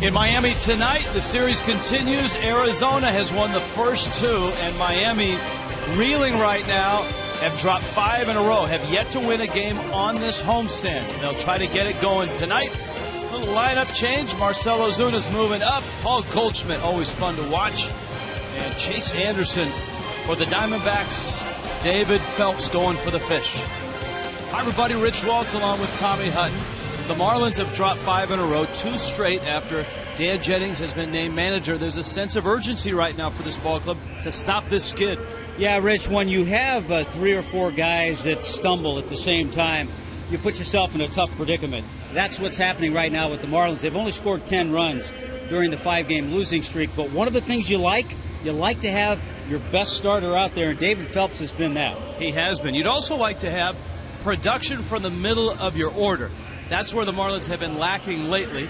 In Miami tonight, the series continues. Arizona has won the first two, and Miami, reeling right now, have dropped 5 in a row, have yet to win a game on this homestand. They'll try to get it going tonight. A little lineup change. Marcell Ozuna's moving up. Paul Goldschmidt, always fun to watch. And Chase Anderson for the Diamondbacks. David Phelps going for the Fish. Hi, everybody. Rich Waltz along with Tommy Hutton. The Marlins have dropped 5 in a row, 2 straight after Dan Jennings has been named manager. There's a sense of urgency right now for this ball club to stop this skid. Yeah, Rich, when you have 3 or 4 guys that stumble at the same time, you put yourself in a tough predicament. That's what's happening right now with the Marlins. They've only scored 10 runs during the 5-game losing streak. But one of the things you like to have your best starter out there, and David Phelps has been that. He has been. You'd also like to have production from the middle of your order. That's where the Marlins have been lacking lately.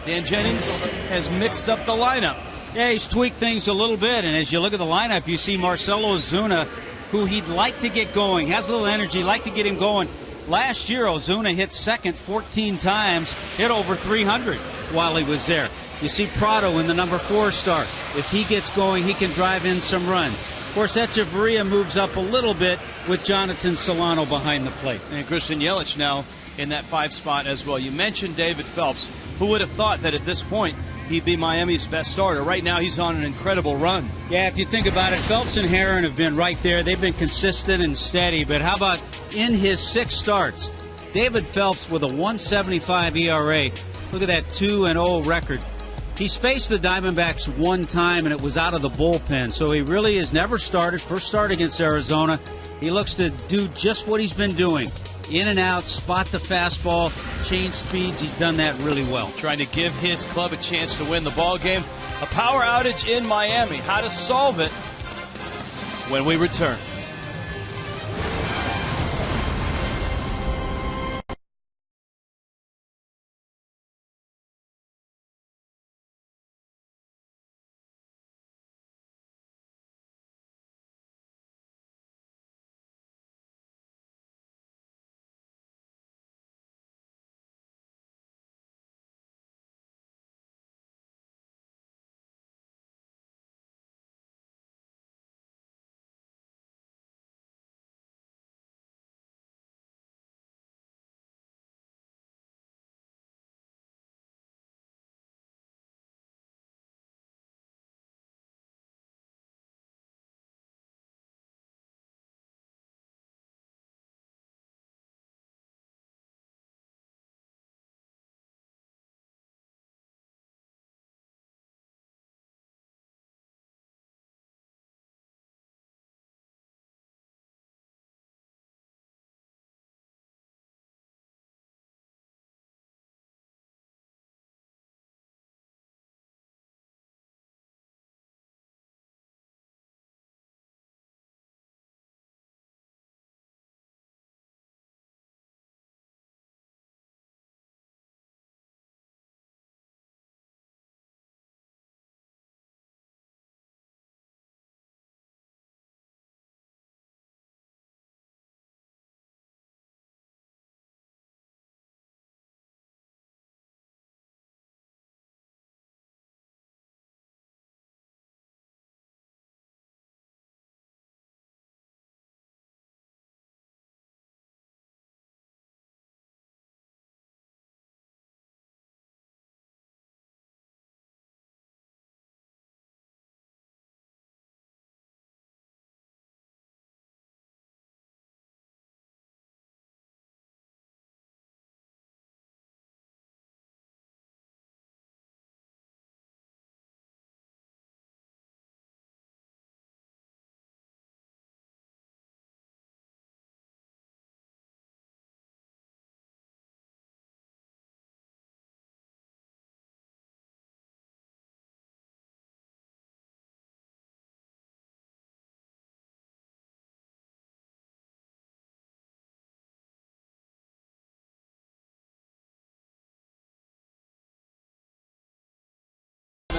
Dan Jennings has mixed up the lineup. Yeah, he's tweaked things a little bit, and as you look at the lineup, you see Marcell Ozuna, who he'd like to get going, has a little energy, like to get him going. Last year, Ozuna hit second 14 times, hit over 300 while he was there. You see Prado in the number 4 start. If he gets going, he can drive in some runs. Of course, Echeverria moves up a little bit with Jonathan Solano behind the plate. And Christian Yelich now in that 5 spot as well. You mentioned David Phelps. Who would have thought that at this point he'd be Miami's best starter? Right now he's on an incredible run. Yeah, if you think about it, Phelps and Herron have been right there. They've been consistent and steady. But how about in his 6 starts, David Phelps with a 1.75 ERA. Look at that 2-0 record. He's faced the Diamondbacks 1 time, and it was out of the bullpen. So he really has never started. First start against Arizona. He looks to do just what he's been doing. In and out, spot the fastball, change speeds. He's done that really well. Trying to give his club a chance to win the ball game. A power outage in Miami. How to solve it when we return.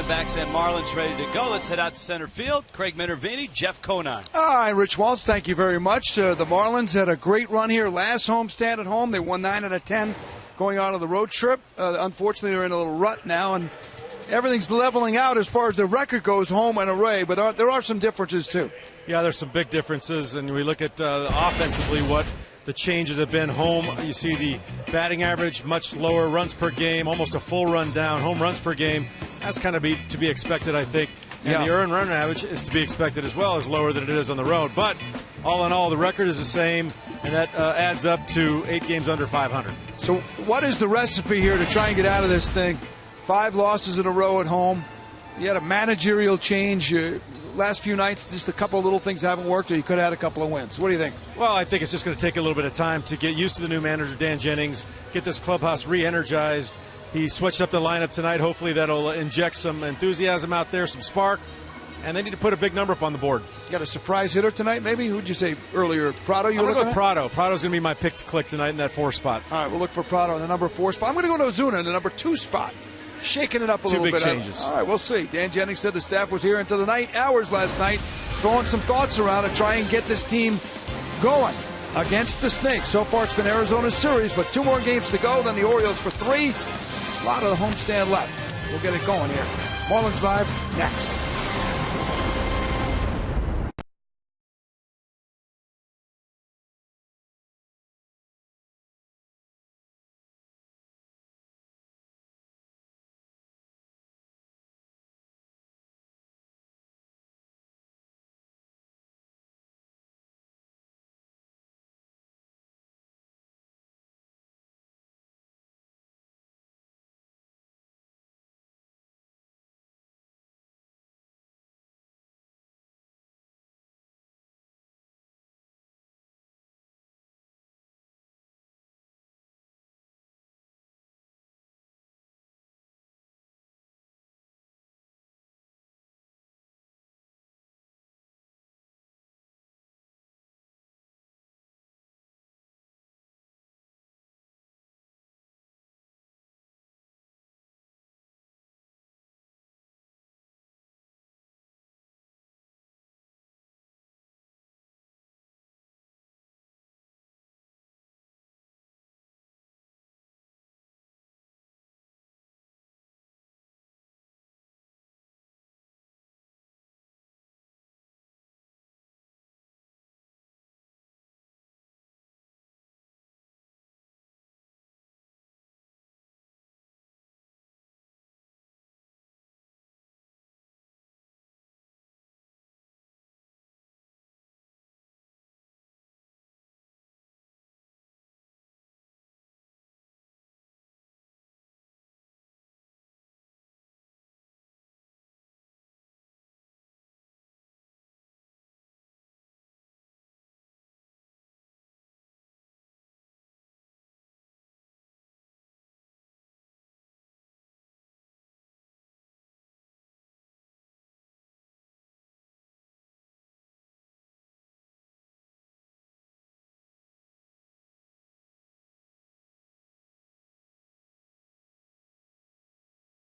Diamondbacks and Marlins ready to go. Let's head out to center field. Craig Minervini, Jeff Conine. Hi, Rich Waltz. Thank you very much. The Marlins had a great run here last homestand at home. They won 9 out of 10 going on the road trip. Unfortunately, they're in a little rut now, and everything's leveling out as far as the record goes, home and away, but there are some differences too. Yeah, there's some big differences, and we look at offensively what the changes have been. Home, you see the batting average much lower, runs per game, almost a full run down, home runs per game. That's kind of to be expected, I think. And the earned run average is to be expected as well, is lower than it is on the road. But all in all, the record is the same, and that adds up to 8 games under 500. So what is the recipe here to try and get out of this thing? 5 losses in a row at home. You had a managerial change. Last few nights, just a couple of little things haven't worked, or you could have had a couple of wins. What do you think? Well, I think it's just going to take a little bit of time to get used to the new manager, Dan Jennings, get this clubhouse re-energized. He switched up the lineup tonight. Hopefully that'll inject some enthusiasm out there, some spark, and they need to put a big number up on the board. You got a surprise hitter tonight, maybe? Who'd you say earlier? Prado? I'm going to go with Prado. Prado's going to be my pick to click tonight in that 4 spot. All right, we'll look for Prado in the number 4 spot. I'm going to go to Ozuna in the number 2 spot. Shaking it up a little bit. 2 big changes. All right, we'll see. Dan Jennings said the staff was here into the night hours last night, throwing some thoughts around to try and get this team going against the Snakes. So far, it's been Arizona's series, but 2 more games to go, then the Orioles for 3. A lot of the homestand left. We'll get it going here. Marlins Live next.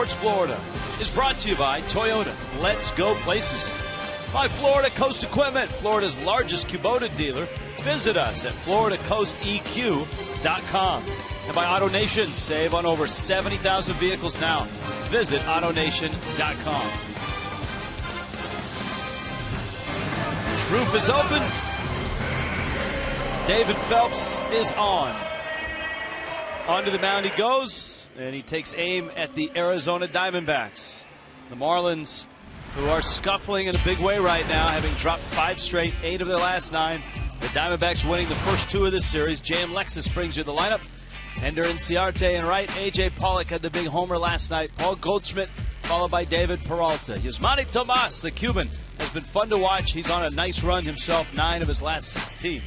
Florida is brought to you by Toyota. Let's go places. By Florida Coast Equipment, Florida's largest Kubota dealer. Visit us at FloridaCoastEQ.com. And by AutoNation, save on over 70,000 vehicles now. Visit AutoNation.com. Roof is open. David Phelps is on. Onto the mound he goes. And he takes aim at the Arizona Diamondbacks. The Marlins, who are scuffling in a big way right now, having dropped 5 straight, 8 of their last 9. The Diamondbacks winning the first 2 of this series. J.M. Lexus brings you the lineup. Ender Inciarte and right. A.J. Pollock had the big homer last night. Paul Goldschmidt, followed by David Peralta. Yasmani Tomas, the Cuban, has been fun to watch. He's on a nice run himself, 9 of his last 16.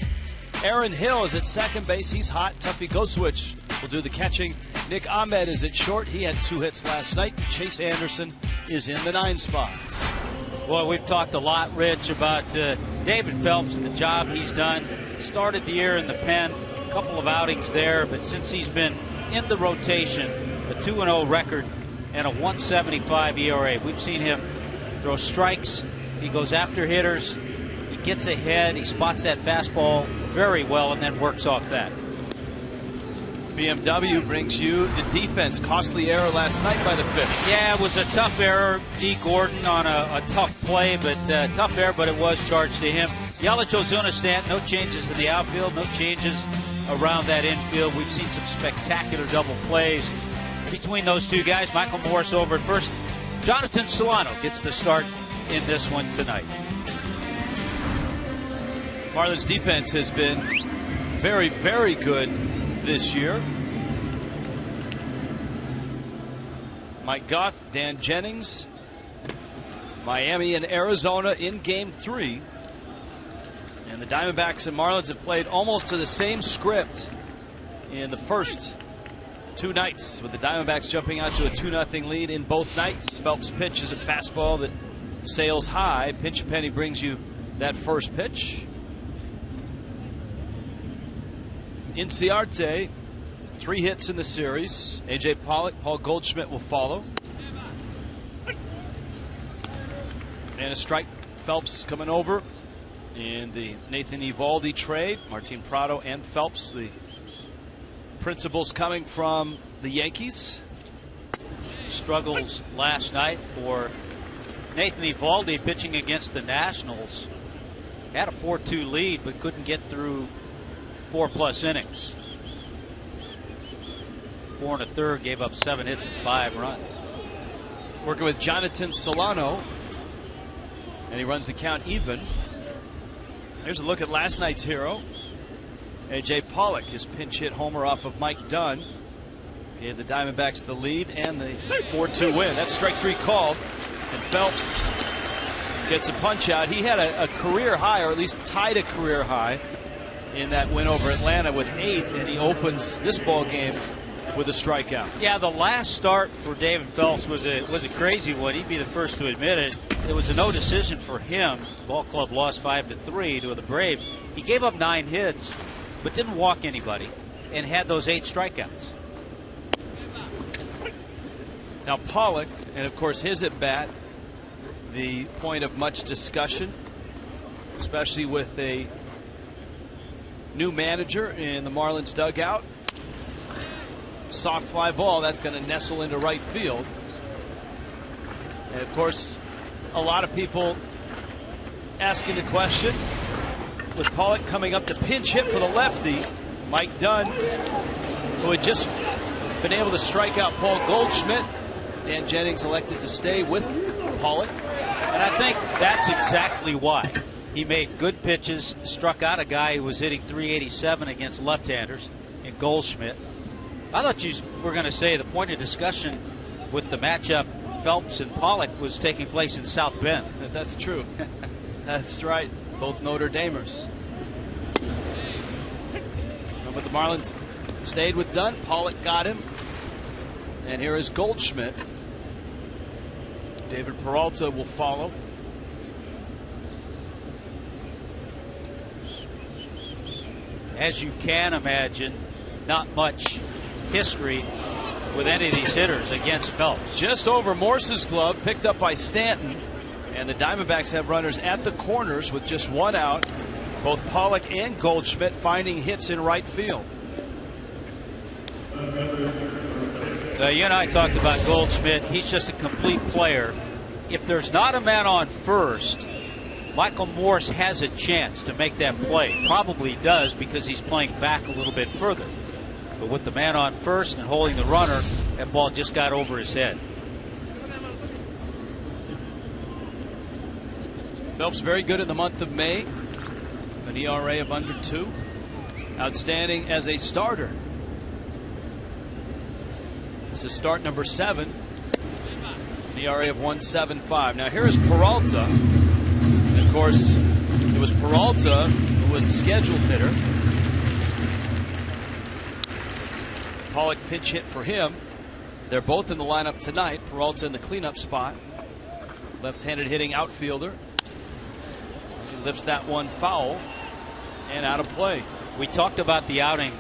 Aaron Hill is at second base. He's hot. Tuffy Goswitch will do the catching. Nick Ahmed is at short. He had 2 hits last night. Chase Anderson is in the 9 spot. Boy, we've talked a lot, Rich, about David Phelps and the job he's done. Started the year in the pen, a couple of outings there, but since he's been in the rotation, a 2-0 record and a 1.75 ERA. We've seen him throw strikes. He goes after hitters. He gets ahead. He spots that fastball very well and then works off that. BMW brings you the defense. Costly error last night by the Fish. Yeah, it was a tough error. D. Gordon on a tough play, but tough error, but it was charged to him. Yelich, Ozuna, Stanton, no changes in the outfield, no changes around that infield. We've seen some spectacular double plays between those two guys. Michael Morse over at first. Jonathan Solano gets the start in this one tonight. Marlins defense has been very, very good this year. Mike Goff, Dan Jennings, Miami and Arizona in Game 3. And the Diamondbacks and Marlins have played almost to the same script in the first 2 nights, with the Diamondbacks jumping out to a 2-0 lead in both nights. Phelps pitches a fastball that sails high. Pinch Penny brings you that first pitch. Inciarte, 3 hits in the series. A.J. Pollock, Paul Goldschmidt will follow. And a strike. Phelps coming over in the Nathan Eovaldi trade. Martin Prado and Phelps, the principals coming from the Yankees. Struggles last night for Nathan Eovaldi pitching against the Nationals. Had a 4-2 lead, but couldn't get through 4+ innings. 4 1/3, gave up 7 hits and 5 runs. Working with Jonathan Solano, and he runs the count even. Here's a look at last night's hero, A.J. Pollock. His pinch hit homer off of Mike Dunn gave the Diamondbacks the lead and the 4-2 win. That's strike 3 called, and Phelps gets a punch out. He had a career high, or at least tied a career high, in that win over Atlanta with 8, and he opens this ball game with a strikeout. Yeah, the last start for David Phelps was a crazy one. He'd be the first to admit it. It was a no decision for him. The ball club lost 5-3 to the Braves. He gave up 9 hits, but didn't walk anybody, and had those 8 strikeouts. Now Pollock, and of course his at bat, the point of much discussion, especially with a new manager in the Marlins dugout. Soft fly ball, that's going to nestle into right field. And of course, a lot of people asking the question, with Pollock coming up to pinch hit for the lefty, Mike Dunn, who had just been able to strike out Paul Goldschmidt. Dan Jennings elected to stay with Pollock. And I think that's exactly why. He made good pitches, struck out a guy who was hitting .387 against left-handers in Goldschmidt. I thought you were going to say the point of discussion with the matchup Phelps and Pollock was taking place in South Bend. That's true. That's right. Both Notre Damers. But the Marlins stayed with Dunn. Pollock got him. And here is Goldschmidt. David Peralta will follow. As you can imagine, not much history with any of these hitters against Phelps. Just over Morse's glove, picked up by Stanton. And the Diamondbacks have runners at the corners with just 1 out. Both Pollock and Goldschmidt finding hits in right field. You and I talked about Goldschmidt. He's just a complete player. If there's not a man on first, Michael Morse has a chance to make that play. Probably does, because he's playing back a little bit further. But with the man on first and holding the runner, that ball just got over his head. Phelps very good in the month of May. An ERA of under 2. Outstanding as a starter. This is start number 7. An ERA of 1.75. Now here is Peralta. And of course, it was Peralta who was the scheduled hitter. Pollock pinch hit for him. They're both in the lineup tonight. Peralta in the cleanup spot. Left-handed hitting outfielder. He lifts that one foul and out of play. We talked about the outing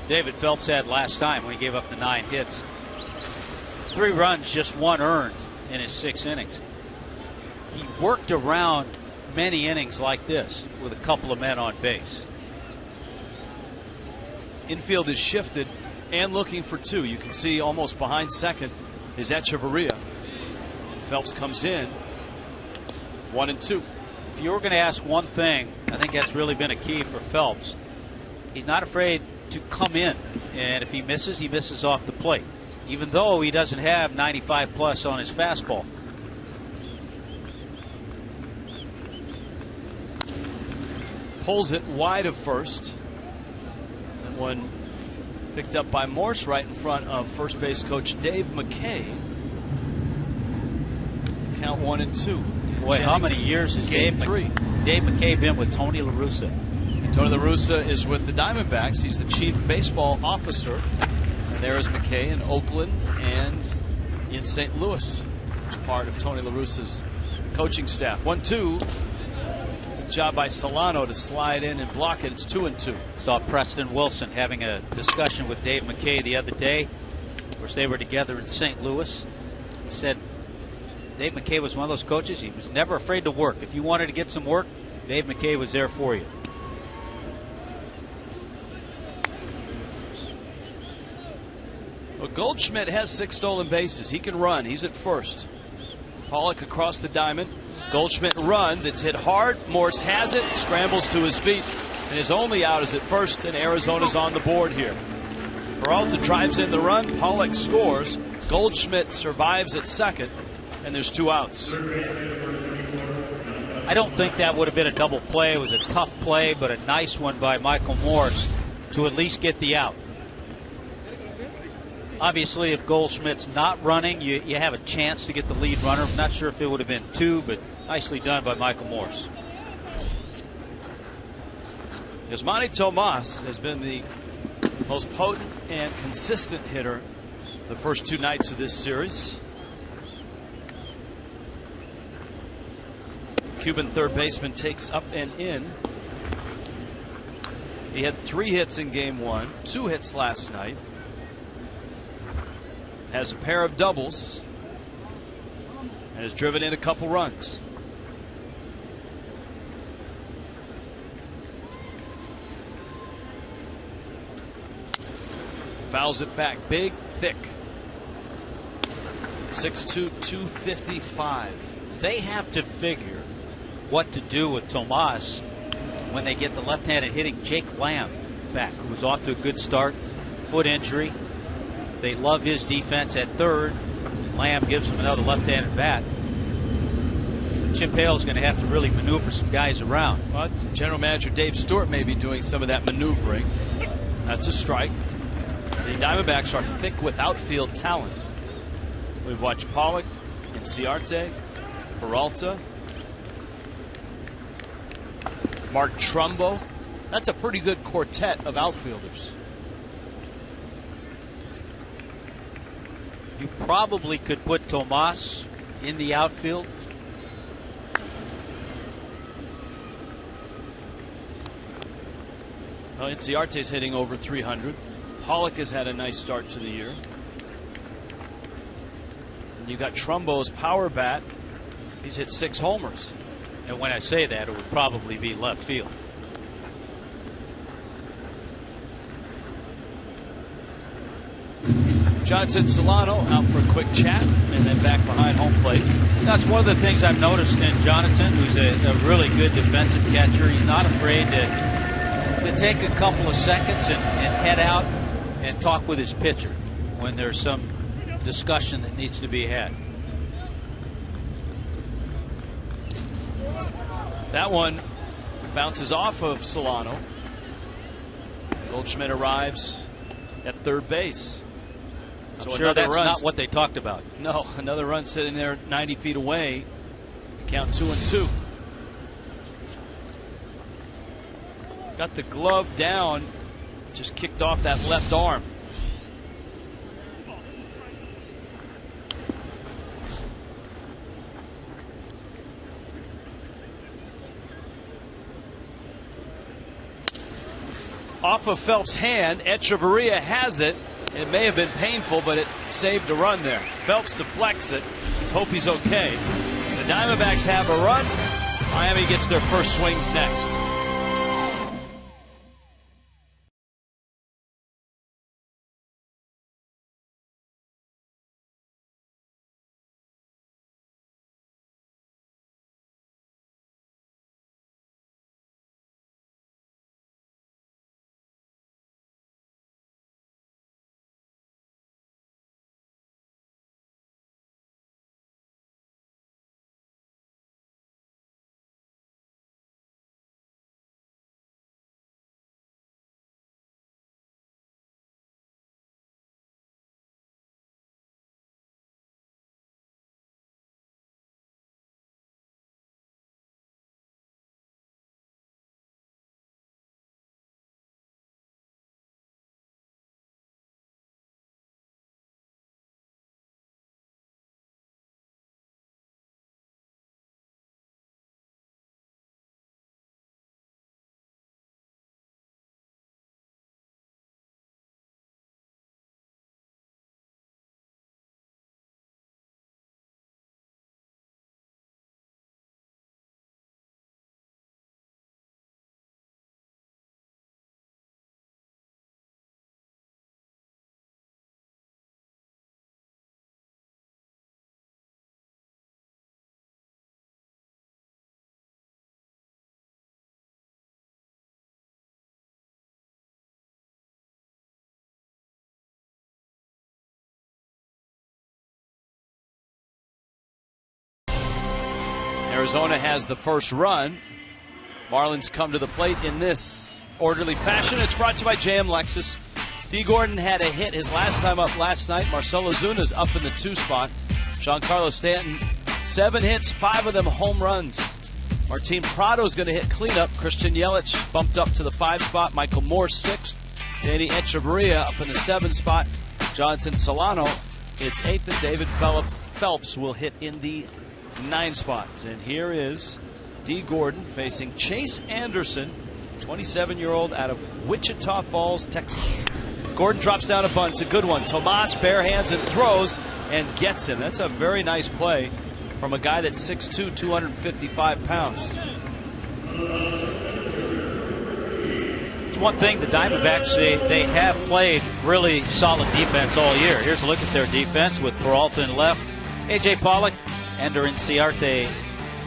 David Phelps had last time when he gave up the 9 hits. 3 runs, just 1 earned in his 6 innings. He worked around many innings like this with a couple of men on base. Infield is shifted and looking for two. You can see almost behind second is Echeverria. Phelps comes in 1-2. If you were going to ask one thing, I think that's really been a key for Phelps. He's not afraid to come in, and if he misses off the plate, even though he doesn't have 95 plus on his fastball. Pulls it wide of first. That one picked up by Morse right in front of first base coach Dave McKay. Count 1-2. Boy, how many years has Dave McKay been with Tony La Russa? Tony La Russa is with the Diamondbacks. He's the chief baseball officer. And there is McKay in Oakland and in St. Louis, which is part of Tony La Russa's coaching staff. 1-2. Good job by Solano to slide in and block it. It's 2-2. Saw Preston Wilson having a discussion with Dave McKay the other day. Of course, they were together in St. Louis. He said Dave McKay was one of those coaches. He was never afraid to work. If you wanted to get some work, Dave McKay was there for you. Well, Goldschmidt has 6 stolen bases. He can run. He's at first. Pollock across the diamond. Goldschmidt runs. It's hit hard. Morse has it. Scrambles to his feet. And his only out is at first. And Arizona's on the board here. Peralta drives in the run. Pollock scores. Goldschmidt survives at second. And there's 2 outs. I don't think that would have been a double play. It was a tough play, but a nice one by Michael Morse to at least get the out. Obviously, if Goldschmidt's not running, you have a chance to get the lead runner. I'm not sure if it would have been 2, but nicely done by Michael Morse. Yasmani Tomas has been the most potent and consistent hitter the first 2 nights of this series. Cuban third baseman takes up and in. He had 3 hits in game 1, 2 hits last night. Has a pair of doubles and has driven in a couple runs. Fouls it back big, thick. 6'2", 255. They have to figure what to do with Tomas when they get the left-handed hitting Jake Lamb back, who was off to a good start, foot injury. They love his defense at third. Lamb gives him another left-handed bat. Chip Hale's going to have to really maneuver some guys around. But General Manager Dave Stewart may be doing some of that maneuvering. That's a strike. The Diamondbacks are thick with outfield talent. We've watched Pollock, Inciarte, Peralta, Mark Trumbo. That's a pretty good quartet of outfielders. You probably could put Tomas in the outfield. Well, Inciarte's hitting over 300. Pollock has had a nice start to the year. And you got Trumbo's power bat. He's hit 6 homers. And when I say that, it would probably be left field. Jonathan Solano out for a quick chat and then back behind home plate. That's one of the things I've noticed in Jonathan, who's a really good defensive catcher. He's not afraid to take a couple of seconds and head out and talk with his pitcher when there's some discussion that needs to be had. That one bounces off of Solano. Goldschmidt arrives at third base. So I'm sure that's not what they talked about. No, another run sitting there 90 feet away. Count 2-2. Got the glove down. Just kicked off that left arm. Off of Phelps' hand, Echeverria has it. It may have been painful, but it saved a run there. Phelps deflects it. Let's hope he's okay. The Diamondbacks have a run. Miami gets their first swings next. Arizona has the first run. Marlins come to the plate in this orderly fashion. It's brought to you by JM Lexus. D. Gordon had a hit his last time up last night. Marcell Ozuna's up in the 2 spot. Giancarlo Stanton, 7 hits, 5 of them home runs. Martin Prado's going to hit cleanup. Christian Yelich bumped up to the 5 spot. Michael Moore 6th. Danny Echeverria up in the 7 spot. Jonathan Solano hits 8th, and David Phelps will hit in the 9 spot. And here is D. Gordon facing Chase Anderson, 27-year-old out of Wichita Falls, Texas. Gordon drops down a bunt. It's a good one. Tomas bare hands and throws and gets him. That's a very nice play from a guy that's 6'2", 255 pounds. It's one thing the Diamondbacks, they have played really solid defense all year. Here's a look at their defense with Peralta in left, A.J. Pollock, Ender Inciarte,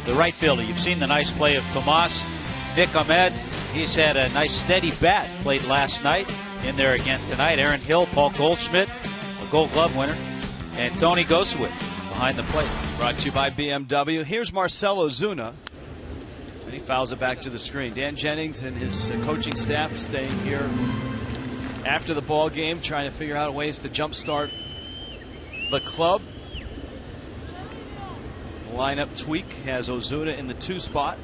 the right fielder. You've seen the nice play of Tomas. Nick Ahmed, he's had a nice steady bat, played last night, in there again tonight. Aaron Hill, Paul Goldschmidt, a Gold Glove winner, and Tony Goswick behind the plate. Brought to you by BMW. Here's Marcell Ozuna, and he fouls it back to the screen. Dan Jennings and his coaching staff staying here after the ball game, trying to figure out ways to jumpstart the club. Lineup tweak has Ozuna in the 2 spot.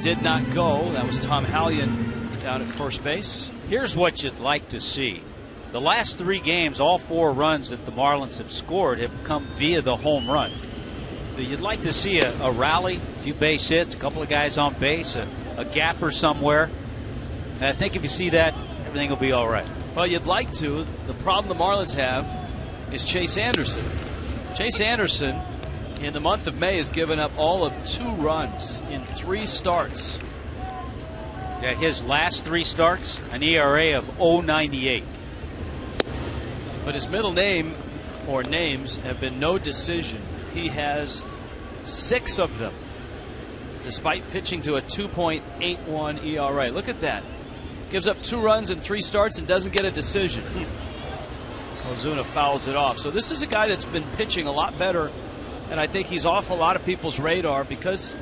Did not go. That was Tom Hallion down at first base. Here's what you'd like to see. The last 3 games, all 4 runs that the Marlins have scored have come via the home run. So you'd like to see a rally, a few base hits, a couple of guys on base, a gapper somewhere. And I think if you see that, everything will be all right. Well, you'd like to. The problem the Marlins have is Chase Anderson. Chase Anderson, in the month of May, has given up all of 2 runs in 3 starts. Yeah, his last 3 starts, an ERA of 0.98. But his middle name or names have been no decision. He has 6 of them, despite pitching to a 2.81 ERA. Look at that. Gives up 2 runs in 3 starts and doesn't get a decision. Ozuna fouls it off. So this is a guy that's been pitching a lot better, and I think he's off a lot of people's radar because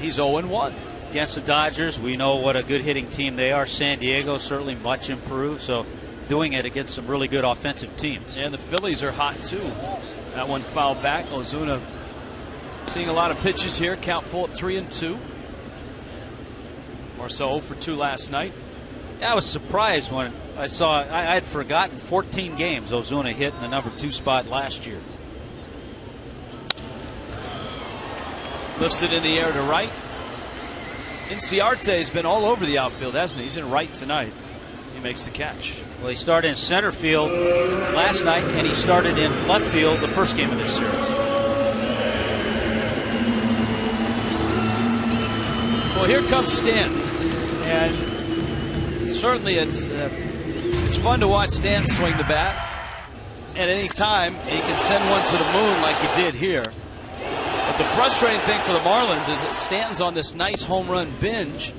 he's 0-1. Against the Dodgers, we know what a good hitting team they are. San Diego certainly much improved, so doing it against some really good offensive teams. And the Phillies are hot too. That one fouled back. Ozuna seeing a lot of pitches here. Count full at 3-2. Marcell 0 for 2 last night. Yeah, I was surprised when I saw I had forgotten 14 games Ozuna hit in the number 2 spot last year. Lifts it in the air to right. Inciarte's been all over the outfield, hasn't he? He's in right tonight. He makes the catch. Well, he started in center field last night, and he started in left field the first game of this series. Well, here comes Stanton, and certainly it's fun to watch Stanton swing the bat. At any time, he can send one to the moon like he did here. But the frustrating thing for the Marlins is that Stanton's on this nice home run binge,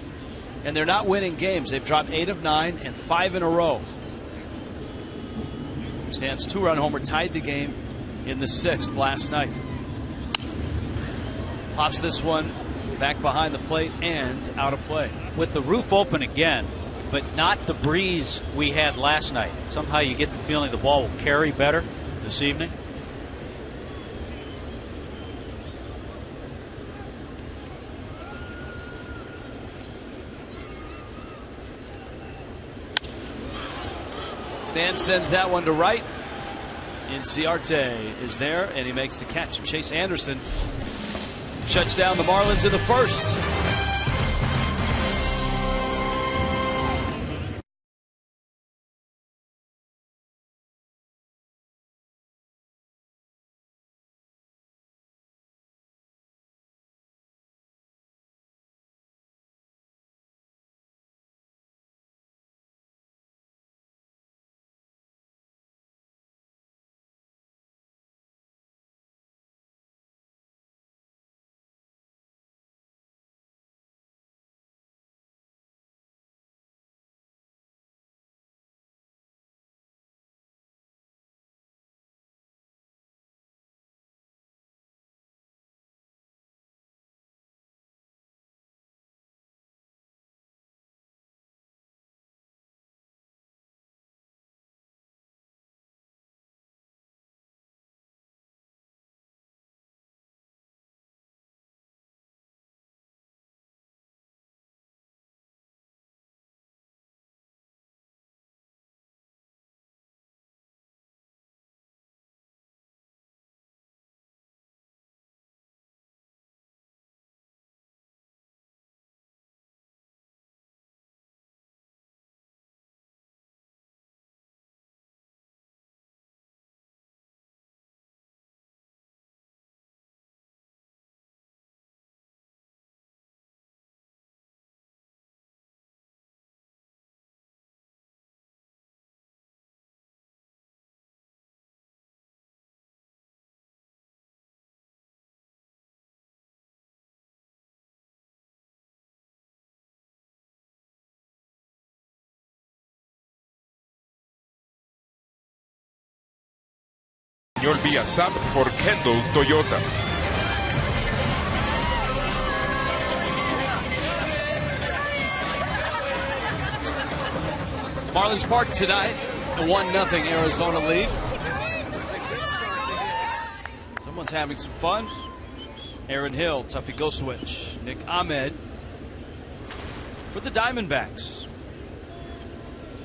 and they're not winning games. They've dropped 8 of 9 and 5 in a row. Stanton's 2-run homer tied the game in the 6th last night. Pops this one back behind the plate and out of play. With the roof open again, but not the breeze we had last night. Somehow you get the feeling the ball will carry better this evening. Stan sends that one to right. Inciarte is there, and he makes the catch. Chase Anderson shuts down the Marlins in the 1st. español vía SAP por Kendall Toyota. Marlins Park tonight, a 1-0 Arizona lead. Someone's having some fun. Aaron Hill, Tuffy Goswitch, Nick Ahmed with the Diamondbacks.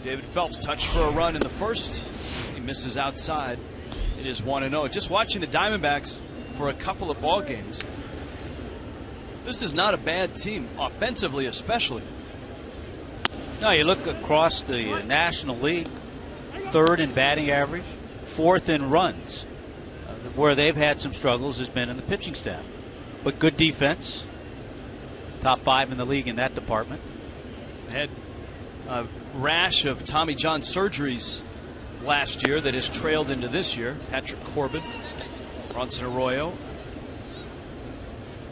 David Phelps touched for a run in the first. He misses outside. It is 1-0. Just watching the Diamondbacks for a couple of ball games. This is not a bad team, offensively especially. No, you look across the National League, third in batting average, fourth in runs. Where they've had some struggles has been in the pitching staff. But good defense. Top 5 in the league in that department. Had a rash of Tommy John surgeries last year that has trailed into this year. Patrick Corbin, Bronson Arroyo,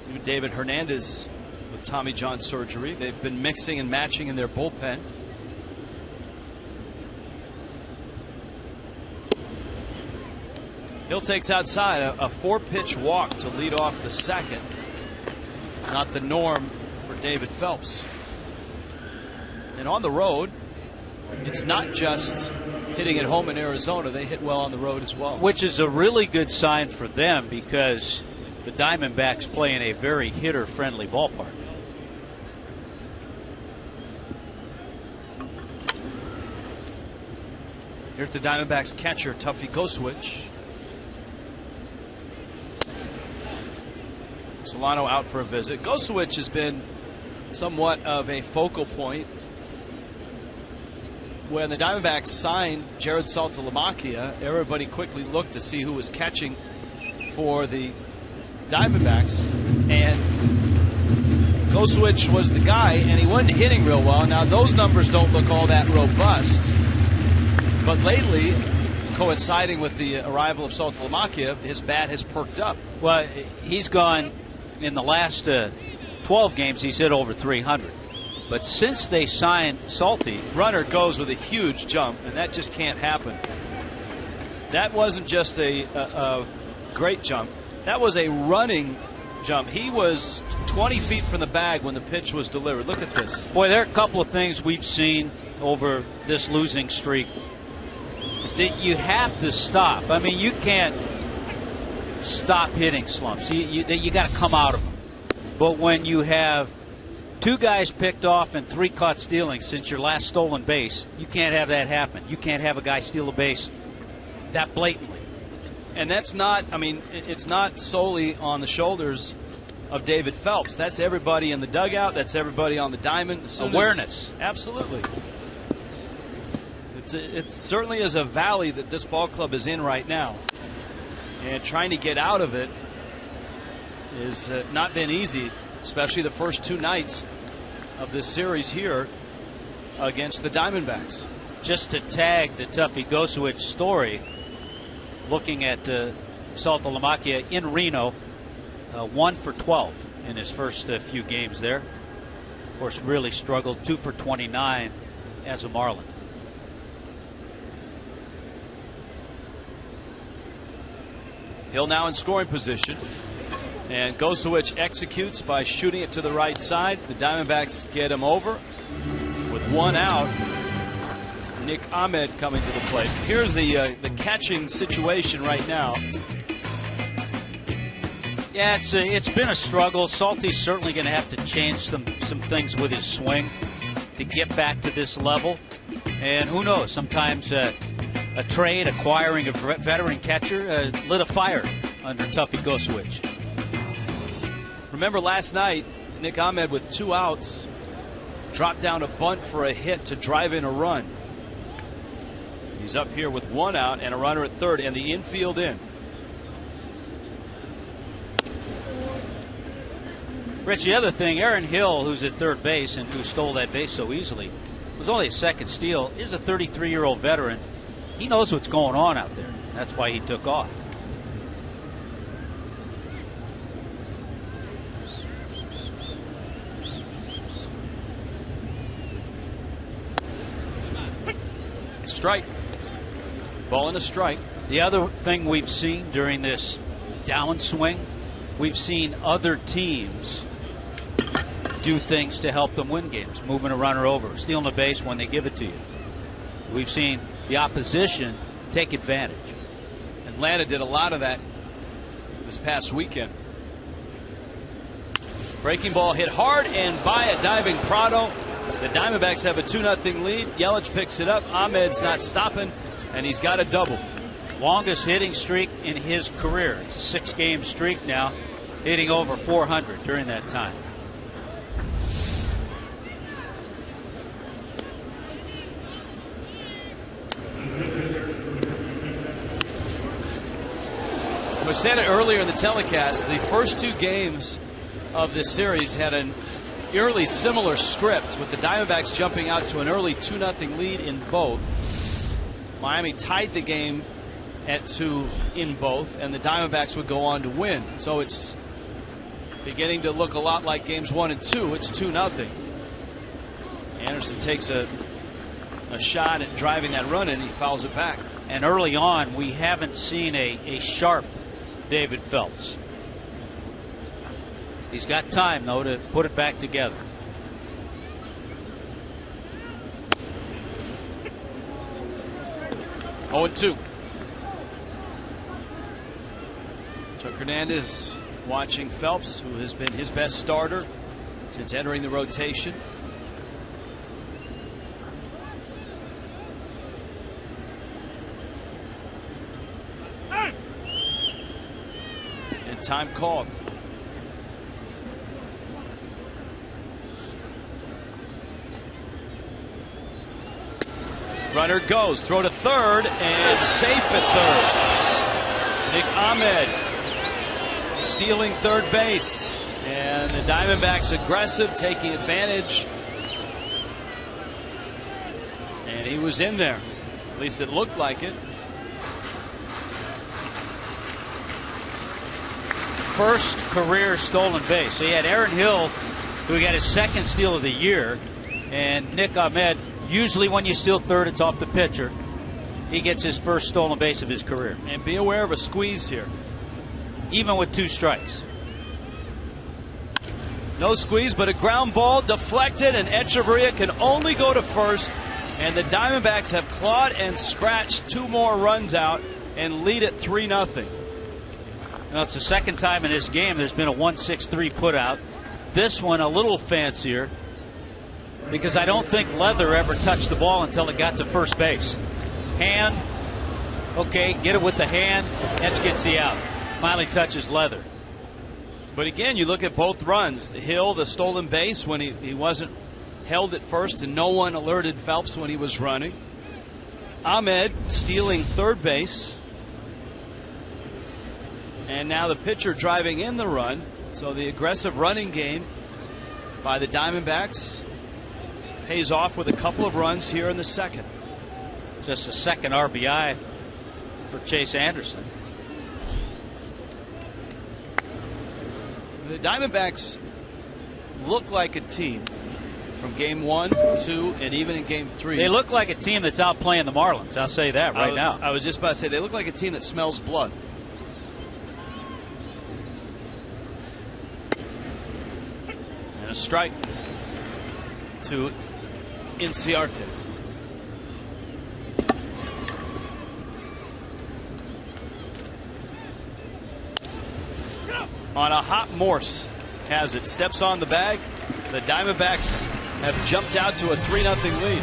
even David Hernandez with Tommy John surgery. They've been mixing and matching in their bullpen. Hill takes outside a 4-pitch walk to lead off the second. Not the norm for David Phelps. And on the road, it's not just hitting at home in Arizona. They hit well on the road as well. Which is a really good sign for them because the Diamondbacks play in a very hitter-friendly ballpark. Here's the Diamondbacks catcher, Tuffy Goswitch. Solano out for a visit. Goswitch has been somewhat of a focal point. When the Diamondbacks signed Jared Saltalamacchia, everybody quickly looked to see who was catching for the Diamondbacks, and Goswitch was the guy, and he wasn't hitting real well. Now those numbers don't look all that robust, but lately, coinciding with the arrival of Saltalamacchia, his bat has perked up. Well, he's gone in the last 12 games, he's hit over 300. But since they signed Salty, runner goes with a huge jump, and that just can't happen. That wasn't just a great jump. That was a running jump. He was 20 feet from the bag when the pitch was delivered. Look at this. Boy, there are a couple of things we've seen over this losing streak that you have to stop. I mean, you can't stop hitting slumps. You got to come out of them. But when you have 2 guys picked off and 3 caught stealing since your last stolen base, you can't have that happen. You can't have a guy steal a base that blatantly. And that's not, I mean, it's not solely on the shoulders of David Phelps. That's everybody in the dugout. That's everybody on the diamond. Awareness. Absolutely. It certainly is a valley that this ball club is in right now. And trying to get out of it has not been easy, especially the first 2 nights of this series here against the Diamondbacks. Just to tag the Tuffy Goswitch story, looking at Saltalamacchia in Reno, 1 for 12 in his first few games there. Of course, really struggled, 2 for 29 as a Marlin. Hill now in scoring position. And Goswitch executes by shooting it to the right side. The Diamondbacks get him over with 1 out. Nick Ahmed coming to the plate. Here's the catching situation right now. Yeah, it's been a struggle. Salty's certainly going to have to change some things with his swing to get back to this level. And who knows, sometimes a trade, acquiring a veteran catcher, lit a fire under Tuffy Goswitch. Remember last night, Nick Ahmed with 2 outs dropped down a bunt for a hit to drive in a run. He's up here with 1 out and a runner at third and the infield in. Rich, the other thing, Aaron Hill, who's at third base and who stole that base so easily, was only a second steal. He's a 33-year-old veteran. He knows what's going on out there. That's why he took off. Strike. Ball and a strike. The other thing we've seen during this downswing, we've seen other teams do things to help them win games, moving a runner over, stealing a base when they give it to you. We've seen the opposition take advantage. Atlanta did a lot of that this past weekend. Breaking ball hit hard and by a diving Prado. The Diamondbacks have a 2-0 lead. Yelich picks it up. Ahmed's not stopping, and he's got a double. Longest hitting streak in his career. It's a 6-game streak now, hitting over 400 during that time. I said it earlier in the telecast, the first 2 games of this series had an eerily similar script, with the Diamondbacks jumping out to an early 2-0 lead in both. Miami tied the game at 2 in both, and the Diamondbacks would go on to win. So it's beginning to look a lot like games 1 and 2. It's 2-0. Anderson takes a shot at driving that run in. He fouls it back. And early on, we haven't seen a sharp David Phelps. He's got time, though, to put it back together. Oh, 2. Chuck Hernandez watching Phelps, who has been his best starter since entering the rotation. And time called. Runner goes, throw to third, and safe at third. Nick Ahmed stealing third base, and the Diamondbacks aggressive, taking advantage. And he was in there. At least it looked like it. First career stolen base. So you had Aaron Hill, who got his 2nd steal of the year, and Nick Ahmed. Usually when you steal third, it's off the pitcher. He gets his first stolen base of his career. And be aware of a squeeze here. Even with 2 strikes. No squeeze, but a ground ball deflected, and Echeverria can only go to first. And the Diamondbacks have clawed and scratched 2 more runs out and lead at 3-0. Now, it's the 2nd time in this game there's been a 1-6-3 put out. This one a little fancier, because I don't think Leather ever touched the ball until it got to first base. Hand, okay, get it with the hand. Edge gets the out. Finally touches Leather. But again, you look at both runs. Hill, the stolen base when he wasn't held at first, and no one alerted Phelps when he was running. Ahmed stealing third base. And now the pitcher driving in the run. So the aggressive running game by the Diamondbacks pays off with a couple of runs here in the 2nd. Just a 2nd RBI for Chase Anderson. The Diamondbacks look like a team from game 1, 2, and even in game 3. They look like a team that's outplaying the Marlins. I'll say that right now. I was just about to say they look like a team that smells blood. And a strike to Inciarte. On a hot Morse has it, steps on the bag. The Diamondbacks have jumped out to a 3-0 lead.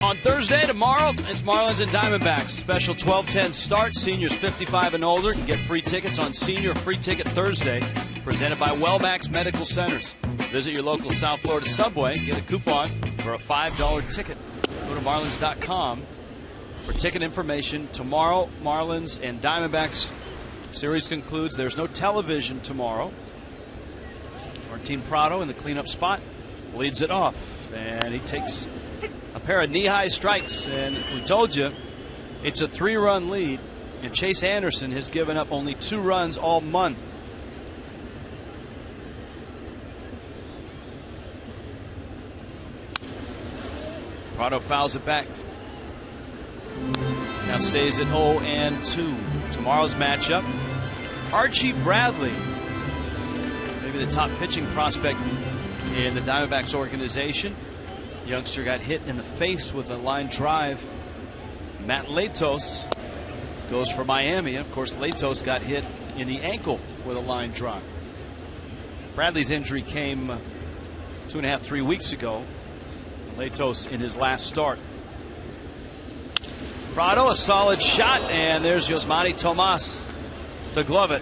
On Thursday, tomorrow, it's Marlins and Diamondbacks. Special 12:10 start. Seniors 55 and older can get free tickets on Senior Free Ticket Thursday, presented by Wellmax Medical Centers. Visit your local South Florida Subway. Get a coupon for a $5 ticket. Go to Marlins.com for ticket information. Tomorrow, Marlins and Diamondbacks. Series concludes. There's no television tomorrow. Martin Prado in the cleanup spot leads it off, and he takes a pair of knee-high strikes. And we told you it's a 3-run lead, and Chase Anderson has given up only 2 runs all month. Prado fouls it back. Now stays at 0-2. Tomorrow's matchup, Archie Bradley, maybe the top pitching prospect in the Diamondbacks organization. Youngster got hit in the face with a line drive. Matt Latos goes for Miami. Of course, Latos got hit in the ankle with a line drive. Bradley's injury came 2.5, 3 weeks ago. Latos in his last start. Prado, a solid shot, and there's Yosmani Tomas to glove it.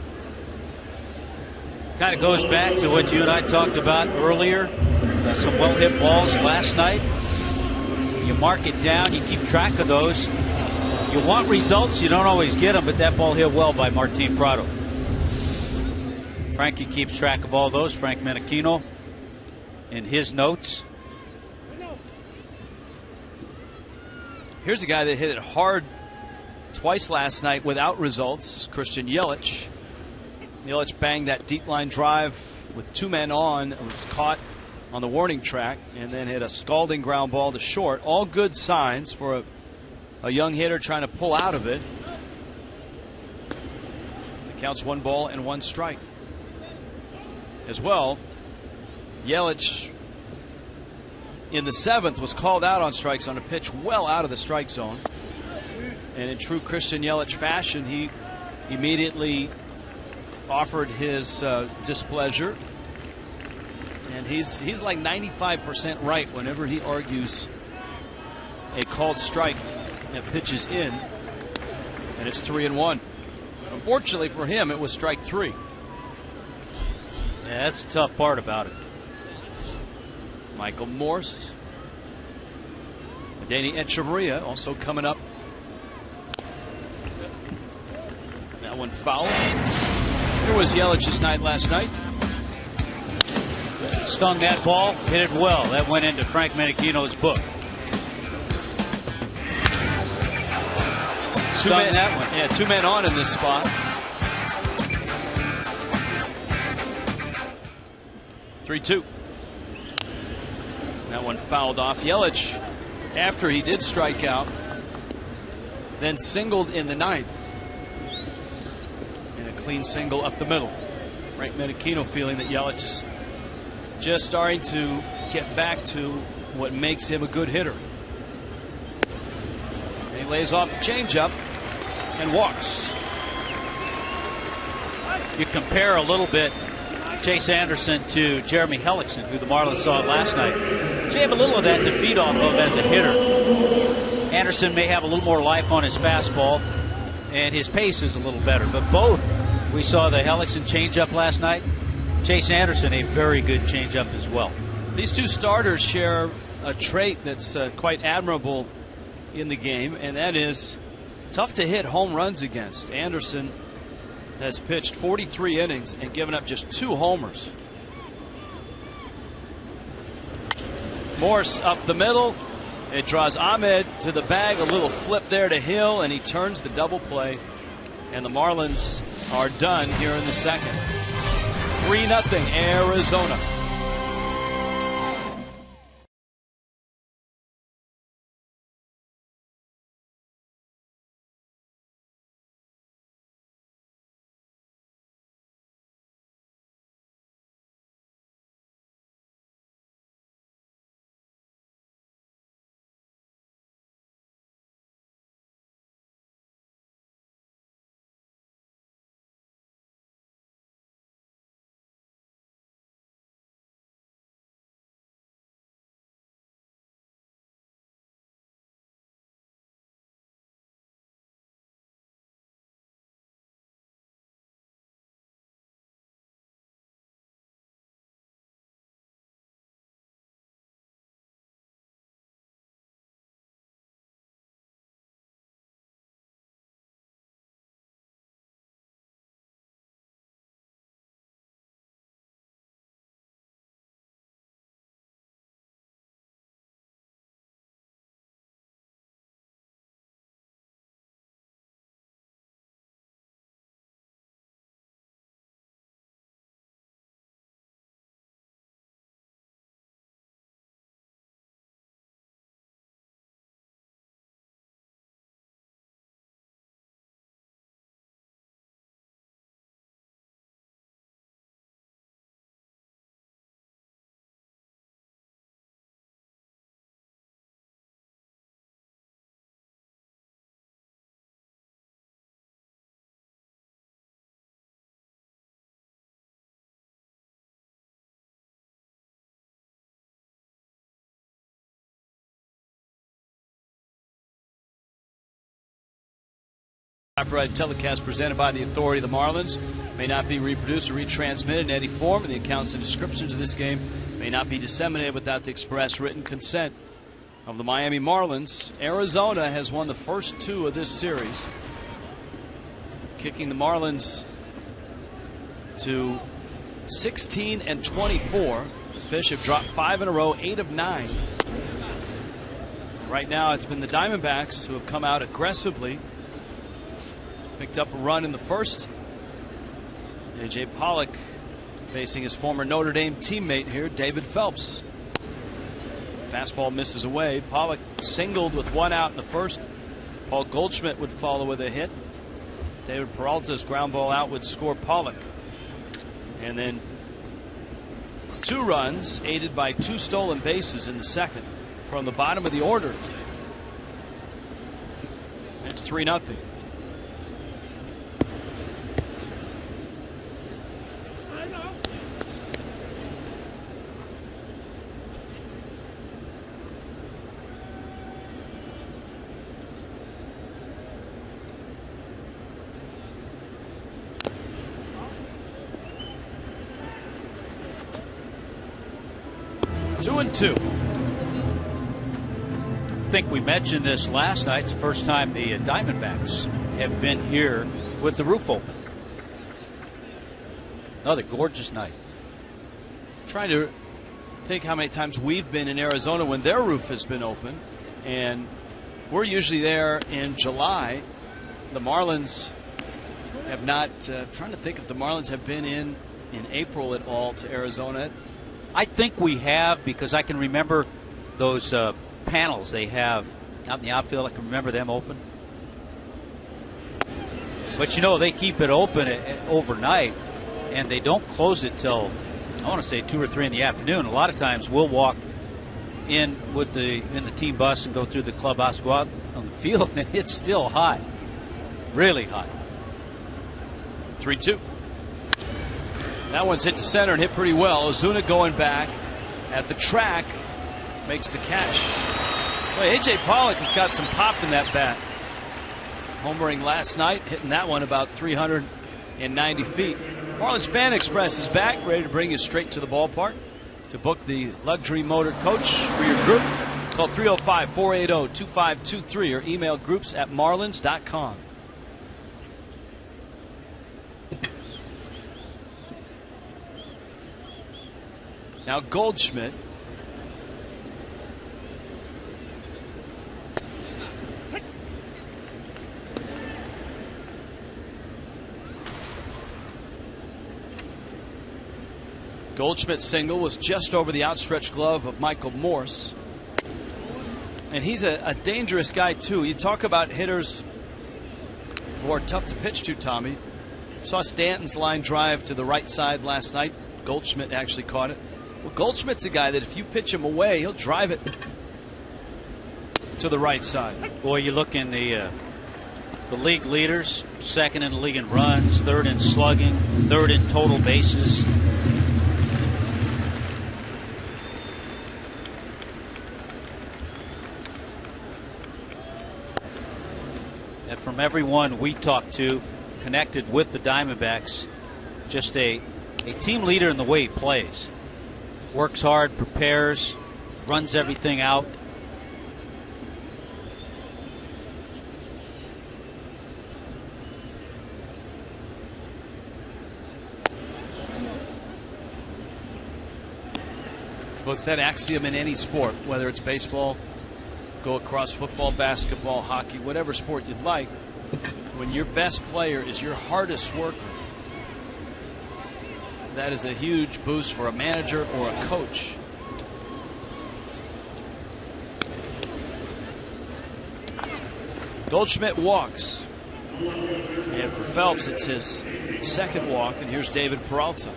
Kind of goes back to what you and I talked about earlier. Some well-hit balls last night. You mark it down, you keep track of those. You want results, you don't always get them, but that ball hit well by Martin Prado. Frankie keeps track of all those. Frank Menachino in his notes. Here's a guy that hit it hard twice last night without results, Christian Yelich. Yelich banged that deep line drive with 2 men on. It was caught on the warning track and then hit a scalding ground ball to short. All good signs for a young hitter trying to pull out of it. It counts 1 ball and 1 strike. As well, Yelich in the 7th was called out on strikes on a pitch well out of the strike zone. And in true Christian Yelich fashion, he immediately offered his displeasure. And he's like 95% right whenever he argues a called strike that pitches in. And it's 3-1. Unfortunately for him, it was strike 3. Yeah, that's the tough part about it. Michael Morse. Danny Echeverria also coming up. That one fouled. Here was Yelich's night last night. Stung that ball, hit it well. That went into Frank Menachino's book. Stung that one. Yeah, 2 men on in this spot. 3-2. That one fouled off. Yelich, after he did strike out, then singled in the 9th. And a clean single up the middle. Frank Menachino feeling that Yelich is just starting to get back to what makes him a good hitter. And he lays off the changeup and walks. You compare a little bit Chase Anderson to Jeremy Hellickson, who the Marlins saw last night. So you have a little of that to feed off of as a hitter. Anderson may have a little more life on his fastball, and his pace is a little better. But both, we saw the Hellickson changeup last night. Chase Anderson, a very good changeup as well. These 2 starters share a trait that's quite admirable in the game, and that is tough to hit home runs against. Anderson has pitched 43 innings and given up just 2 homers. Morse up the middle. It draws Ahmed to the bag. A little flip there to Hill, and he turns the double play. And the Marlins are done here in the 2nd. 3-0 Arizona. Copyright telecast presented by the authority of the Marlins may not be reproduced or retransmitted in any form, and the accounts and descriptions of this game may not be disseminated without the express written consent of the Miami Marlins. Arizona has won the first 2 of this series, kicking the Marlins to 16-24. The Fish have dropped 5 in a row, 8 of 9. Right now it's been the Diamondbacks who have come out aggressively. Picked up a run in the first. A.J. Pollock facing his former Notre Dame teammate here, David Phelps. Fastball misses away. Pollock singled with 1 out in the first. Paul Goldschmidt would follow with a hit. David Peralta's ground ball out would score Pollock. And then 2 runs, aided by 2 stolen bases in the second from the bottom of the order. It's 3-0. Two. I think we mentioned this last night. It's the first time the Diamondbacks have been here with the roof open. Another gorgeous night. Trying to think how many times we've been in Arizona when their roof has been open, and we're usually there in July. The Marlins have not. Trying to think if the Marlins have been in April at all to Arizona. I think we have, because I can remember those panels they have out in the outfield. I can remember them open. But, you know, they keep it open overnight, and they don't close it till, I want to say, 2 or 3 in the afternoon. A lot of times we'll walk in the team bus and go through the clubhouse, go out on the field, and it's still hot. Really hot. 3-2. That one's hit to center and hit pretty well. Ozuna going back at the track makes the catch. Boy, A.J. Pollock has got some pop in that bat. Homering last night, hitting that one about 390 feet. Marlins Fan Express is back, ready to bring you straight to the ballpark. To book the luxury motor coach for your group, call 305-480-2523 or email groups@marlins.com. Now Goldschmidt. Goldschmidt's single was just over the outstretched glove of Michael Morse. And he's a dangerous guy, too. You talk about hitters who are tough to pitch to, Tommy. Saw Stanton's line drive to the right side last night. Goldschmidt actually caught it. Well, Goldschmidt's a guy that if you pitch him away, he'll drive it to the right side. Boy, you look in the league leaders, 2nd in the league in runs, 3rd in slugging, 3rd in total bases. And from everyone we talked to, connected with the Diamondbacks, just a team leader in the way he plays. Works hard, prepares, runs everything out. Well, it's that axiom in any sport, whether it's baseball, go across football, basketball, hockey, whatever sport you'd like. When your best player is your hardest worker, that is a huge boost for a manager or a coach. Goldschmidt walks. And for Phelps, it's his 2nd walk. And here's David Peralta.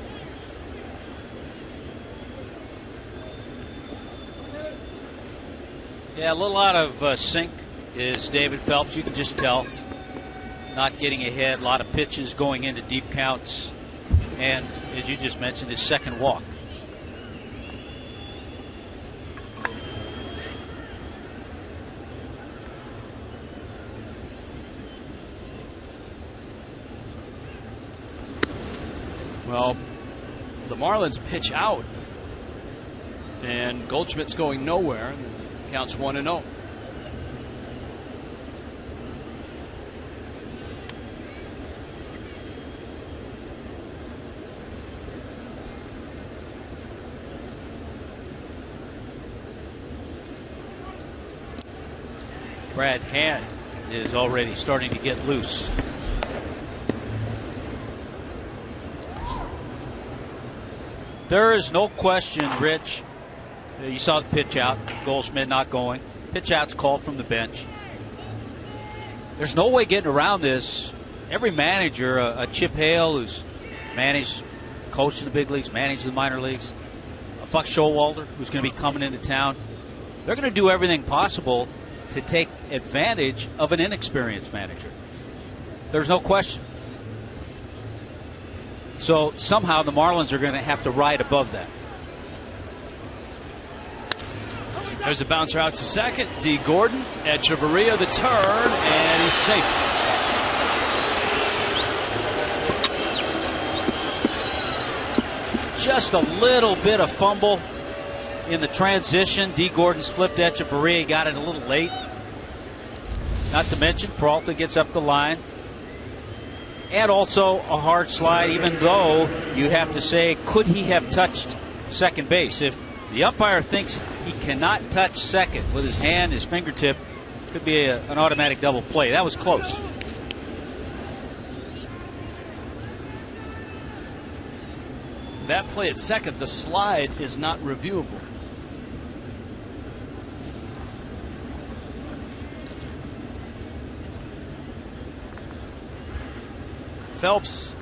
Yeah, a little out of sync is David Phelps. You can just tell. Not getting ahead. A lot of pitches going into deep counts. And as you just mentioned, his 2nd walk. Well, the Marlins pitch out, and Goldschmidt's going nowhere. Counts 1-0. Brad Hand is already starting to get loose. There is no question, Rich. You saw the pitch out. Goldschmidt not going. Pitch out's called from the bench. There's no way getting around this. Every manager, a Chip Hale who's managed, coached in the big leagues, managed the minor leagues, a Buck Showalter who's going to be coming into town, they're going to do everything possible to take advantage of an inexperienced manager. There's no question. So somehow the Marlins are going to have to ride above that. There's a bouncer out to second. D. Gordon, Echeverria the turn, and he's safe. Just a little bit of fumble in the transition. D. Gordon's flipped Echeverria. He got it a little late. Not to mention, Peralta gets up the line. And also a hard slide, even though you have to say, could he have touched second base? If the umpire thinks he cannot touch second with his hand, his fingertip, could be an automatic double play. That was close. That play at second, the slide is not reviewable. Phelps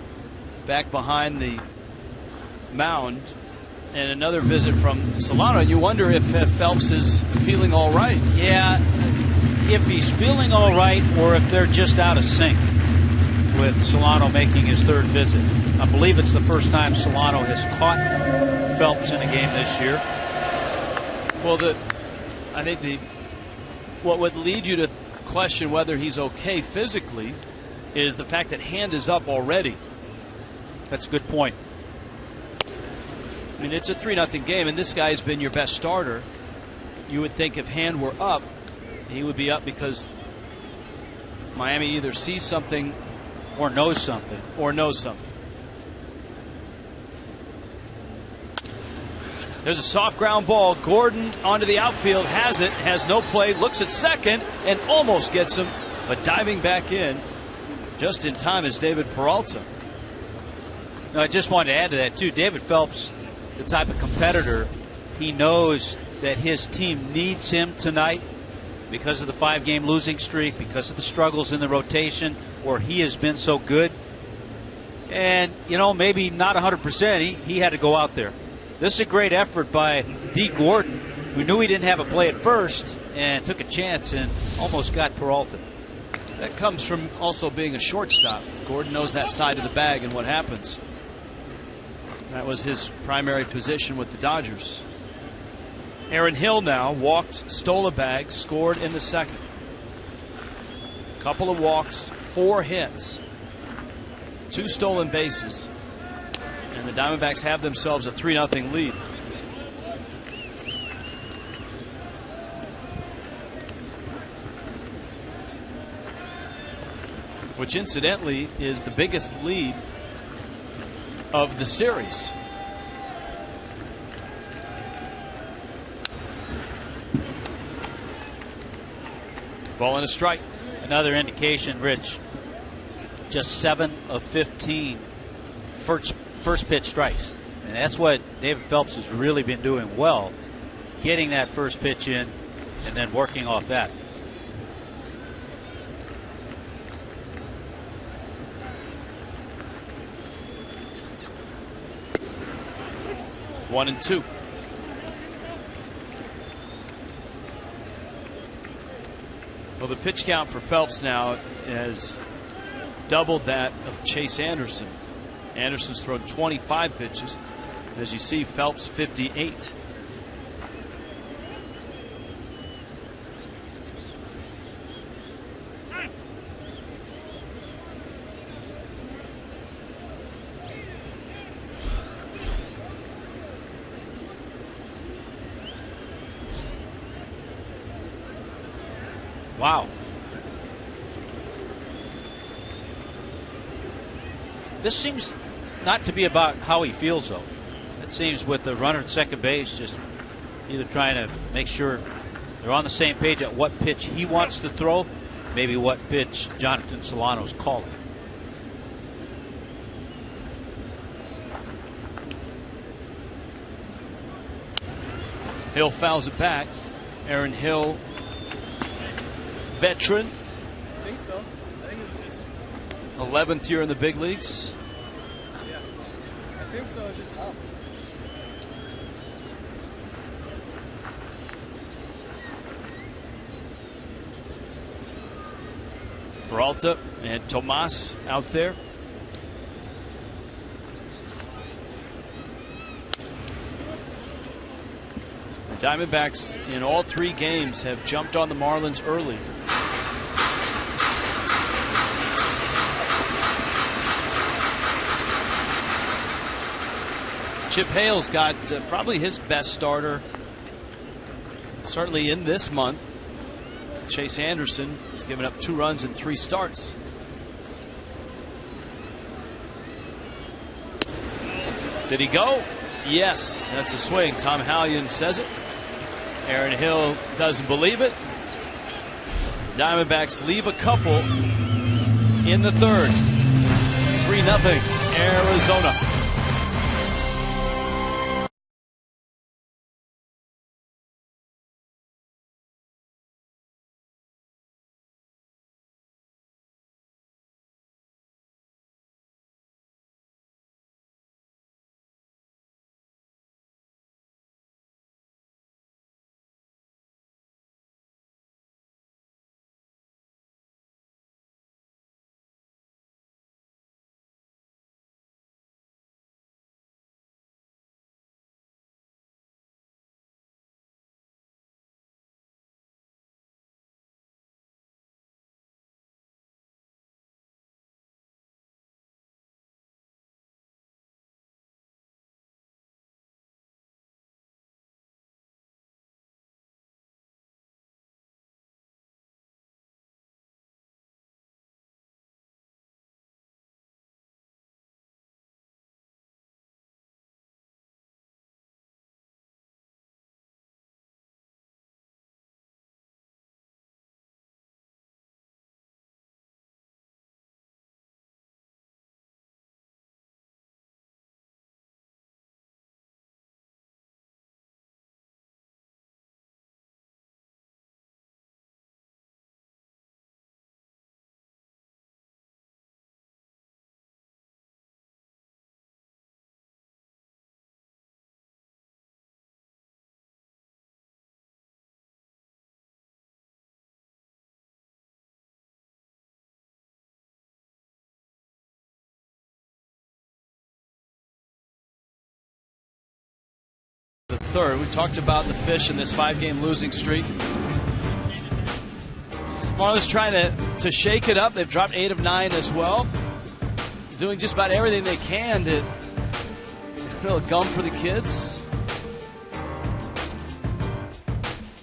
back behind the mound, and another visit from Solano. You wonder if Phelps is feeling all right. Yeah, if he's feeling all right or if they're just out of sync with Solano making his third visit. I believe it's the first time Solano has caught Phelps in a game this year. Well, I think what would lead you to question whether he's okay physically is the fact that Hand is up already. That's a good point. I mean, it's a 3-0 game, and this guy's been your best starter. You would think if Hand were up, he would be up because Miami either sees something or knows something. There's a soft ground ball. Gordon onto the outfield, has it, has no play, looks at second, and almost gets him, but diving back in just in time is David Peralta. No, I just wanted to add to that, too. David Phelps, the type of competitor, he knows that his team needs him tonight because of the 5-game losing streak, because of the struggles in the rotation where he has been so good. And, you know, maybe not 100%. He had to go out there. This is a great effort by D. Gordon, who knew he didn't have a play at first and took a chance and almost got Peralta. That comes from also being a shortstop. Gordon knows that side of the bag and what happens. That was his primary position with the Dodgers. Aaron Hill now walked, stole a bag, scored in the second. Couple of walks, 4 hits, 2 stolen bases, and the Diamondbacks have themselves a 3-0 lead. Which incidentally is the biggest lead of the series. Ball and a strike. Another indication, Rich, just 7 of 15 first pitch strikes. And that's what David Phelps has really been doing well, getting that first pitch in and then working off that. One and two. Well, the pitch count for Phelps now has doubled that of Chase Anderson. Anderson's thrown 25 pitches. As you see, Phelps 58. Wow. This seems not to be about how he feels, though. It seems with the runner at second base, just either trying to make sure they're on the same page at what pitch he wants to throw, maybe what pitch Jonathan Solano's calling. Hill fouls it back. Aaron Hill, veteran. I think so. I think it was just 11th year in the big leagues. Yeah. I think so. It's just up. Peralta and Tomas out there. The Diamondbacks in all 3 games have jumped on the Marlins early. Chip Hale's got probably his best starter, certainly in this month. Chase Anderson has given up 2 runs in 3 starts. Did he go? Yes, that's a swing. Tom Hallion says it. Aaron Hill doesn't believe it. Diamondbacks leave a couple in the 3rd. 3-0 Arizona. The 3rd. We talked about the fish in this 5-game losing streak. Marlins trying to shake it up. They've dropped 8 of 9 as well. Doing just about everything they can to a little gum for the kids.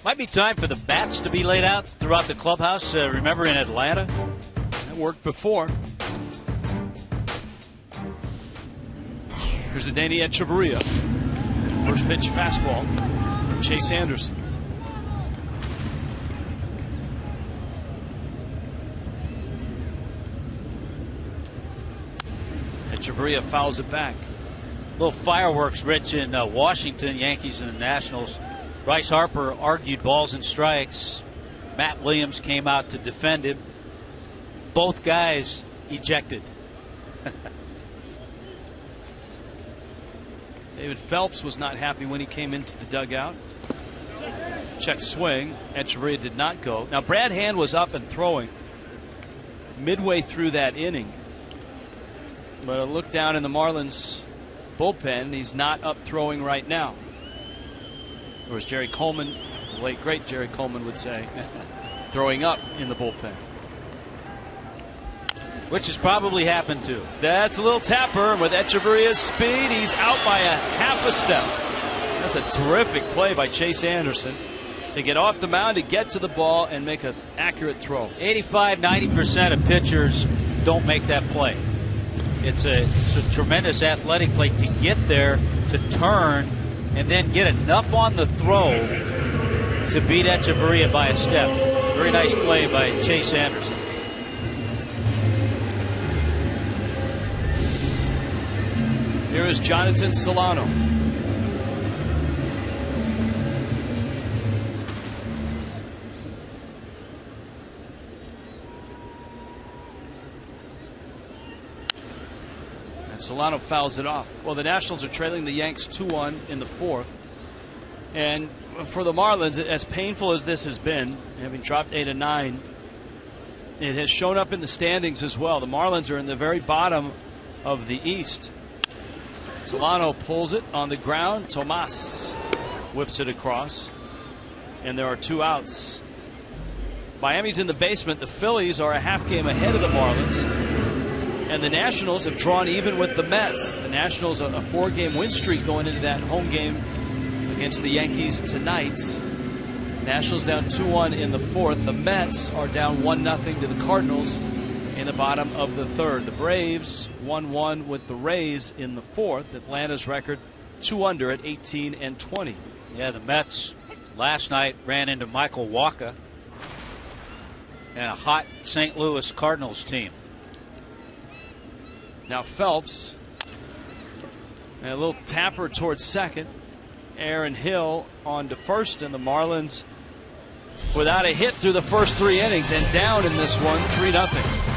Might be time for the bats to be laid out throughout the clubhouse. Remember in Atlanta? That worked before. Here's a Danny Echeverria. First pitch fastball from Chase Anderson. Echeverria fouls it back. Little fireworks rich in Washington, Yankees and the Nationals. Bryce Harper argued balls and strikes. Matt Williams came out to defend him. Both guys ejected. David Phelps was not happy when he came into the dugout. Check swing. Echeverria did not go. Now Brad Hand was up and throwing midway through that inning. But a look down in the Marlins bullpen, he's not up throwing right now. Or as Jerry Coleman, the late great Jerry Coleman would say, throwing up in the bullpen. Which has probably happened too. That's a little tapper. With Echeverria's speed, he's out by a half a step. That's a terrific play by Chase Anderson. to get off the mound, to get to the ball, and make an accurate throw. 85–90% of pitchers don't make that play. It's a tremendous athletic play to get there, to turn, and then get enough on the throw to beat Echeverria by a step. Very nice play by Chase Anderson. Here is Jonathan Solano. Solano fouls it off. Well, the Nationals are trailing the Yanks 2-1 in the fourth. And for the Marlins, as painful as this has been, having dropped 8 and 9, it has shown up in the standings as well. The Marlins are in the very bottom of the East. Solano pulls it on the ground. Tomas whips it across. And there are 2 outs. Miami's in the basement. The Phillies are a half game ahead of the Marlins. And the Nationals have drawn even with the Mets. The Nationals a 4-game win streak going into that home game against the Yankees tonight. Nationals down 2-1 in the fourth. The Mets are down 1-0 to the Cardinals in the bottom of the third. The Braves 1-1 with the Rays in the fourth. Atlanta's record 2 under at 18 and 20. Yeah, the Mets last night ran into Michael Wacha and a hot St. Louis Cardinals team. Now Phelps, and a little tapper towards second. Aaron Hill on to first, and the Marlins without a hit through the first 3 innings and down in this one 3-0.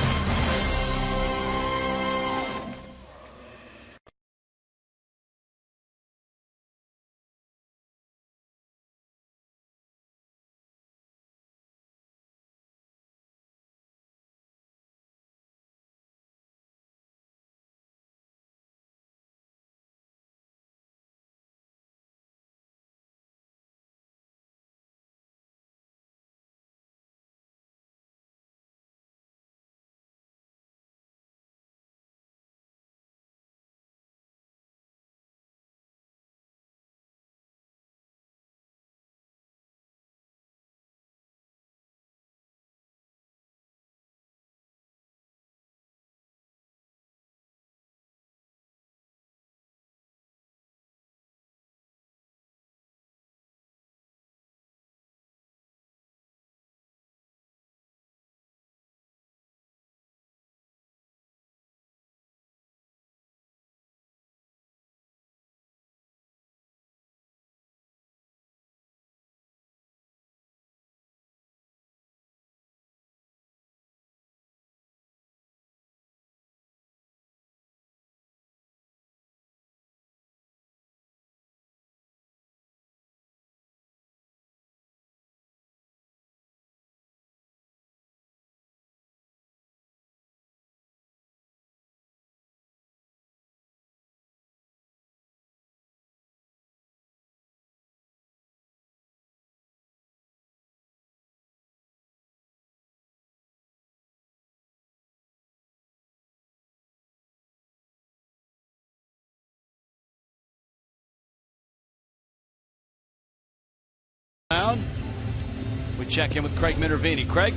We check in with Craig Minervini. Craig?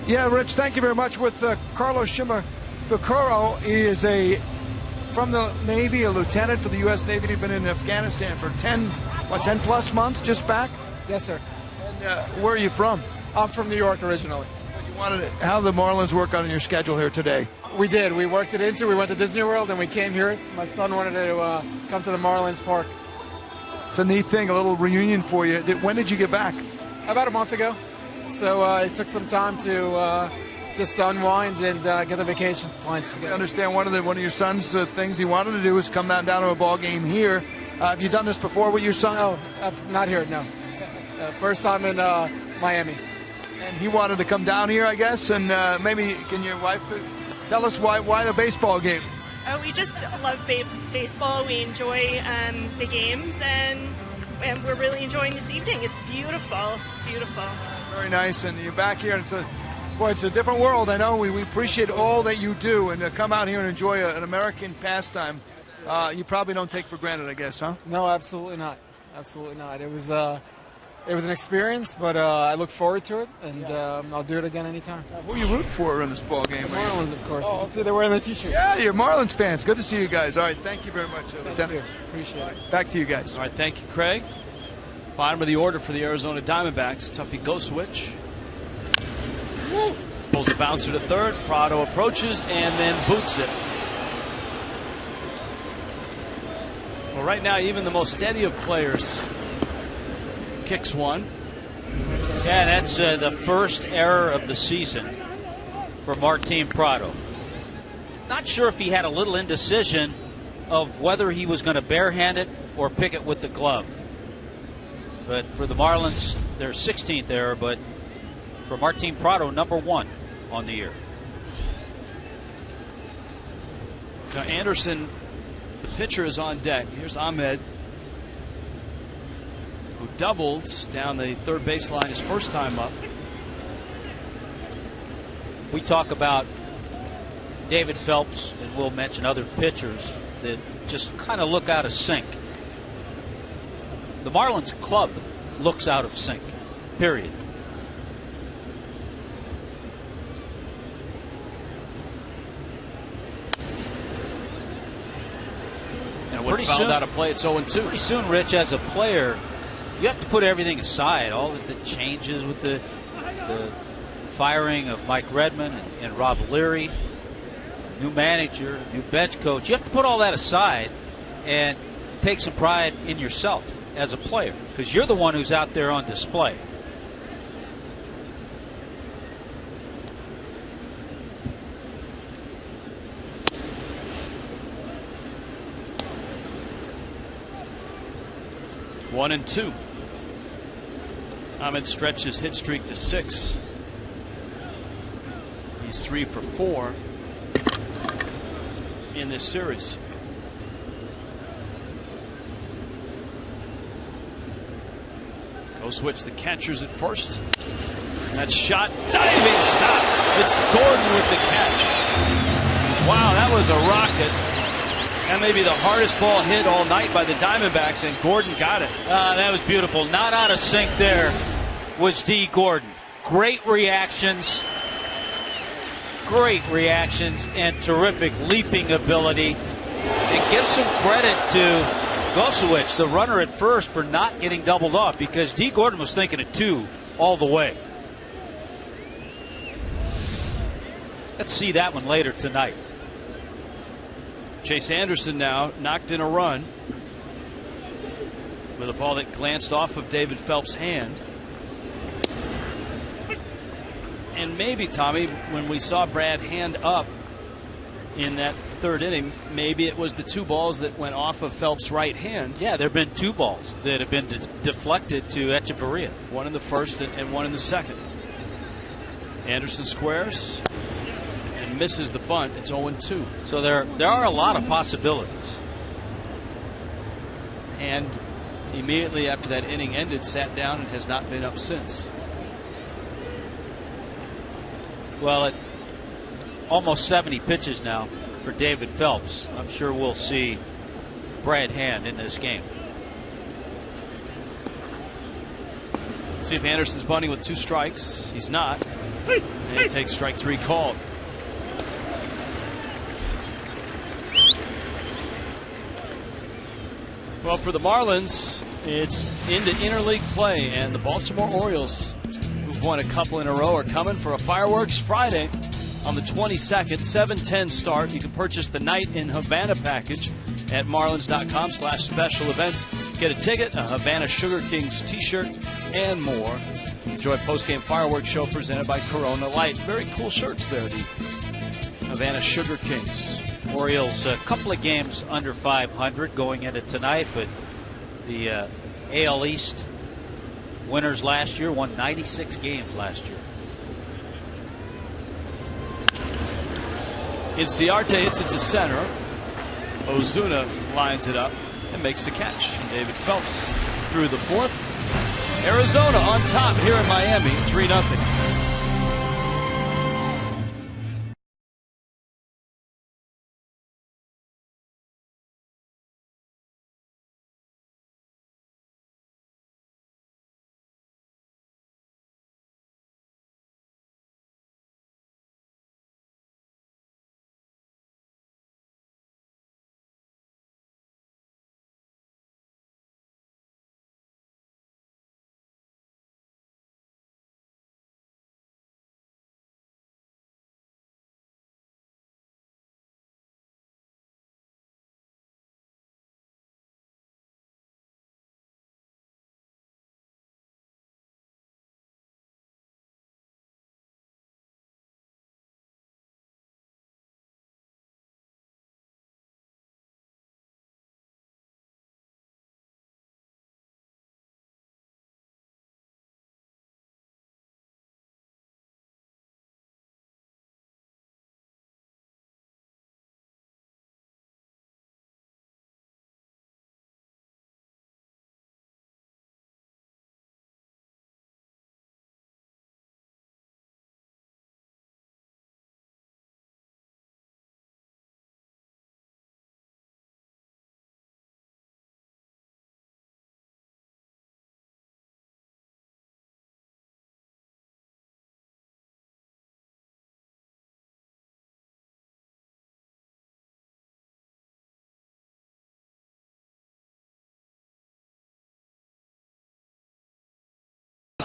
Yeah, Rich, thank you very much. With Carlos Shimabukuro, he is from the Navy, a lieutenant for the U.S. Navy. He's been in Afghanistan for 10 plus months, just back? Yes, sir. And where are you from? I'm from New York originally. How did the Marlins work on your schedule here today? We did. We worked it into. We went to Disney World and we came here. My son wanted to come to the Marlins Park. It's a neat thing, a little reunion for you. When did you get back? About a month ago. So it took some time to just unwind and get a vacation. I understand one of your son's things he wanted to do was come down to a ball game here. Have you done this before with your son? No, not here, no. First time in Miami. And he wanted to come down here, I guess, and maybe can your wife tell us why the baseball game? We just love baseball. We enjoy the games, and we're really enjoying this evening. It's beautiful. It's beautiful. Very nice, and you're back here, and it's a different world. I know we appreciate all that you do, and to come out here and enjoy an American pastime, you probably don't take for granted, I guess, huh? No, absolutely not. Absolutely not. It was it was an experience, but I look forward to it, and I'll do it again anytime. Who are you rooting for in this ball game? The Marlins, of course. Oh, They're wearing the T-shirts. Yeah, you're Marlins fans. Good to see you guys. All right, thank you very much, Lieutenant. You. Appreciate it. Back to you guys. All right, thank you, Craig. Bottom of the order for the Arizona Diamondbacks. Tuffy go switch. Pulls a bouncer to third. Prado approaches and then boots it. Well, right now, even the most steady of players kicks one. Yeah, that's the first error of the season for Martin Prado. Not sure if he had a little indecision of whether he was going to barehand it or pick it with the glove. But for the Marlins, their 16th error, but for Martin Prado, #1 on the year. Now Anderson, the pitcher, is on deck. Here's Ahmed, who doubled down the third baseline his first time up. We talk about David Phelps, and we'll mention other pitchers that just kind of look out of sync. The Marlins club looks out of sync, period. And when fouled out of play, it's 0-2. Pretty soon, Rich, as a player, you have to put everything aside. All the changes with the firing of Mike Redmond and Rob Leary, new manager, new bench coach. You have to put all that aside and take some pride in yourself as a player, because you're the one who's out there on display. One and two. Ahmed stretches hit streak to 6. He's 3 for 4 in this series. Go switch, the catcher's at first. That shot, diving stop. It's Gordon with the catch. Wow, that was a rocket. That may be the hardest ball hit all night by the Diamondbacks, and Gordon got it. That was beautiful. Not out of sync there was D. Gordon. Great reactions, and terrific leaping ability. And give some credit to Gosewich, the runner at first, for not getting doubled off, because D. Gordon was thinking of 2 all the way. Let's see that one later tonight. Chase Anderson now knocked in a run with a ball that glanced off of David Phelps' hand. And maybe, Tommy, when we saw Brad hand up in that third inning, maybe it was the 2 balls that went off of Phelps' right hand. Yeah, there have been 2 balls that have been deflected to Echeverria. One in the first and one in the second. Anderson squares and misses the bunt. It's 0-2. So there are a lot of possibilities. And immediately after that inning ended, sat down and has not been up since. Well, at almost 70 pitches now for David Phelps, I'm sure we'll see Brad Hand in this game. See if Anderson's bunting with 2 strikes. He's not. And he takes strike 3 called. Well, for the Marlins, it's into interleague play, and the Baltimore Orioles, who've won a couple in a row, are coming for a fireworks Friday on the 22nd, 7:10 start. You can purchase the Night in Havana package at marlins.com/special events. Get a ticket, a Havana Sugar Kings t-shirt, and more. Enjoy post-game fireworks show presented by Corona Light. Very cool shirts there, the Havana Sugar Kings. Orioles a couple of games under 500 going into tonight, but the AL East winners last year won 96 games last year. Inciarte hits it to center. Ozuna lines it up and makes the catch. David Phelps through the 4th. Arizona on top here in Miami, 3-0.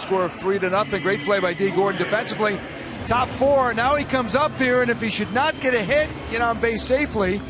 score of 3-0. Great play by D. Gordon defensively. Top 4. Now he comes up here, and if he should not get a hit, get on base safely,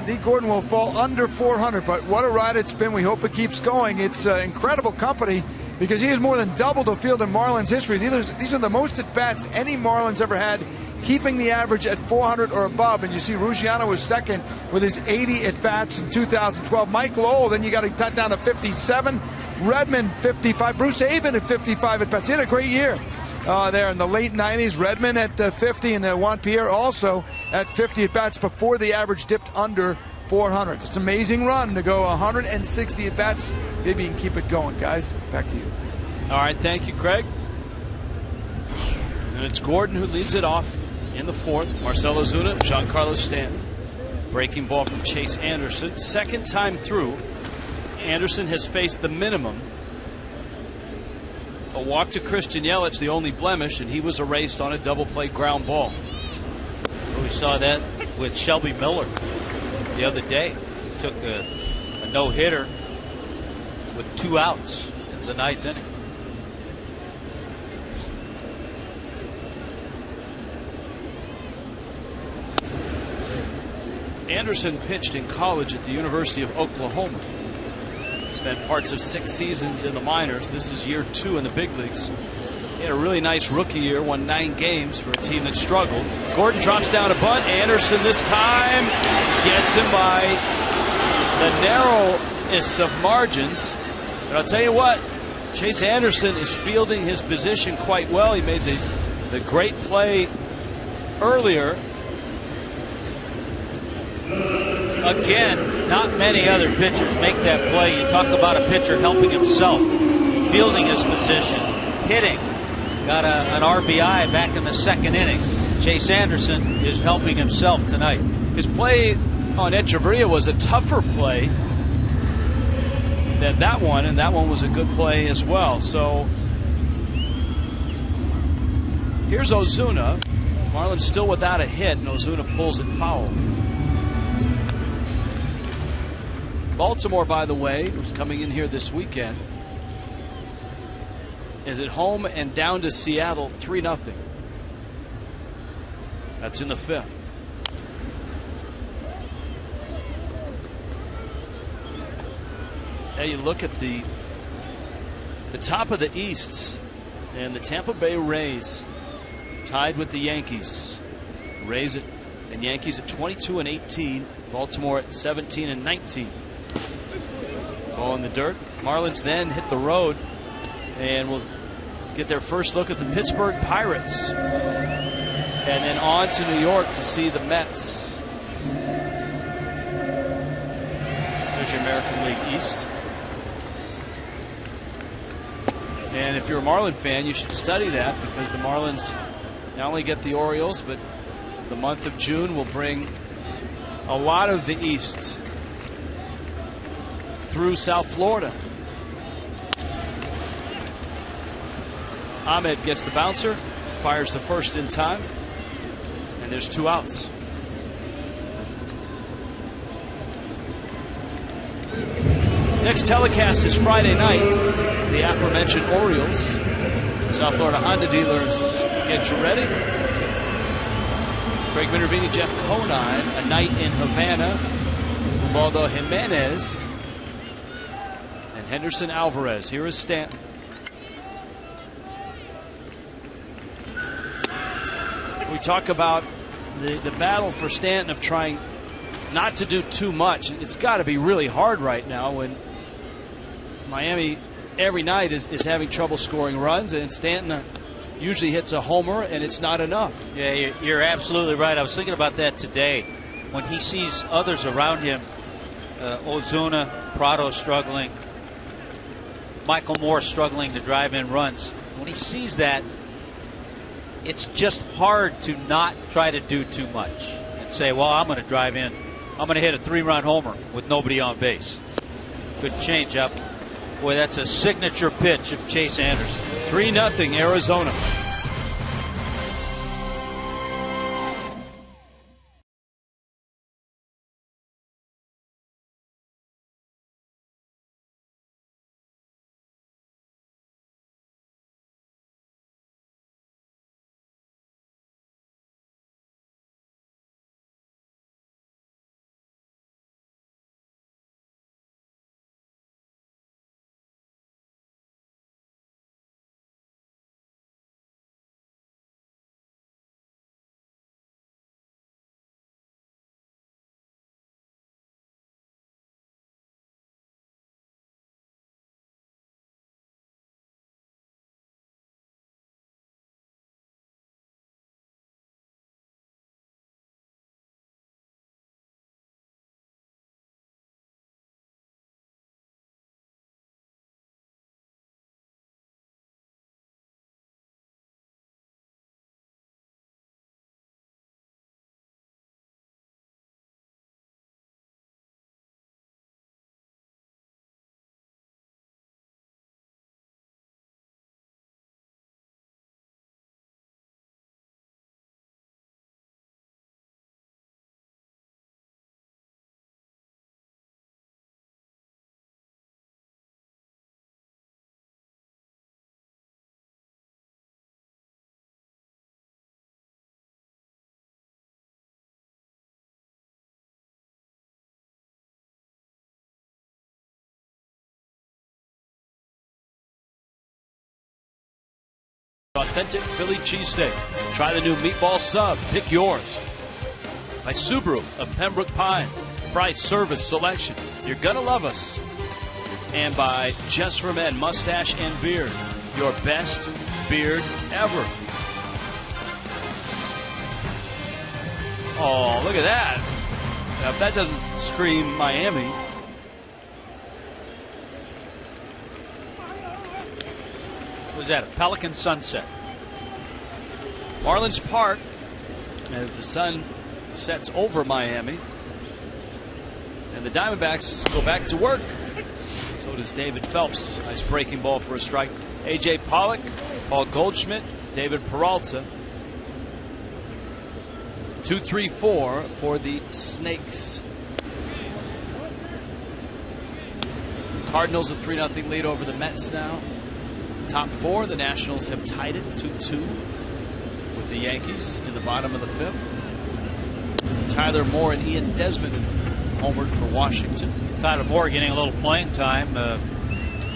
D. Gordon will fall under 400. But what a ride it's been. We hope it keeps going. It's incredible company because he has more than doubled the field in Marlins history. These are the most at-bats any Marlins ever had, keeping the average at 400 or above. And you see Ruggiano was second with his 80 at-bats in 2012. Mike Lowell, then you got to cut down to 57. Redmond, 55. Bruce Avon at 55 at-bats. He had a great year there in the late 90s. Redmond at 50, and Juan Pierre also at 50 at-bats before the average dipped under 400. It's an amazing run to go 160 at-bats. Maybe you can keep it going, guys. Back to you. All right, thank you, Craig. And it's Gordon who leads it off in the 4th. Marcell Ozuna, Giancarlo Stanton. Breaking ball from Chase Anderson. Second time through, Anderson has faced the minimum. A walk to Christian Yelich, the only blemish, and he was erased on a double play ground ball. We saw that with Shelby Miller the other day. Took a no-hitter with 2 outs in the 9th inning. Anderson pitched in college at the University of Oklahoma. Spent parts of 6 seasons in the minors. This is year 2 in the big leagues. He had a really nice rookie year, won 9 games for a team that struggled. Gordon drops down a bunt. Anderson this time gets him by the narrowest of margins. But I'll tell you what, Chase Anderson is fielding his position quite well. He made the great play earlier. Again, not many other pitchers make that play. You talk about a pitcher helping himself, fielding his position, hitting. Got an RBI back in the 2nd inning. Chase Anderson is helping himself tonight. His play on Echeverria was a tougher play than that one, and that one was a good play as well. So here's Ozuna. Marlins still without a hit, and Ozuna pulls it foul. Baltimore, by the way, who's coming in here this weekend, is at home and down to Seattle 3-0. That's in the 5th. Now you look at the top of the East, and the Tampa Bay Rays tied with the Yankees. Rays and Yankees at 22-18. Baltimore at 17-19. Ball in the dirt. Marlins then hit the road and will get their first look at the Pittsburgh Pirates. And then on to New York to see the Mets. There's your American League East. And if you're a Marlin fan, you should study that, because the Marlins not only get the Orioles, but the month of June will bring a lot of the East through South Florida. Ahmed gets the bouncer, fires to first in time, and there's 2 outs. Next telecast is Friday night. The aforementioned Orioles. South Florida Honda dealers, get you ready. Craig Minervini, Jeff Conine, a night in Havana. Ubaldo Jimenez and Henderson Alvarez. Here is Stanton. We talk about the battle for Stanton of trying not to do too much. It's got to be really hard right now when Miami every night is having trouble scoring runs, and Stanton usually hits a homer, and it's not enough. Yeah, you're absolutely right. I was thinking about that today. When he sees others around him, Ozuna, Prado struggling, Michael Moore struggling to drive in runs. When he sees that, it's just hard to not try to do too much and say, well, I'm going to drive in. I'm going to hit a 3-run homer with nobody on base. Good changeup. Boy, that's a signature pitch of Chase Anderson. 3-0 Arizona. authentic Philly cheesesteak. Try the new meatball sub. Pick yours. By Subaru of Pembroke Pines. Price, service, selection. You're gonna love us. And by Just for Men Mustache and Beard. Your best beard ever. Oh, look at that. Now, if that doesn't scream Miami. Was that a Pelican sunset? Marlins Park as the sun sets over Miami. And the Diamondbacks go back to work. So does David Phelps. Nice breaking ball for a strike. A.J. Pollock, Paul Goldschmidt, David Peralta. 2-3-4 for the Snakes. Cardinals a 3-0 lead over the Mets now. Top four, the Nationals have tied it 2-2 with the Yankees in the bottom of the fifth. Tyler Moore and Ian Desmond homered for Washington. Tyler Moore getting a little playing time. The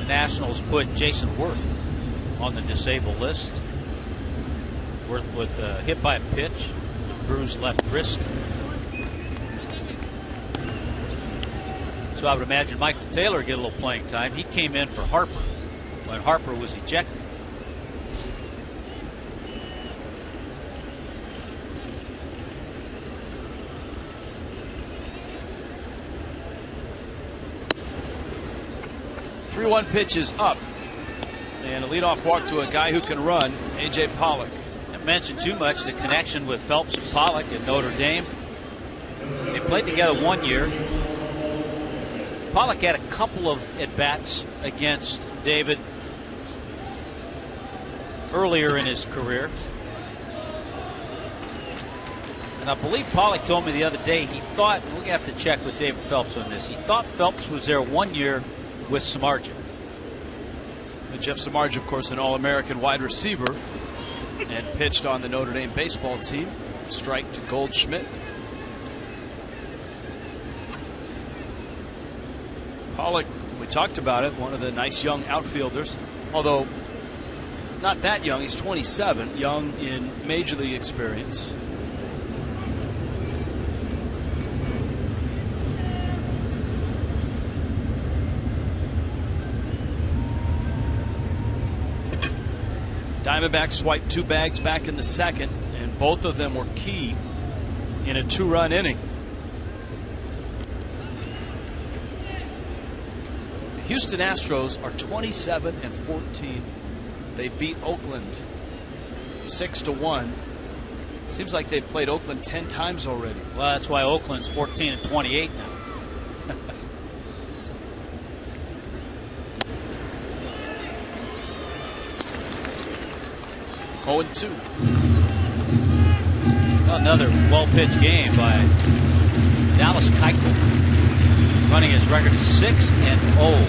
Nationals put Jason Worth on the disabled list. Worth with hit by a pitch, bruised left wrist. So I would imagine Michael Taylor get a little playing time. He came in for Harper when Harper was ejected. The 3-1 pitch is up. And a leadoff walk to a guy who can run, A.J. Pollock. Not mentioned too much the connection with Phelps and Pollock at Notre Dame. They played together 1 year. Pollock had a couple of at-bats against David earlier in his career. And I believe Pollock told me the other day he thought, we're going to have to check with David Phelps on this, he thought Phelps was there 1 year with Samardzija. And Jeff Samardzija, of course, an All-American wide receiver and pitched on the Notre Dame baseball team. Strike to Goldschmidt. Pollock, we talked about it, one of the nice young outfielders, although not that young. He's 27, young in major league experience. Diamondbacks swiped 2 bags back in the second, and both of them were key in a 2-run inning. The Houston Astros are 27-14. They beat Oakland 6-1. Seems like they've played Oakland 10 times already. Well, that's why Oakland's 14-28 now. 0-2. Another well-pitched game by Dallas Keuchel, running his record to 6-0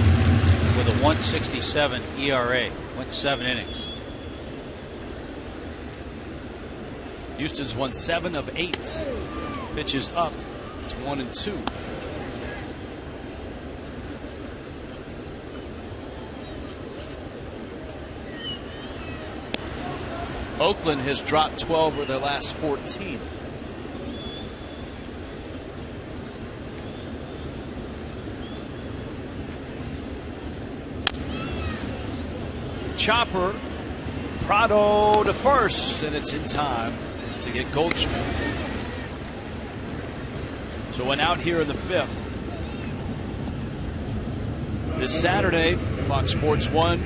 with a 1.67 ERA. Went 7 innings. Houston's won 7 of 8. Pitches up. It's 1-2. Oakland has dropped 12 of their last 14. Chopper, Prado to first, and it's in time to get Goldschmidt. So went out here in the 5th. This Saturday, Fox Sports 1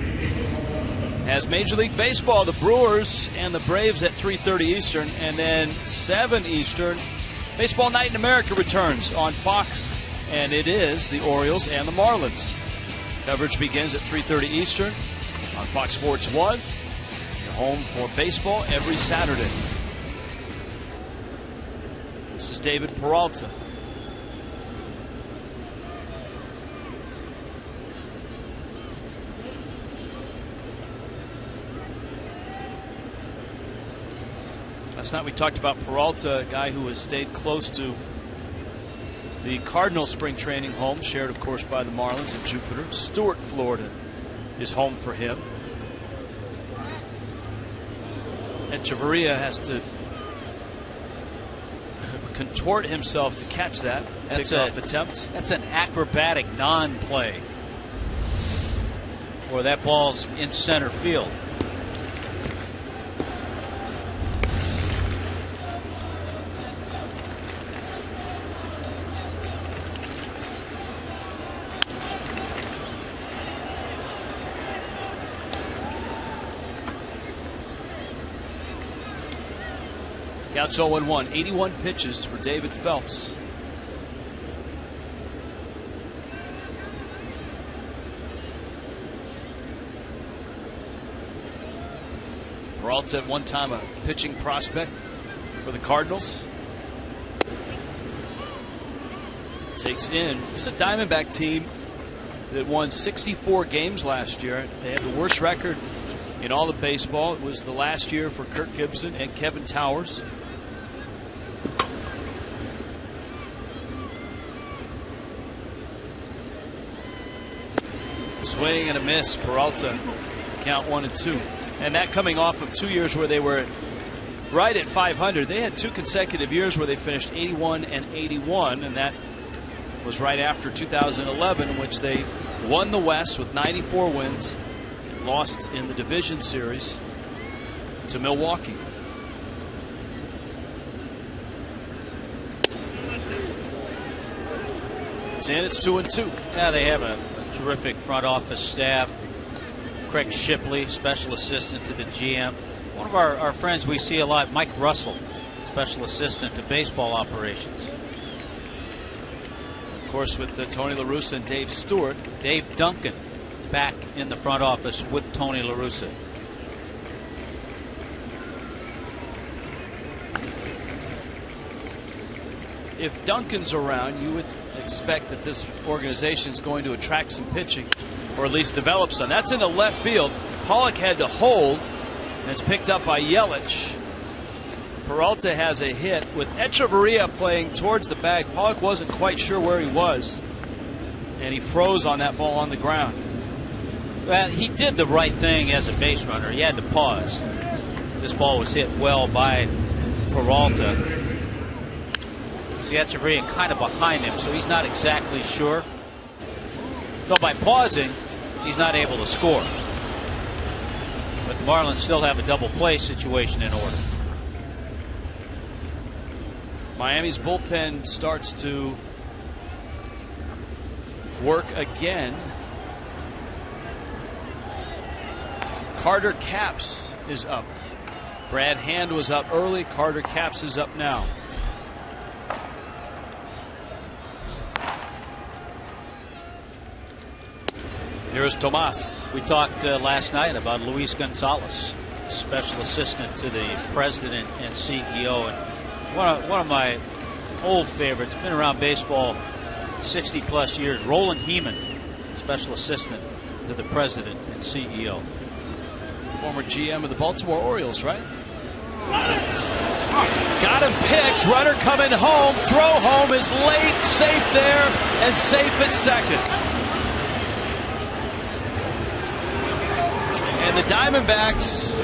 has Major League Baseball, the Brewers and the Braves at 3:30 Eastern, and then 7 Eastern. Baseball Night in America returns on Fox, and it is the Orioles and the Marlins. Coverage begins at 3:30 Eastern on Fox Sports 1. Your home for baseball every Saturday. This is David Peralta. Last night we talked about Peralta, a guy who has stayed close to the Cardinal spring training home, shared of course by the Marlins in Jupiter. Stuart, Florida is home for him. Echeverria has to contort himself to catch that pickoff attempt. That's an acrobatic non-play. Or that ball's in center field. Counts 0-1, 81 pitches for David Phelps. Peralta at one time a pitching prospect for the Cardinals. Takes in. It's a Diamondback team that won 64 games last year. They had the worst record in all of baseball. It was the last year for Kirk Gibson and Kevin Towers. Swing and a miss. Peralta, count 1-2. And that coming off of 2 years where they were right at 500. They had 2 consecutive years where they finished 81 and 81, and that was right after 2011, in which they won the West with 94 wins and lost in the division series to Milwaukee. It's in. It's 2-2. Yeah, they have a terrific front office staff. Craig Shipley, special assistant to the GM. One of our friends we see a lot, Mike Russell, special assistant to baseball operations. Of course, with Tony La Russa and Dave Stewart. Dave Duncan back in the front office with Tony La Russa. If Duncan's around, you would expect that this organization is going to attract some pitching, or at least develop some. That's into left field. Pollock had to hold, and it's picked up by Yelich. Peralta has a hit with Echeverria playing towards the bag. Pollock wasn't quite sure where he was, and he froze on that ball on the ground. Well, he did the right thing as a base runner. He had to pause. This ball was hit well by Peralta. Echeverria kind of behind him, so he's not exactly sure. So by pausing, he's not able to score. But the Marlins still have a double play situation in order. Miami's bullpen starts to work again. Carter Capps is up. Brad Hand was up early. Carter Capps is up now. Here's Tomas. We talked last night about Luis Gonzalez, special assistant to the president and CEO, and one of my old favorites, been around baseball 60 plus years, Roland Heeman, special assistant to the president and CEO. Former GM of the Baltimore Orioles, right? Got him picked. Runner coming home. Throw home is late. Safe there and safe at second. And the Diamondbacks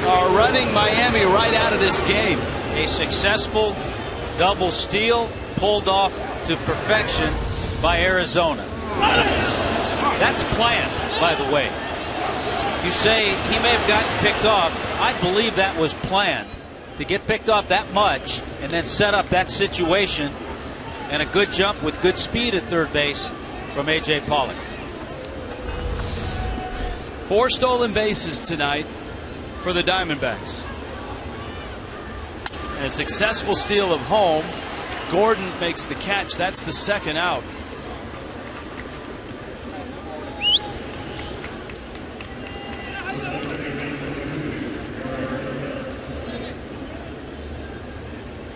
are running Miami right out of this game. A successful double steal pulled off to perfection by Arizona. That's planned, by the way. You say he may have gotten picked off. I believe that was planned, to get picked off that much and then set up that situation, and a good jump with good speed at third base from A.J. Pollock. 4 stolen bases tonight for the Diamondbacks. And a successful steal of home. Gordon makes the catch. That's the second out.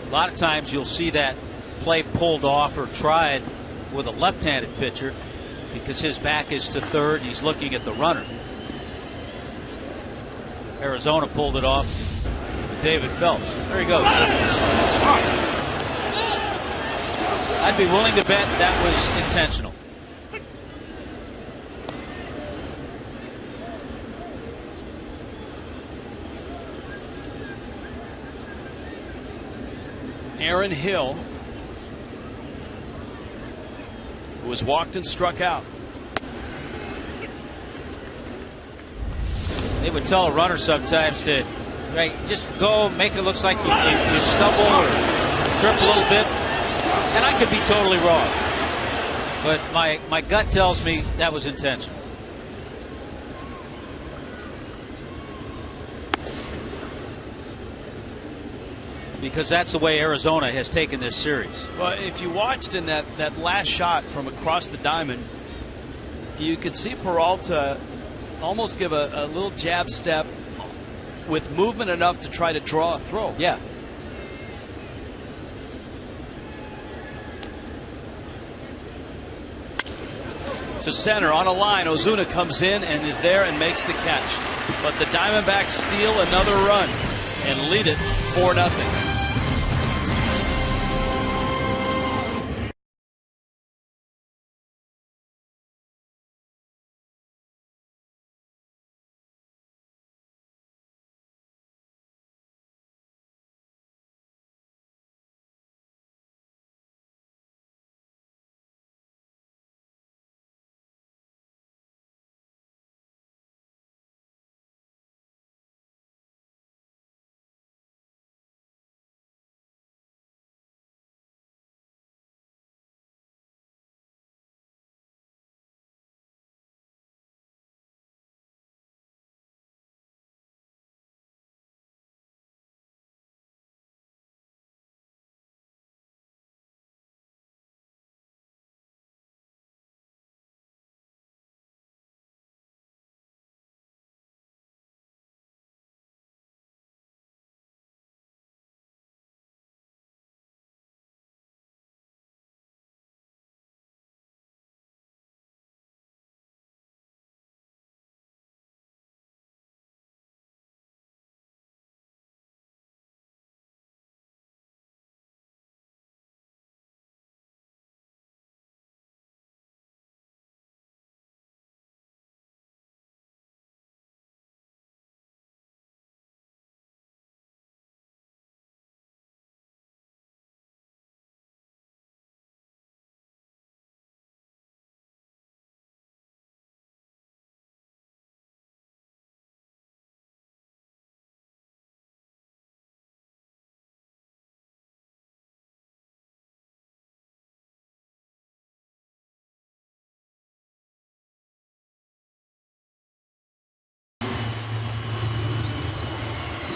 A lot of times you'll see that play pulled off or tried with a left-handed pitcher because his back is to third and he's looking at the runner. Arizona pulled it off with David Phelps. There he goes. I'd be willing to bet that was intentional. Aaron Hill, who was walked and struck out. They would tell a runner sometimes to just go, make it look like you stumble or trip a little bit. And I could be totally wrong. But my gut tells me that was intentional. Because that's the way Arizona has taken this series. Well, if you watched in that last shot from across the diamond, you could see Peralta almost give a little jab step with movement enough to try to draw a throw. Yeah. To center on a line, Ozuna comes in and is there and makes the catch. But the Diamondbacks steal another run and lead it 4-0.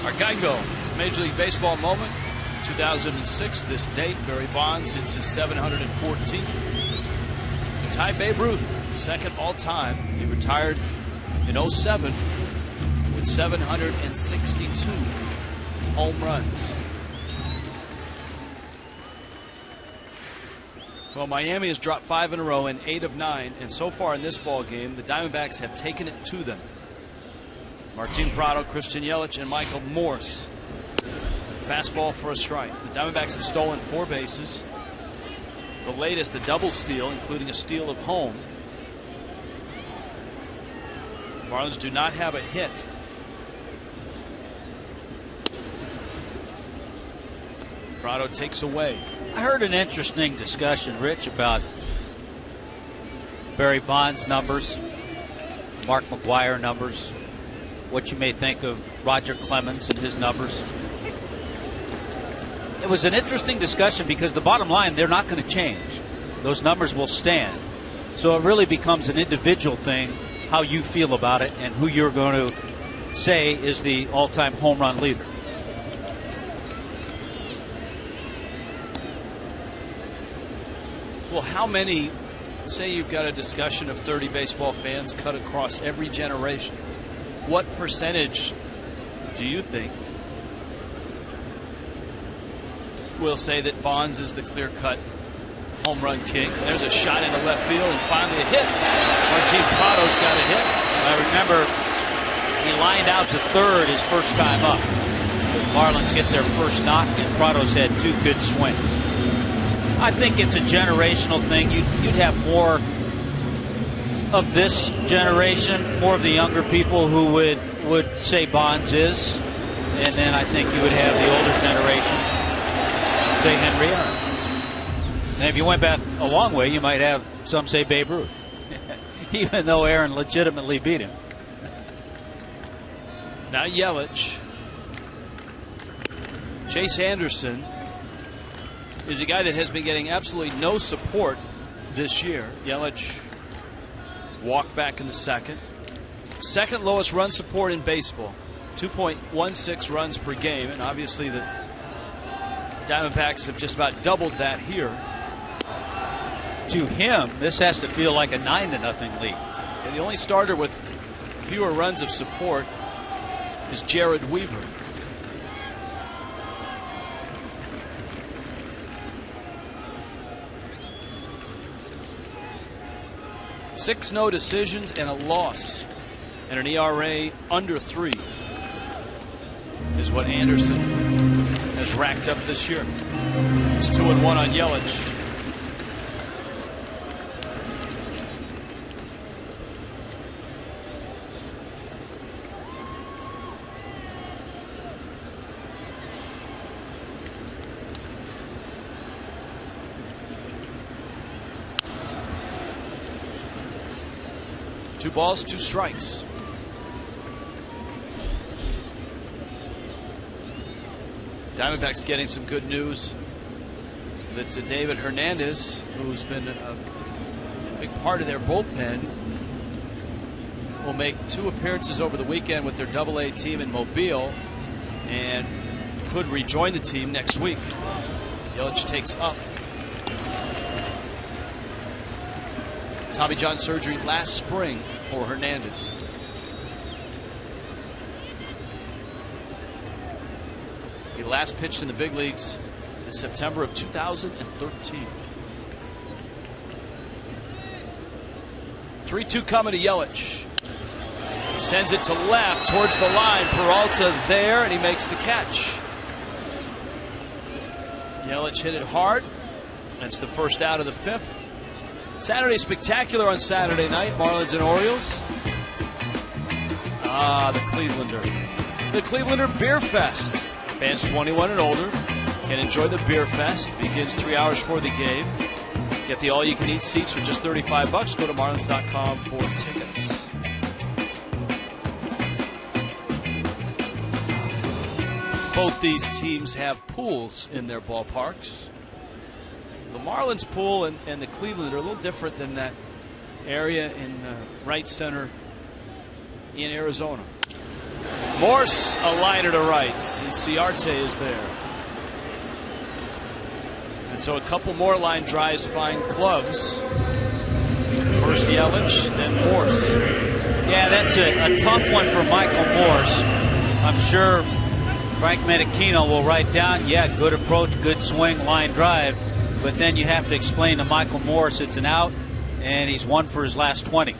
Our Geico Major League Baseball moment, 2006, this date, Barry Bonds hits his 714th to tie Babe Ruth, second all-time. He retired in 07 with 762 home runs. Well, Miami has dropped 5 in a row in 8 of 9, and so far in this ball game, the Diamondbacks have taken it to them. Martin Prado, Christian Yelich, and Michael Morse. Fastball for a strike. The Diamondbacks have stolen 4 bases. The latest, a double steal, including a steal of home. Marlins do not have a hit. Prado takes away. I heard an interesting discussion, Rich, about Barry Bonds' numbers, Mark McGwire numbers, what you may think of Roger Clemens and his numbers. It was an interesting discussion because the bottom line, they're not going to change. Those numbers will stand. So it really becomes an individual thing, how you feel about it and who you're going to say is the all-time home run leader. Well, how many, say you've got a discussion of 30 baseball fans cut across every generation. What percentage do you think will say that Bonds is the clear-cut home run king? There's a shot into left field and finally a hit. Martin Prado's got a hit. I remember he lined out to third his first time up. The Marlins get their first knock and Prado's had 2 good swings. I think it's a generational thing. You'd have more of this generation, more of the younger people who would say Bonds is, and then I think you would have the older generation say Henry Aaron. And if you went back a long way, you might have some say Babe Ruth, even though Aaron legitimately beat him. Now Yelich. Chase Anderson is a guy that has been getting absolutely no support this year. Yelich walked back in the second. Second lowest run support in baseball. 2.16 runs per game. And obviously the Diamondbacks have just about doubled that here. To him, this has to feel like a 9-0 lead. And the only starter with fewer runs of support is Jared Weaver. Six no decisions and a loss, and an ERA under 3 is what Anderson has racked up this year. It's 2-1 on Yelich. Two balls, 2 strikes. Diamondbacks getting some good news that David Hernandez, who's been a big part of their bullpen, will make 2 appearances over the weekend with their AA team in Mobile and could rejoin the team next week. Yelich takes up. Tommy John surgery last spring for Hernandez. He last pitched in the big leagues in September of 2013. 3-2 coming to Yelich. Sends it to left towards the line. Peralta there, and he makes the catch. Yelich hit it hard. That's the first out of the 5th. Saturday Spectacular on Saturday night. Marlins and Orioles. The Clevelander. The Clevelander Beer Fest. Fans 21 and older can enjoy the Beer Fest. Begins 3 hours before the game. Get the all-you-can-eat seats for just $35. Go to Marlins.com for tickets. Both these teams have pools in their ballparks. The Marlins pool and the Cleveland are a little different than that area in right center in Arizona. Morse, a liner to right, and Ciarte is there. And so a couple more line drives find clubs. First Yelich, then Morse. Yeah, that's a tough one for Michael Morse. I'm sure Frank Menechino will write down, yeah, good approach, good swing, line drive. But then you have to explain to Michael Morse it's an out, and he's 1 for his last 20.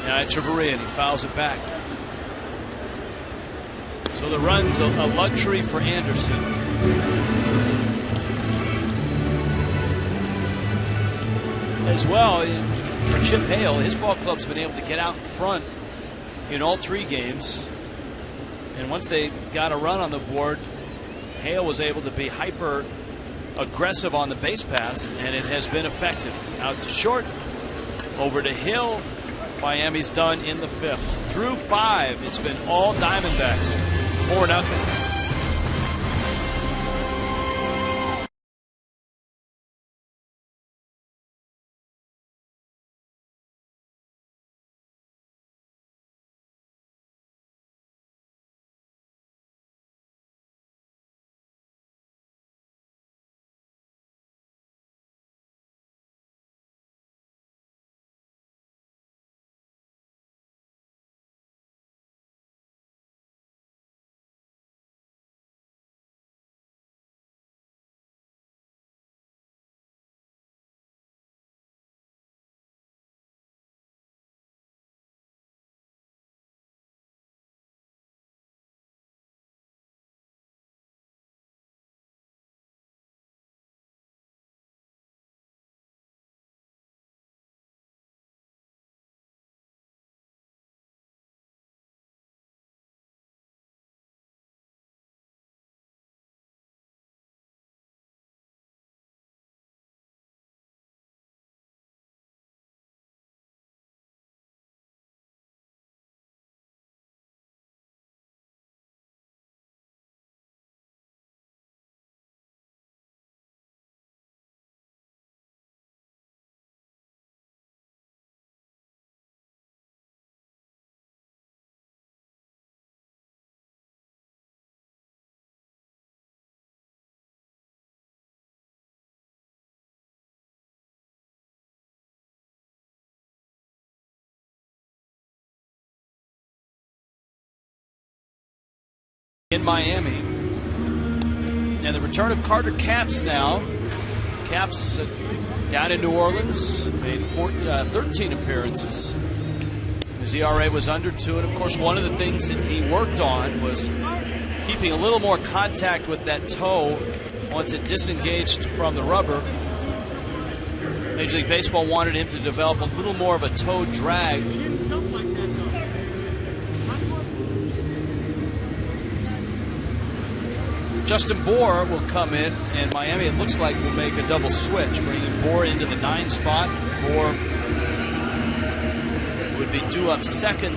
Now Echeverria, and he fouls it back. So the run's a luxury for Anderson. As well, for Chip Hale, his ball club's been able to get out in front in all 3 games. And once they got a run on the board, Hale was able to be hyper aggressive on the base pass, and it has been effective. Out to short, over to Hill. Miami's done in the 5th. Through 5, it's been all Diamondbacks. 4-0. in Miami. And the return of Carter Capps now. Capps down in New Orleans, made 13 appearances. His ERA was under 2, and of course one of the things that he worked on was keeping a little more contact with that toe once it disengaged from the rubber. Major League Baseball wanted him to develop a little more of a toe drag. Justin Bour will come in, and Miami, it looks like, will make a double switch, bringing Bour into the 9 spot. Bour would be due up second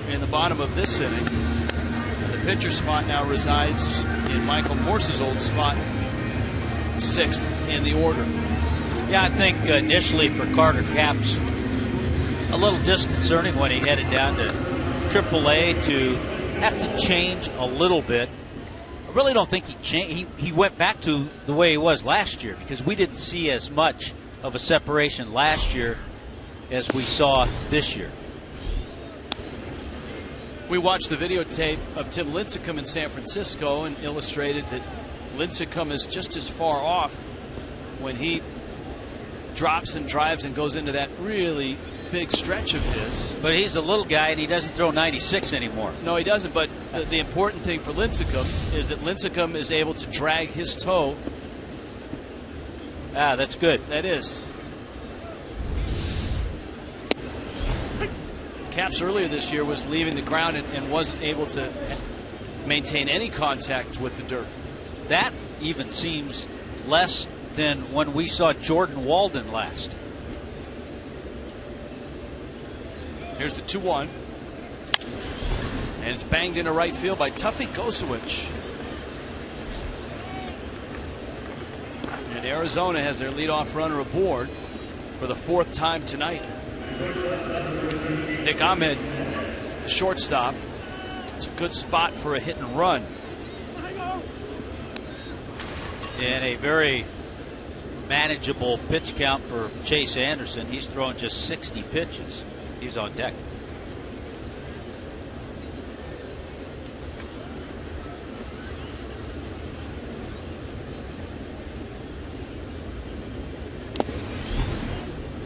in the bottom of this inning. And the pitcher spot now resides in Michael Morse's old spot, 6th in the order. Yeah, I think initially for Carter Capps, a little disconcerting when he headed down to AAA to have to change a little bit. I really don't think he changed. He went back to the way he was last year, because we didn't see as much of a separation last year as we saw this year. We watched the videotape of Tim Lincecum in San Francisco and illustrated that Lincecum is just as far off when he drops and drives and goes into that really big stretch of his. But he's a little guy and he doesn't throw 96 anymore. No, he doesn't. But the important thing for Lincecum is that Lincecum is able to drag his toe. Ah, that's good. That is. Capps earlier this year was leaving the ground and wasn't able to maintain any contact with the dirt. That even seems less than when we saw Jordan Walden last. Here's the 2-1. And it's banged into right field by Tuffy Gosewich. And Arizona has their leadoff runner aboard for the 4th time tonight. Nick Ahmed, the shortstop. It's a good spot for a hit and run. And a very manageable pitch count for Chase Anderson. He's thrown just 60 pitches. He's on deck.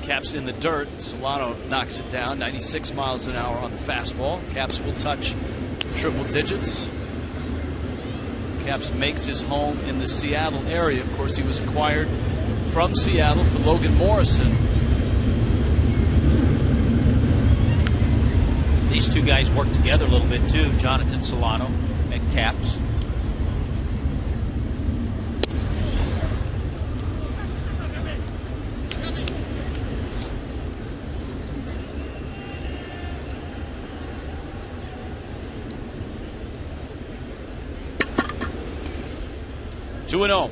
Capps in the dirt. Solano knocks it down. 96 miles an hour on the fastball. Capps will touch triple digits. Capps makes his home in the Seattle area. Of course, he was acquired from Seattle for Logan Morrison. These two guys work together a little bit too, Jonathan Solano and Capps. Two 2-0.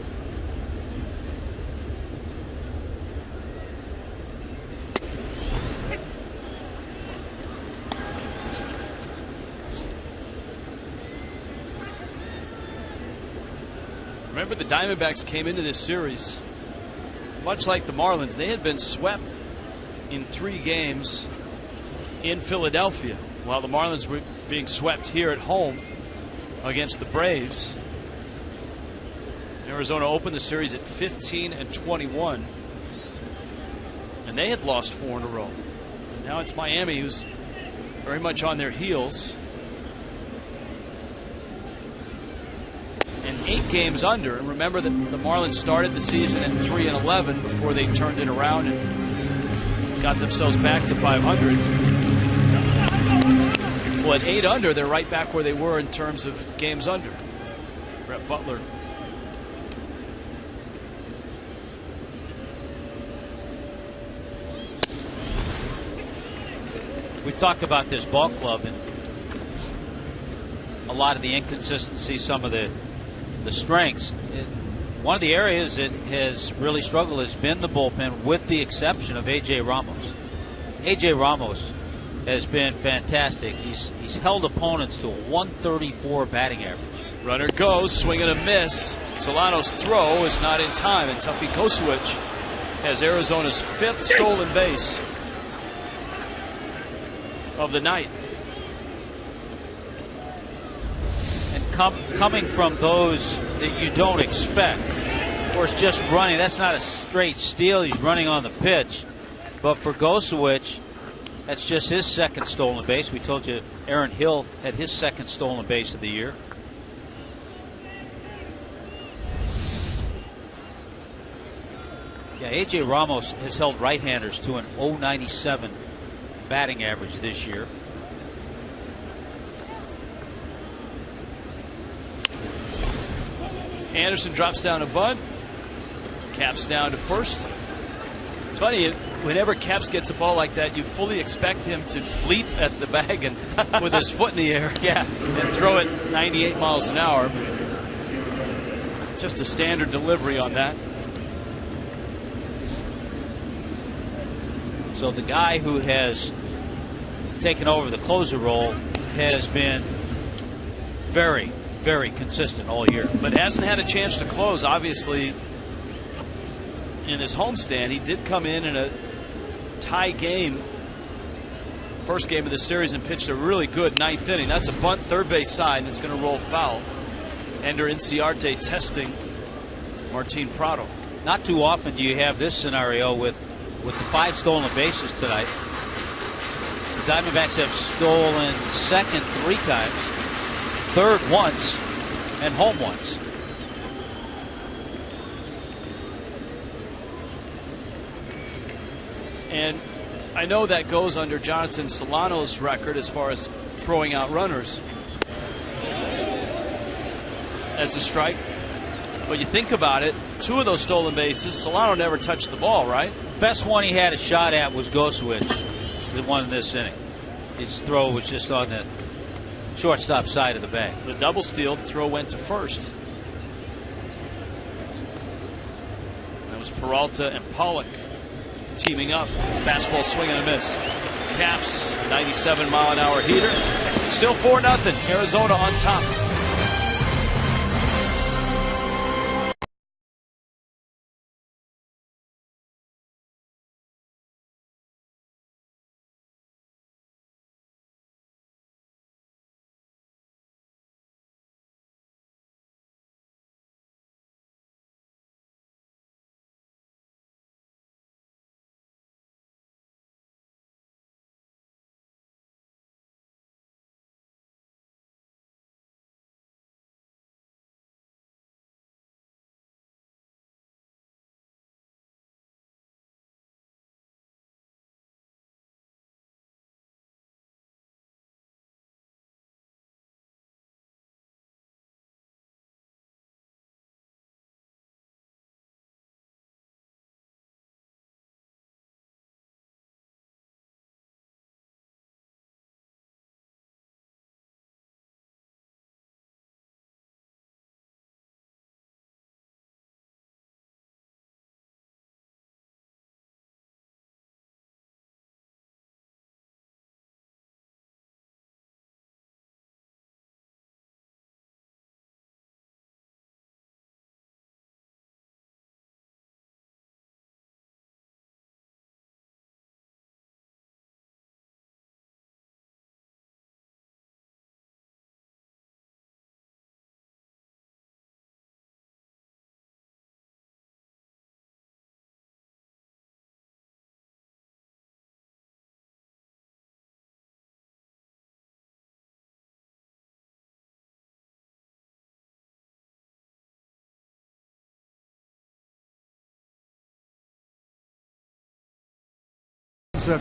Remember, the Diamondbacks came into this series much like the Marlins. They had been swept in 3 games in Philadelphia, while the Marlins were being swept here at home against the Braves. Arizona opened the series at 15-21, and they had lost 4 in a row. And now it's Miami, who's very much on their heels. And 8 games under. And remember that the Marlins started the season at 3-11 before they turned it around and got themselves back to 500. Well, at 8 under, they're right back where they were in terms of games under. Brett Butler. We've talked about this ball club and a lot of the inconsistency, some of the strengths. One of the areas that has really struggled has been the bullpen, with the exception of A.J. Ramos. A.J. Ramos has been fantastic. He's held opponents to a 134 batting average. Runner goes, swing and a miss. Solano's throw is not in time, and Tuffy Gosewich has Arizona's 5th stolen base of the night. And coming from those that you don't expect. Of course, just running, that's not a straight steal. He's running on the pitch. But for Gosewich, that's just his second stolen base. We told you Aaron Hill had his second stolen base of the year. Yeah, A.J. Ramos has held right-handers to an .097 batting average this year. Anderson drops down a bunt. Caps down to first. It's funny, whenever Caps gets a ball like that, you fully expect him to leap at the bag and with his foot in the air, yeah, and throw it 98 miles an hour. Just a standard delivery on that. So the guy who has taken over the closer role has been very, very consistent all year. But hasn't had a chance to close, obviously, in his homestand. He did come in a tie game, first game of the series, and pitched a really good ninth inning. That's a bunt third base side, and it's going to roll foul. Ender Inciarte testing Martin Prado. Not too often do you have this scenario with the 5 stolen bases tonight. The Diamondbacks have stolen second 3 times, third once, and home once. And I know that goes under Jonathan Solano's record as far as throwing out runners. That's a strike. But you think about it, 2 of those stolen bases, Solano never touched the ball, right? Best one he had a shot at was Gosewich, the one in this inning. His throw was just on the shortstop side of the bag. The double steal, the throw went to first. That was Peralta and Pollock teaming up. Fastball swing and a miss. Caps, 97-mile-an-hour heater. Still 4-0. Arizona on top.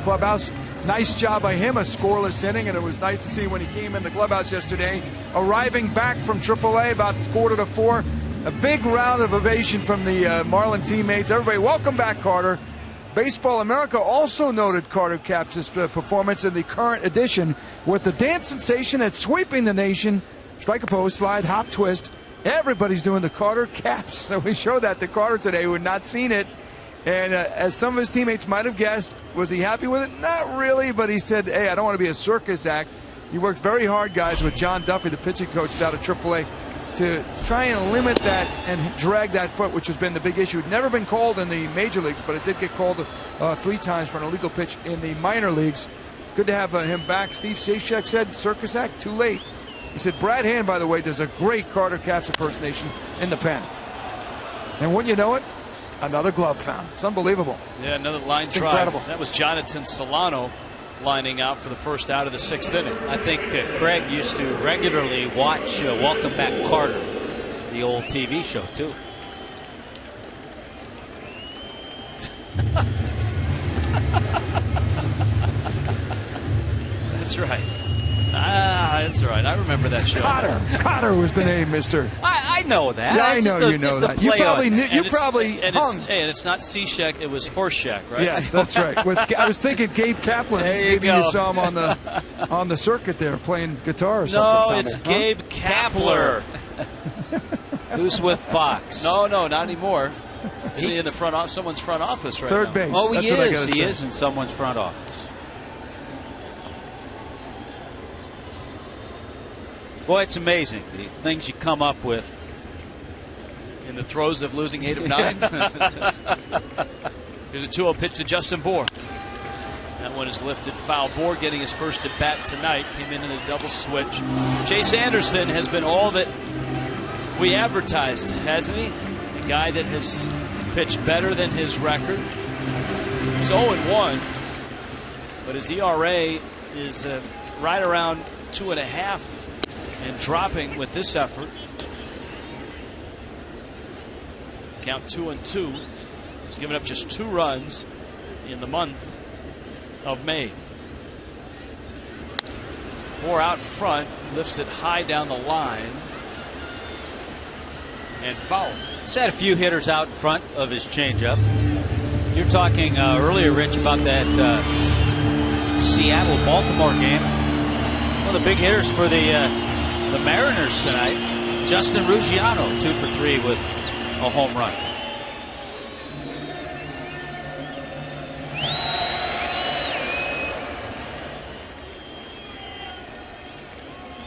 Clubhouse. Nice job by him, a scoreless inning, and it was nice to see when he came in the clubhouse yesterday, arriving back from AAA about 3:45. A big round of ovation from the Marlin teammates. Everybody, welcome back, Carter. Baseball America also noted Carter Capps' performance in the current edition with the dance sensation that's sweeping the nation. Strike a pose, slide, hop, twist. Everybody's doing the Carter Capps. So we showed that to Carter today, who had not seen it. And as some of his teammates might have guessed, was he happy with it? Not really, but he said, hey, I don't want to be a circus act. He worked very hard, guys, with John Duffy, the pitching coach out of AAA, to try and limit that and drag that foot, which has been the big issue. It had never been called in the major leagues, but it did get called 3 times for an illegal pitch in the minor leagues. Good to have him back. Steve Cishek said, circus act, too late. He said Brad Hand, by the way, does a great Carter Capps impersonation in the pen. And wouldn't you know it, another glove found. It's unbelievable. Yeah, another line It's drive. incredible. That was Jonathan Solano lining out for the first out of the 6th inning. I think Craig used to regularly watch Welcome Back Carter, the old TV show, too. That's right. That's right. I remember that show. Cotter was the name, mister. I know that. Yeah, I It's know just a- you know just a that. You play probably on it. knew. You And it's- probably and hung. and it's not Sea-Shack, it was Horse-Shack, right? Yes, that's right. I was thinking Gabe Kaplan. There you Maybe go. you saw him on the circuit there playing guitar or something. No, it's Tommy. Huh? Gabe Kapler. Who's with Fox? No, not anymore. Is he in the someone's front office right Third now? base. Oh, That's he what I is. gotta He say. is in someone's front office. Boy, it's amazing the things you come up with. In the throes of losing 8 of 9. Here's a 2-0 pitch to Justin Bour. That one is lifted foul. Bour getting his first at bat tonight. Came in a double switch. Chase Anderson has been all that we advertised, hasn't he? A guy that has pitched better than his record. He's 0-1, but his ERA is right around 2.5 and dropping with this effort. Count 2-2. He's given up just 2 runs in the month of May. Bour out front, lifts it high down the line, and foul. He's had a few hitters out in front of his changeup. You're talking earlier, Rich, about that Seattle-Baltimore game. One of the big hitters for the Mariners tonight, Justin Ruggiano, 2 for 3 with a home run.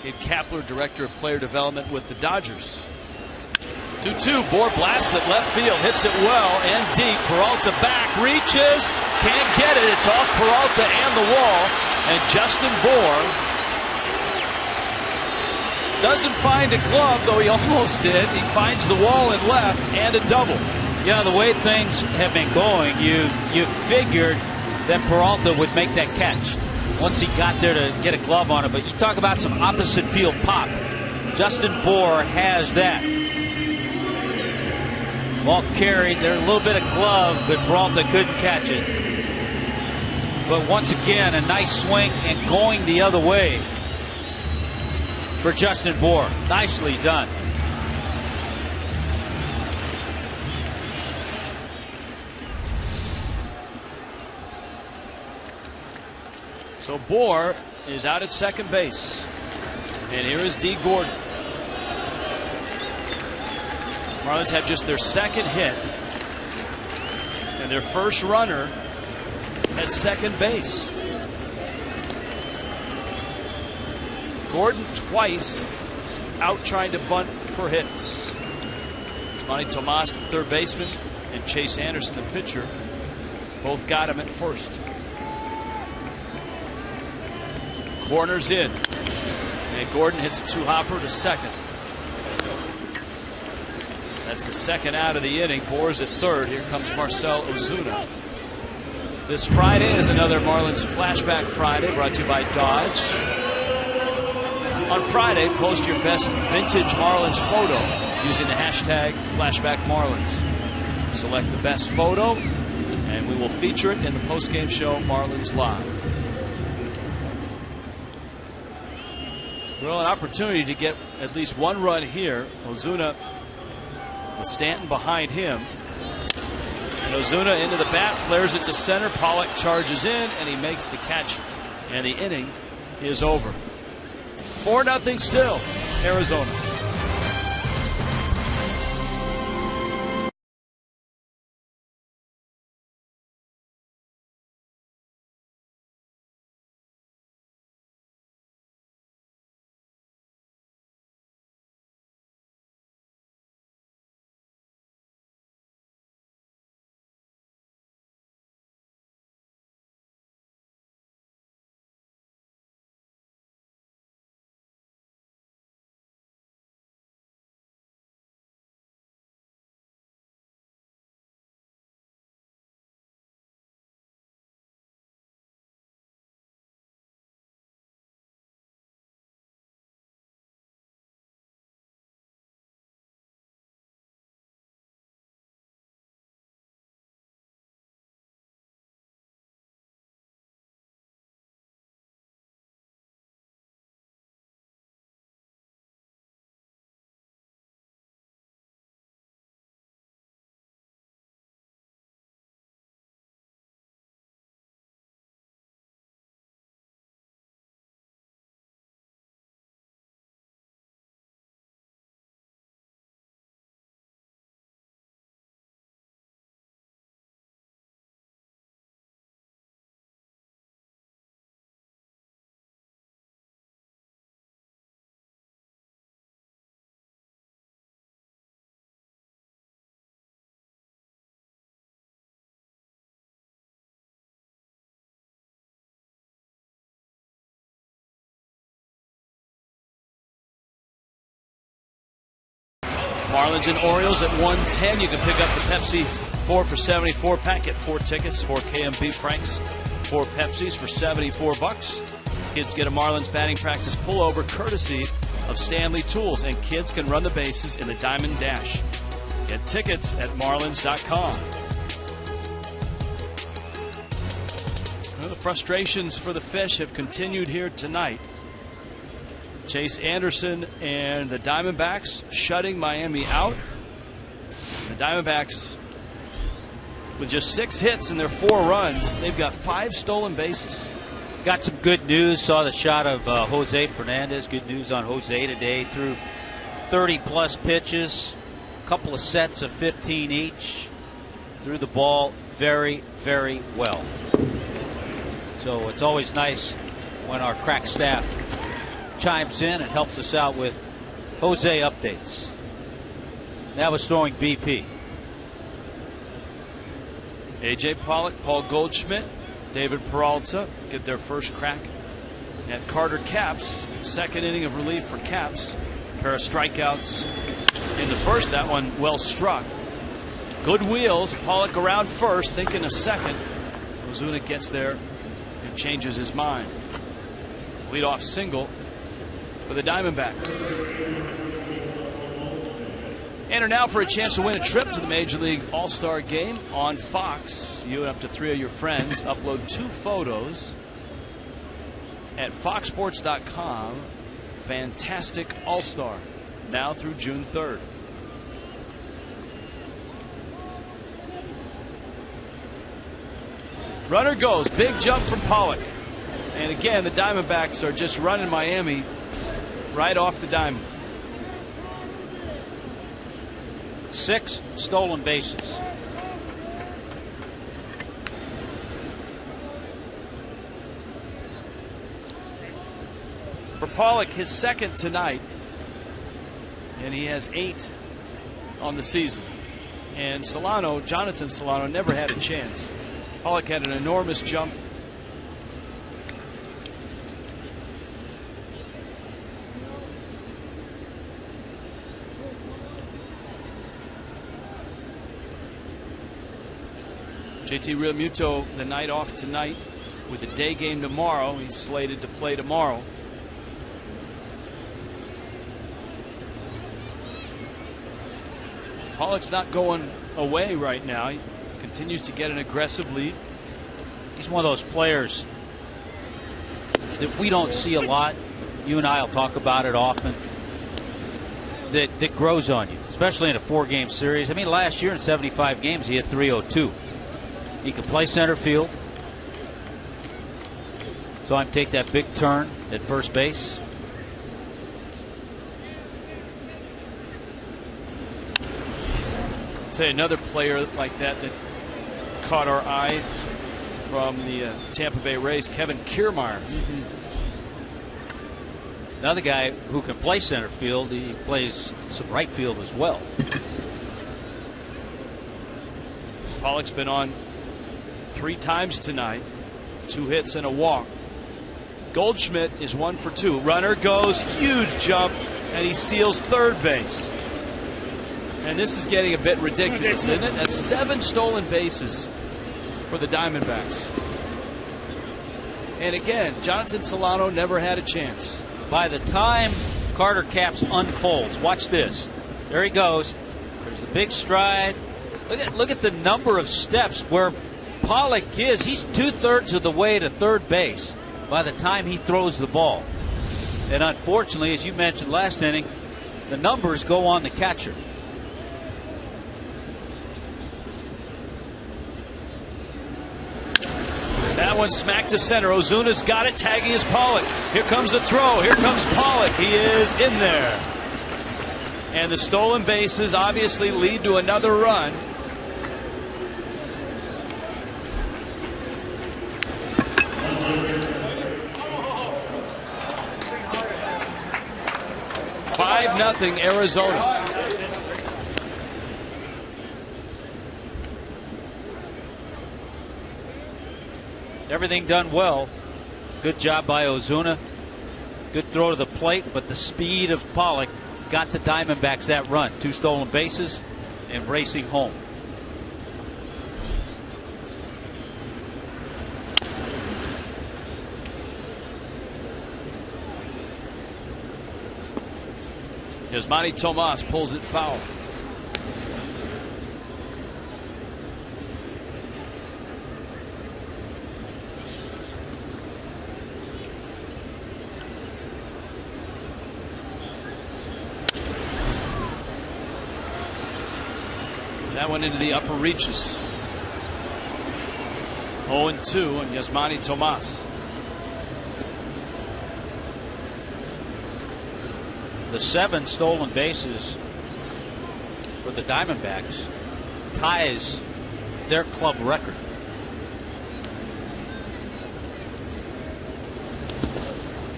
Gabe Kapler, Director of Player Development with the Dodgers. 2-2. Bour blasts it left field, hits it well and deep. Peralta back, reaches, can't get it. It's off Peralta and the wall. And Justin Bour doesn't find a glove, though he almost did. He finds the wall and left and a double. Yeah, the way things have been going, you figured that Peralta would make that catch once he got there to get a glove on it. But you talk about some opposite field pop. Justin Bour has that. Ball carried. There's a little bit of glove, but Peralta couldn't catch it. But once again, a nice swing and going the other way for Justin Bour. Nicely done. So Bour is out at second base. And here is D. Gordon. Marlins have just their second hit and their first runner at second base. Gordon twice out trying to bunt for hits. It's Manny Tomas, the third baseman, and Chase Anderson, the pitcher, both got him at first. Corners in, and Gordon hits a 2-hopper to second. That's the second out of the inning. Bour's at third. Here comes Marcell Ozuna. This Friday is another Marlins Flashback Friday, brought to you by Dodge. On Friday, post your best vintage Marlins photo using the hashtag #FlashbackMarlins. Select the best photo, and we will feature it in the post-game show Marlins Live. Well, an opportunity to get at least one run here. Ozuna with Stanton behind him. And Ozuna into the bat, flares it to center. Pollock charges in, and he makes the catch. And the inning is over. 4-0 still, Arizona. Marlins and Orioles at 110. You can pick up the Pepsi 4 for $74 pack. Get 4 tickets, 4 KMB Franks, 4 Pepsis for $74. Kids get a Marlins batting practice pullover courtesy of Stanley Tools, and kids can run the bases in the Diamond Dash. Get tickets at marlins.com. Well, the frustrations for the Fish have continued here tonight. Chase Anderson and the Diamondbacks shutting Miami out. The Diamondbacks, with just 6 hits in their 4 runs, they've got 5 stolen bases. Got some good news. Saw the shot of Jose Fernandez. Good news on Jose today. Threw 30-plus pitches, a couple of sets of 15 each. Threw the ball very, very well. So it's always nice when our crack staff chimes in and helps us out with Jose updates. That was throwing BP. A.J. Pollock, Paul Goldschmidt, David Peralta get their first crack at Carter Capps. Second inning of relief for Capps. A pair of strikeouts in the first. That one well struck. Good wheels. Pollock around first, thinking a second. Ozuna gets there and changes his mind. Leadoff single for the Diamondbacks. Enter now for a chance to win a trip to the Major League All-Star Game on Fox. You and up to 3 of your friends upload 2 photos at foxsports.com. Fantastic All-Star now through June 3rd. Runner goes. Big jump from Pollock. And again, the Diamondbacks are just running Miami right off the diamond. 6 stolen bases. For Pollock, his second tonight, and he has 8 on the season. And Solano, Jonathan Solano, never had a chance. Pollock had an enormous jump. JT Realmuto, the night off tonight with the day game tomorrow. He's slated to play tomorrow. Pollock's not going away right now. He continues to get an aggressive lead. He's one of those players that we don't see a lot. You and I will talk about it often. That grows on you, especially in a 4-game series. I mean, last year in 75 games, he hit .302. He can play center field. So I'm take that big turn at first base. Say another player like that caught our eye from the Tampa Bay Rays, Kevin Kiermaier. Another guy who can play center field. He plays some right field as well. Pollock's been on 3 times tonight. 2 hits and a walk. Goldschmidt is 1 for 2. Runner goes, huge jump, and he steals third base. And this is getting a bit ridiculous, isn't it? That's 7 stolen bases for the Diamondbacks. And again, Jonathan Solano never had a chance. By the time Carter Capps unfolds, watch this. There he goes. There's the big stride. Look at the number of steps where Pollock is. He's 2/3 of the way to third base by the time he throws the ball. And unfortunately, as you mentioned last inning, the numbers go on the catcher. That one smacked to center. Ozuna's got it, tagging his Pollock. Here comes the throw. Here comes Pollock. He is in there. And the stolen bases obviously lead to another run. Nothing Arizona. Everything done well. Good job by Ozuna. Good throw to the plate, but the speed of Pollock got the Diamondbacks that run. 2 stolen bases and racing home. Yasmani Tomas pulls it foul. That went into the upper reaches. 0-2 and Yasmani Tomas. The 7 stolen bases for the Diamondbacks ties their club record.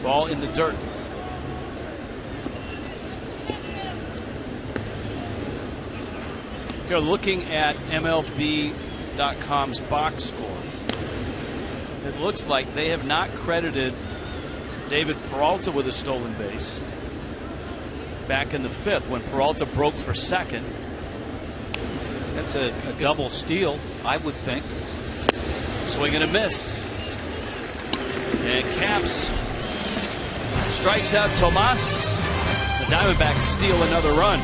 Ball in the dirt. You're looking at MLB.com's box score. It looks like they have not credited David Peralta with a stolen base. Back in the 5th when Peralta broke for second. That's a double steal, I would think. Swing and a miss. And Camps strikes out Tomas. The Diamondbacks steal another run.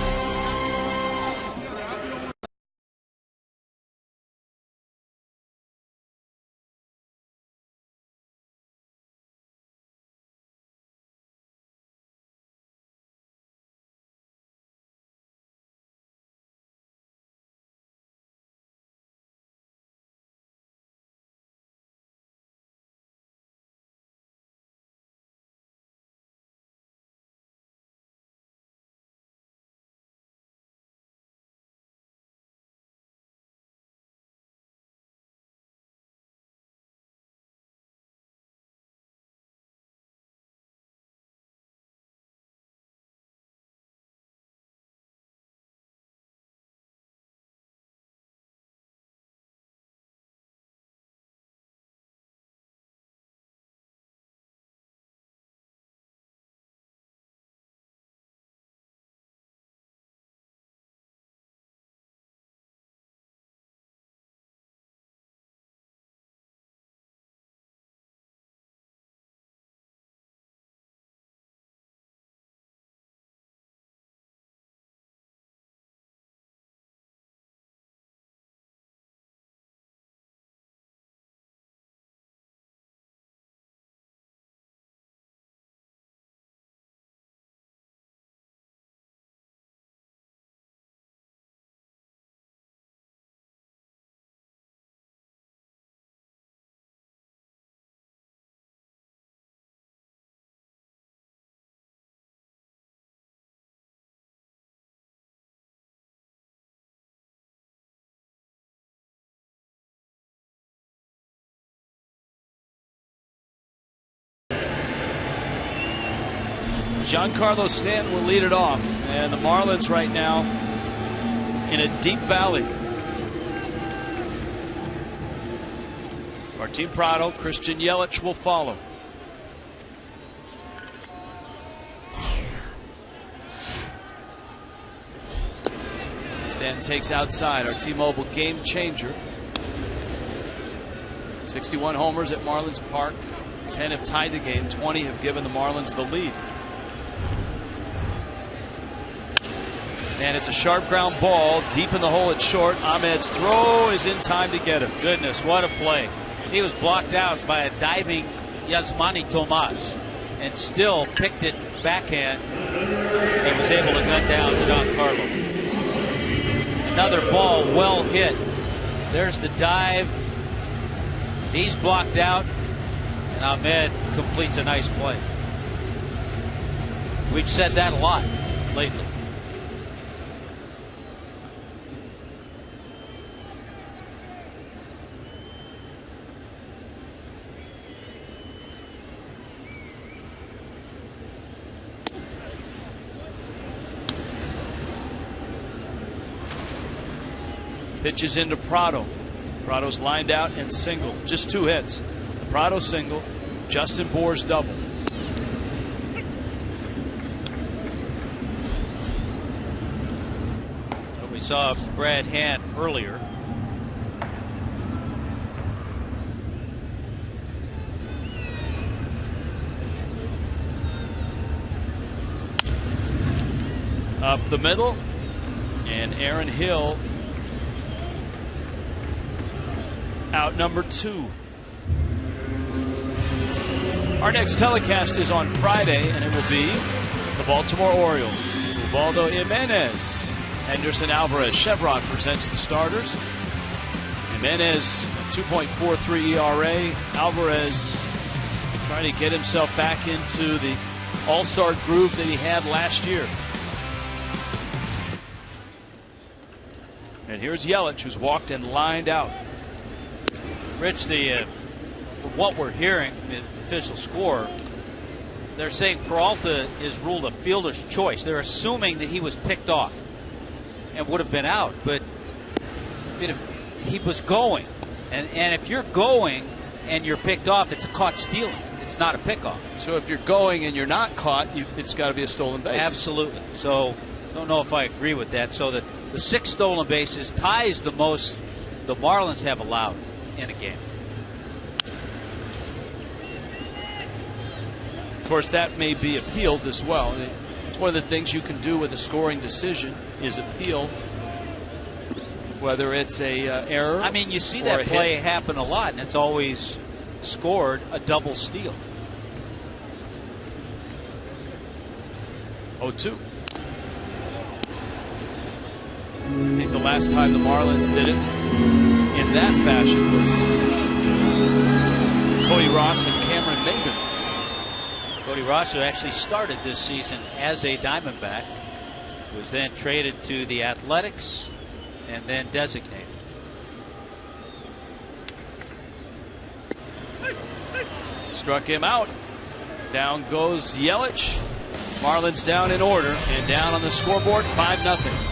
Giancarlo Stanton will lead it off, and the Marlins right now in a deep valley. Martin Prado, Christian Yelich will follow. Stanton takes outside, our T-Mobile game changer. 61 homers at Marlins Park. 10 have tied the game, 20 have given the Marlins the lead. And it's a sharp ground ball deep in the hole at short. Ahmed's throw is in time to get him. Goodness, what a play. He was blocked out by a diving Yasmani Tomas and still picked it backhand and was able to gun down Giancarlo. Another ball well hit. There's the dive. He's blocked out, and Ahmed completes a nice play. We've said that a lot lately. Pitches into Prado. Prado's lined out and single. Just 2 hits. The Prado single, Justin Bour's double. saw Brad Hand earlier. Up the middle, and Aaron Hill out number 2. Our next telecast is on Friday, and it will be the Baltimore Orioles. Ubaldo Jimenez, Henderson Alvarez. Chevron presents the starters. Jimenez, 2.43 ERA. Alvarez trying to get himself back into the all-star groove that he had last year. And here's Yelich, who's walked and lined out. Rich, what we're hearing, the official score, they're saying Peralta is ruled a fielder's choice. They're assuming that he was picked off and would have been out, but he was going. And if you're going and you're picked off, it's a caught stealing. It's not a pickoff. So if you're going and you're not caught, it's got to be a stolen base. Absolutely. So don't know if I agree with that. So the 6 stolen bases ties the most the Marlins have allowed in a game. Of course, that may be appealed as well. It's one of the things you can do with a scoring decision is appeal, whether it's a error. I mean, you see that play happen a lot, and it's always scored a double steal. 0-2. I think the last time the Marlins did it in that fashion was Cody Ross and Cameron Maybin. Cody Ross, who actually started this season as a Diamondback, was then traded to the Athletics and then designated. Struck him out. Down goes Yelich. Marlins down in order and down on the scoreboard 5-0.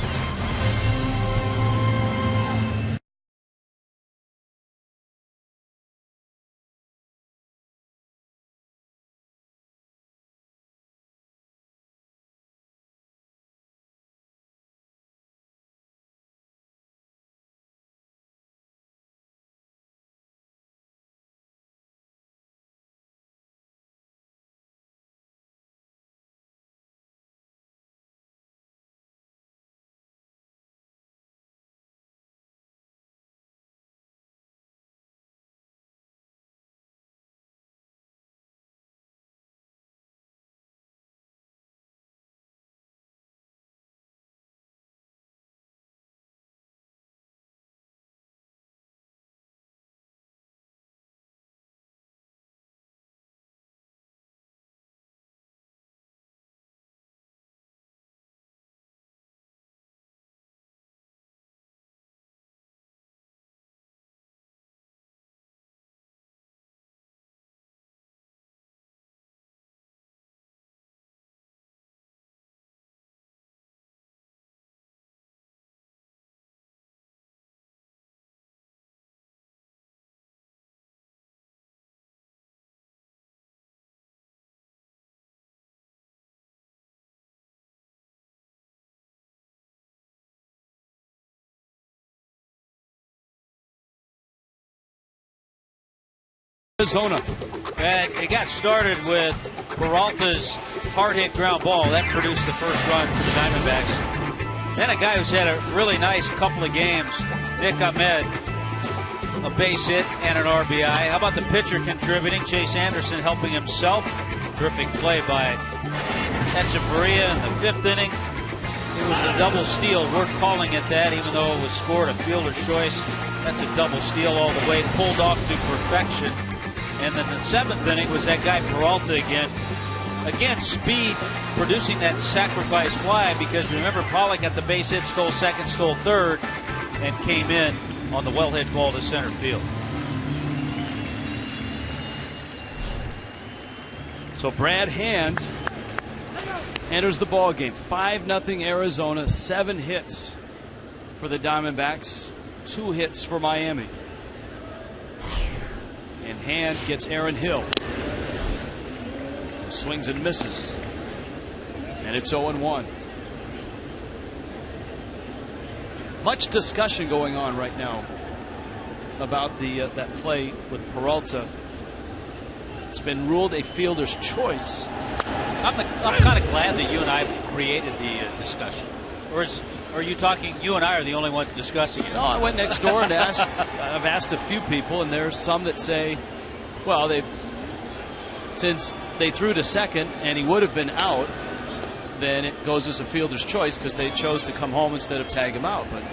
Arizona. It got started with Peralta's hard hit ground ball. That produced the first run for the Diamondbacks. Then a guy who's had a really nice couple of games, Nick Ahmed, a base hit and an RBI. How about the pitcher contributing? Chase Anderson helping himself. Terrific play by Echeverria in the 5th inning. It was a double steal. We're calling it that, even though it was scored a fielder's choice. That's a double steal all the way, pulled off to perfection. And then the 7th inning was that guy Peralta again. Again, speed producing that sacrifice fly, because remember, Pollock got the base hit, stole second, stole third, and came in on the well-hit ball to center field. So Brad Hand enters the ball game. 5-0 Arizona. 7 hits for the Diamondbacks. 2 hits for Miami. And Hand gets Aaron Hill. Swings and misses. And it's 0-1. Much discussion going on right now about that play with Peralta. It's been ruled a fielder's choice. I'm kind of glad that you and I created the discussion. Or are you talking, you and I are the only ones discussing it? No, I went next door and asked. I've asked a few people, and there's some that say, well, since they threw to second and he would have been out, then it goes as a fielder's choice because they chose to come home instead of tag him out. But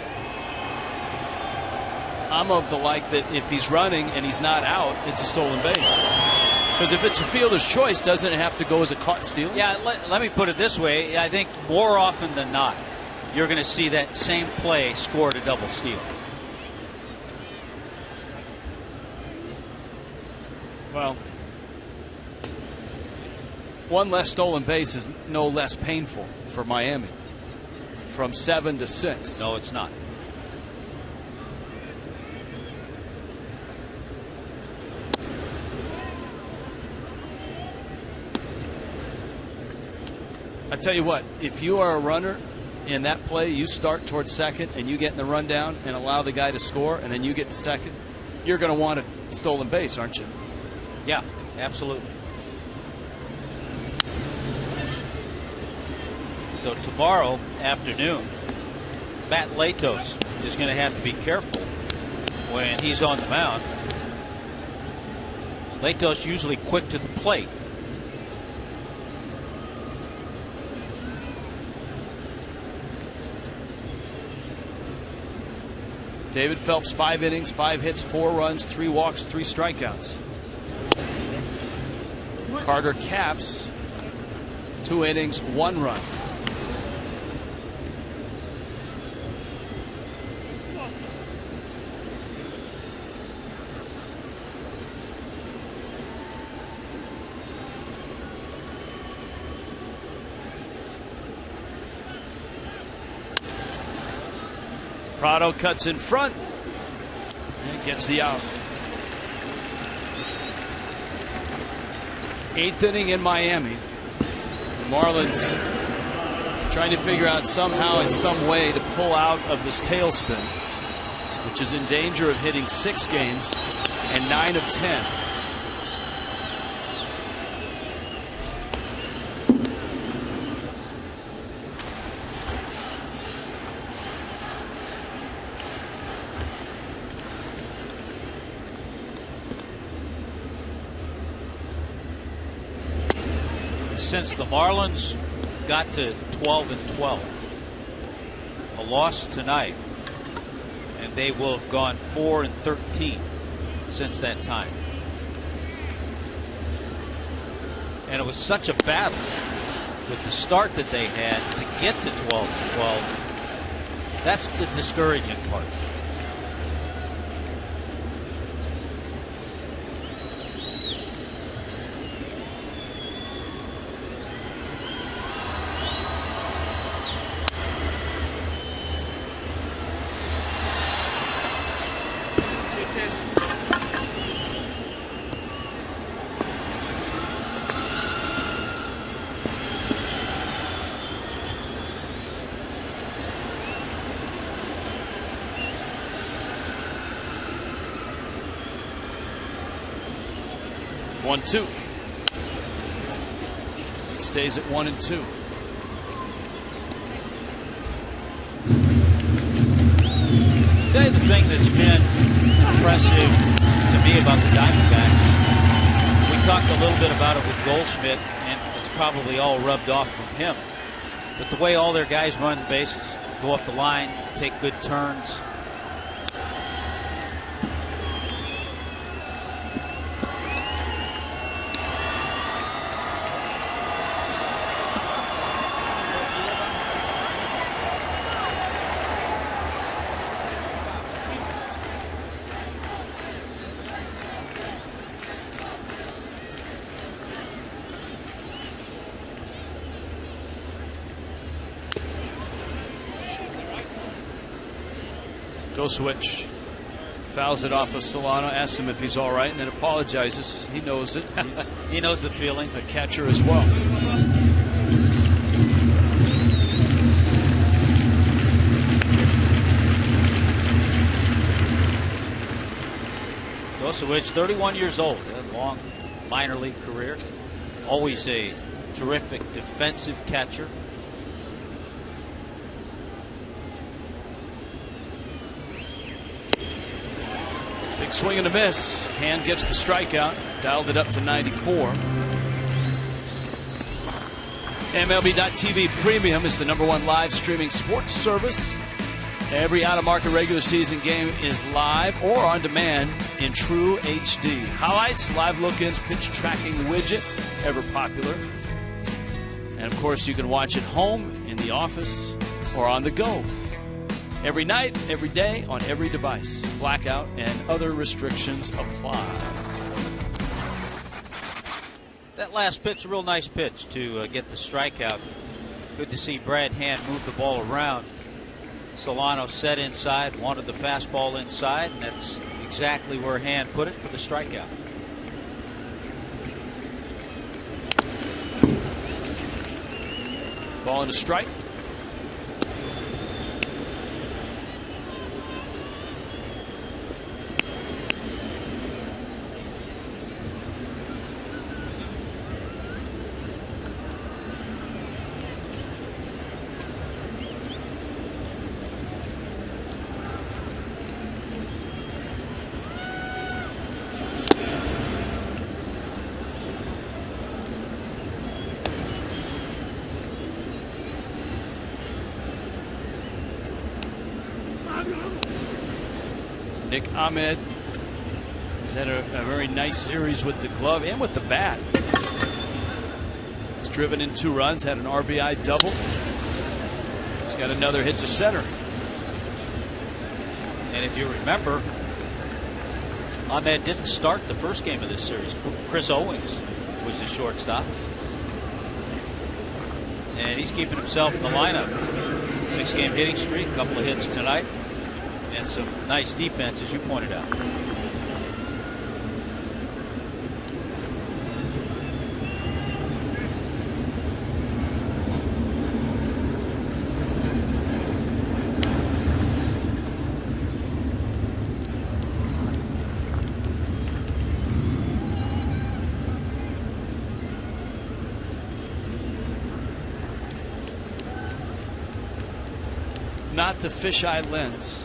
I'm of the like that if he's running and he's not out, it's a stolen base. Because if it's a fielder's choice, doesn't it have to go as a caught steal? Yeah, let me put it this way. I think more often than not, you're going to see that same play scored a double steal. Well, one less stolen base is no less painful for Miami. From 7 to 6. No, it's not. I tell you what, if you are a runner in that play, you start towards second and you get in the rundown and allow the guy to score, and then you get to second, you're going to want a stolen base, aren't you? Yeah, absolutely. So tomorrow afternoon, Matt Latos is going to have to be careful when he's on the mound. Latos usually quick to the plate. David Phelps, 5 innings, 5 hits, 4 runs, 3 walks, 3 strikeouts. Carter Capps, 2 innings, 1 run. Prado cuts in front and gets the out. 8th inning in Miami. The Marlins trying to figure out somehow in some way to pull out of this tailspin, which is in danger of hitting 6 games and 9 of 10. Since the Marlins got to 12-12, a loss tonight, and they will have gone 4-13 since that time. And it was such a battle with the start that they had to get to 12-12. That's the discouraging part. One, 2. Stays at 1-2. Tell you the thing that's been impressive to me about the Diamondbacks. We talked a little bit about it with Goldschmidt, and it's probably all rubbed off from him. But the way all their guys run the bases, go up the line, take good turns. Go switch. Fouls it off of Solano. Asks him if he's all right, and then apologizes. He knows it. He knows the feeling. A catcher as well. Kosowicz, 31 years old, a long minor league career. Always a terrific defensive catcher. Big swing and a miss. Hand gets the strikeout. Dialed it up to 94. MLB.TV Premium is the #1 live streaming sports service. Every out-of-market regular season game is live or on demand in true HD. Highlights, live look-ins, pitch tracking widget, ever popular. And of course, you can watch it home, in the office, or on the go. Every night, every day, on every device. Blackout and other restrictions apply. That last pitch, a real nice pitch to get the strikeout. Good to see Brad Hand move the ball around. Solano set inside, wanted the fastball inside, and that's exactly where Hand put it for the strikeout. Ball and a strike. Nick Ahmed has had a very nice series with the glove and with the bat. He's driven in 2 runs, had an RBI double. He's got another hit to center. And if you remember, Ahmed didn't start the first game of this series. Chris Owings was the shortstop. And he's keeping himself in the lineup. 6-game hitting streak, a couple of hits tonight. And some nice defense, as you pointed out. Not the fisheye lens.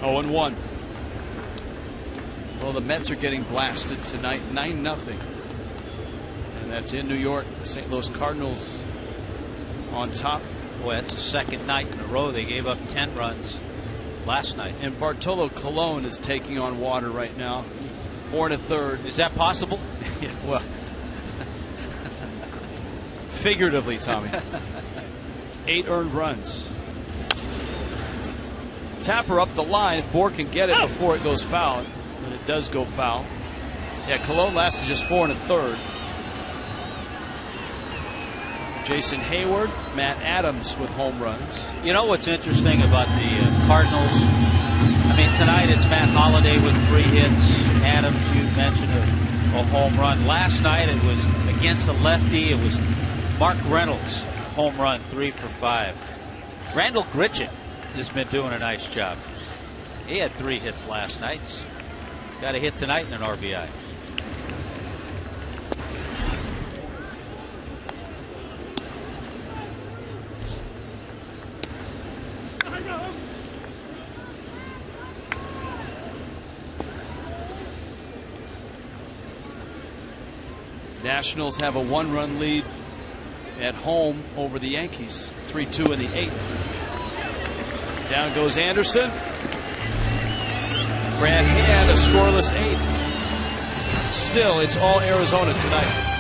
Oh, 0-1. Well, the Mets are getting blasted tonight, 9-0. And that's in New York. The St. Louis Cardinals on top. Boy, that's the second night in a row they gave up 10 runs last night. And Bartolo Colon is taking on water right now. 4 1/3. Is that possible? Yeah, well, figuratively, Tommy. 8 earned runs. Tapper up the line. If Bohr can get it before it goes foul, and it does go foul. Yeah, Colon lasted just 4 1/3. Jason Hayward, Matt Adams with home runs. You know what's interesting about the Cardinals? I mean, tonight it's Matt Holliday with 3 hits. Adams, you mentioned a home run. Last night it was against the lefty. It was Mark Reynolds, home run, 3 for 5. Randall Grichuk has been doing a nice job. He had 3 hits last night. He's got a hit tonight and an RBI. Nationals have a 1-run lead at home over the Yankees. 3-2 in the 8th. Down goes Anderson. Brad Hand, a scoreless 8. Still, it's all Arizona tonight.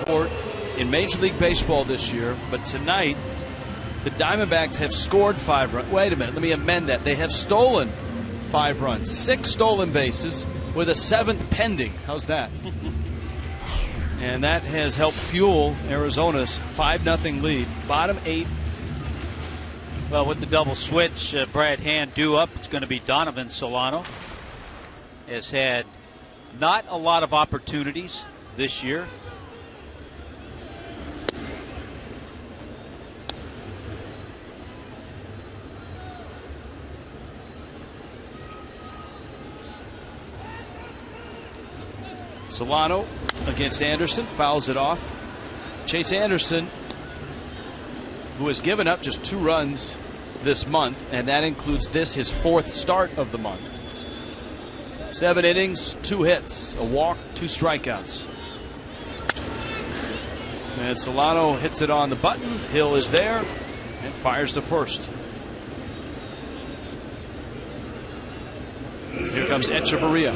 report in Major League Baseball this year, but tonight the Diamondbacks have scored 5 runs. Wait a minute, let me amend that. They have stolen 5 runs, 6 stolen bases with a 7th pending. How's that? And that has helped fuel Arizona's 5-0 lead. Bottom 8. Well, with the double switch, Brad Hand due up, it's going to be Donovan Solano. Has had not a lot of opportunities this year. Solano against Anderson, fouls it off. Chase Anderson, who has given up just 2 runs this month, and that includes this, his 4th start of the month. 7 innings, 2 hits, a walk, 2 strikeouts. And Solano hits it on the button. Hill is there and fires to first. Here comes Echeverria.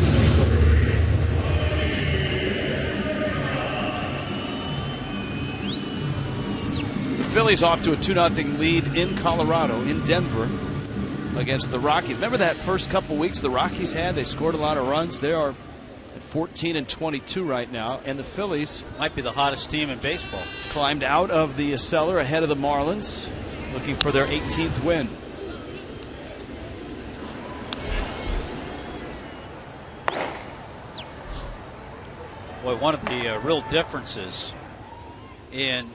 Phillies off to a 2-0 lead in Colorado, in Denver, against the Rockies. Remember that first couple weeks the Rockies had? They scored a lot of runs. They are at 14-22 right now, and the Phillies might be the hottest team in baseball. Climbed out of the cellar ahead of the Marlins, looking for their 18th win. Boy, one of the real differences in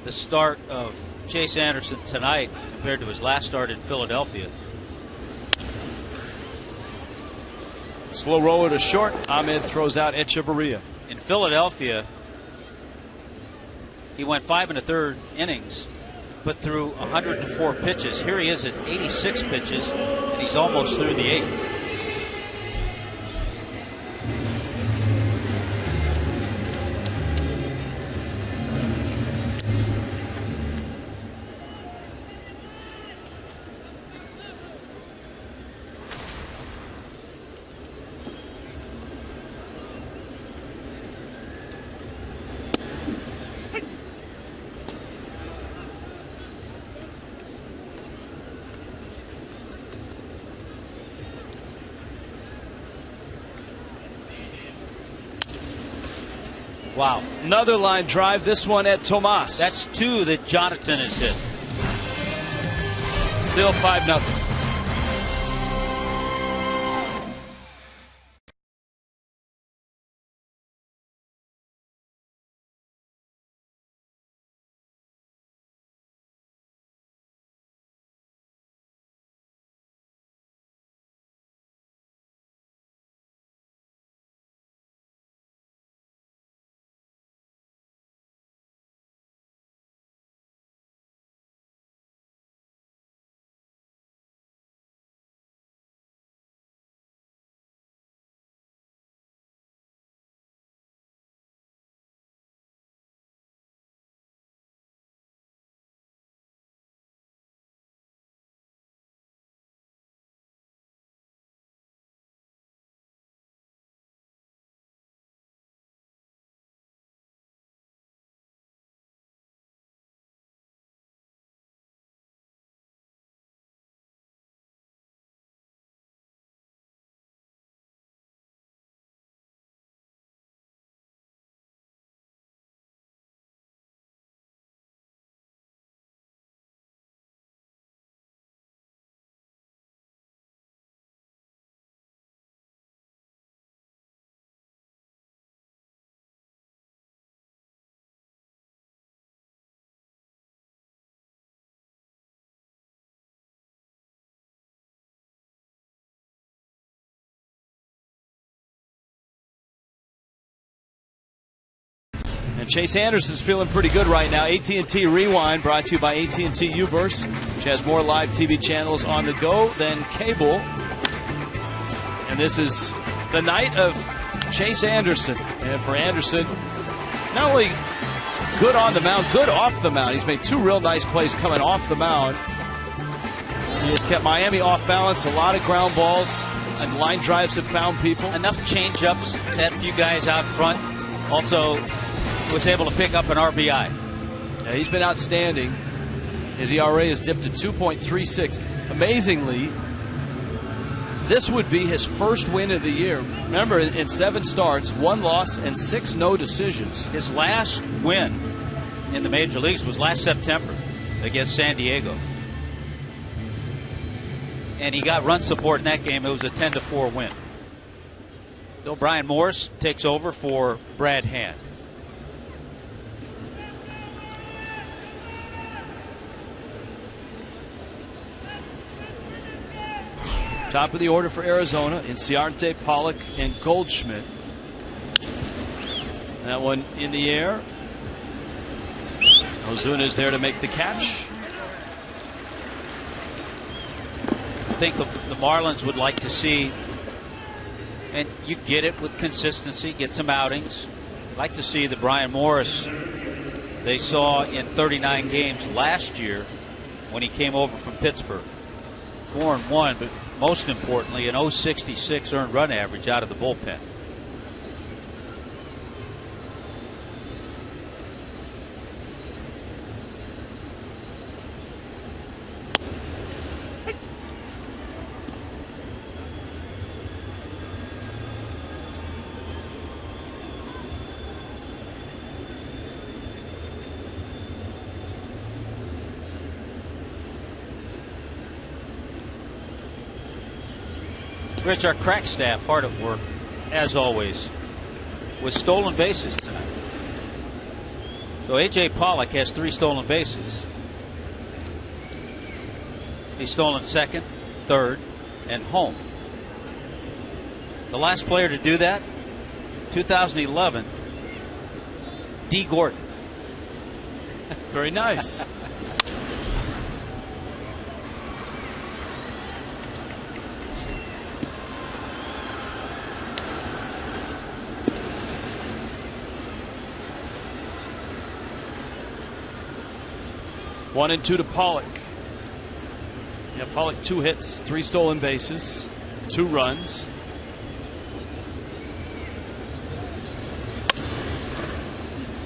the start of Chase Anderson tonight compared to his last start in Philadelphia. Slow roller to short. Ahmed throws out Echeverria. In Philadelphia, he went 5 1/3 innings, but threw 104 pitches. Here he is at 86 pitches, and he's almost through the 8th. Wow. Another line drive, this one at Tomas. That's 2 that Jonathan has hit. Still 5-0. And Chase Anderson's feeling pretty good right now. AT&T Rewind brought to you by AT&T Uverse, which has more live TV channels on the go than cable. And this is the night of Chase Anderson. And for Anderson, not only good on the mound, good off the mound. He's made 2 real nice plays coming off the mound. He has kept Miami off balance, a lot of ground balls. Some line drives have found people. Enough change-ups to have a few guys out front. Also, was able to pick up an RBI. Yeah, he's been outstanding. His ERA has dipped to 2.36. Amazingly, this would be his first win of the year. Remember, in 7 starts, 1 loss, and 6 no decisions. His last win in the major leagues was last September against San Diego. And he got run support in that game. It was a 10-4 win. So Brian Morris takes over for Brad Hand. Top of the order for Arizona, Inciarte, Pollock, and Goldschmidt. That one in the air. Ozuna is there to make the catch. I think the Marlins would like to see, and you get it with consistency, get some outings. Like to see the Brian Morris they saw in 39 games last year when he came over from Pittsburgh. 4-1, but most importantly, an .066 earned run average out of the bullpen. Rich, our crack staff hard at work, as always, with stolen bases tonight. So A.J. Pollock has 3 stolen bases. He's stolen second, third, and home. The last player to do that, 2011, D. Gordon. Very nice. One and 2 to Pollock. Yeah, Pollock 2 hits, 3 stolen bases, 2 runs.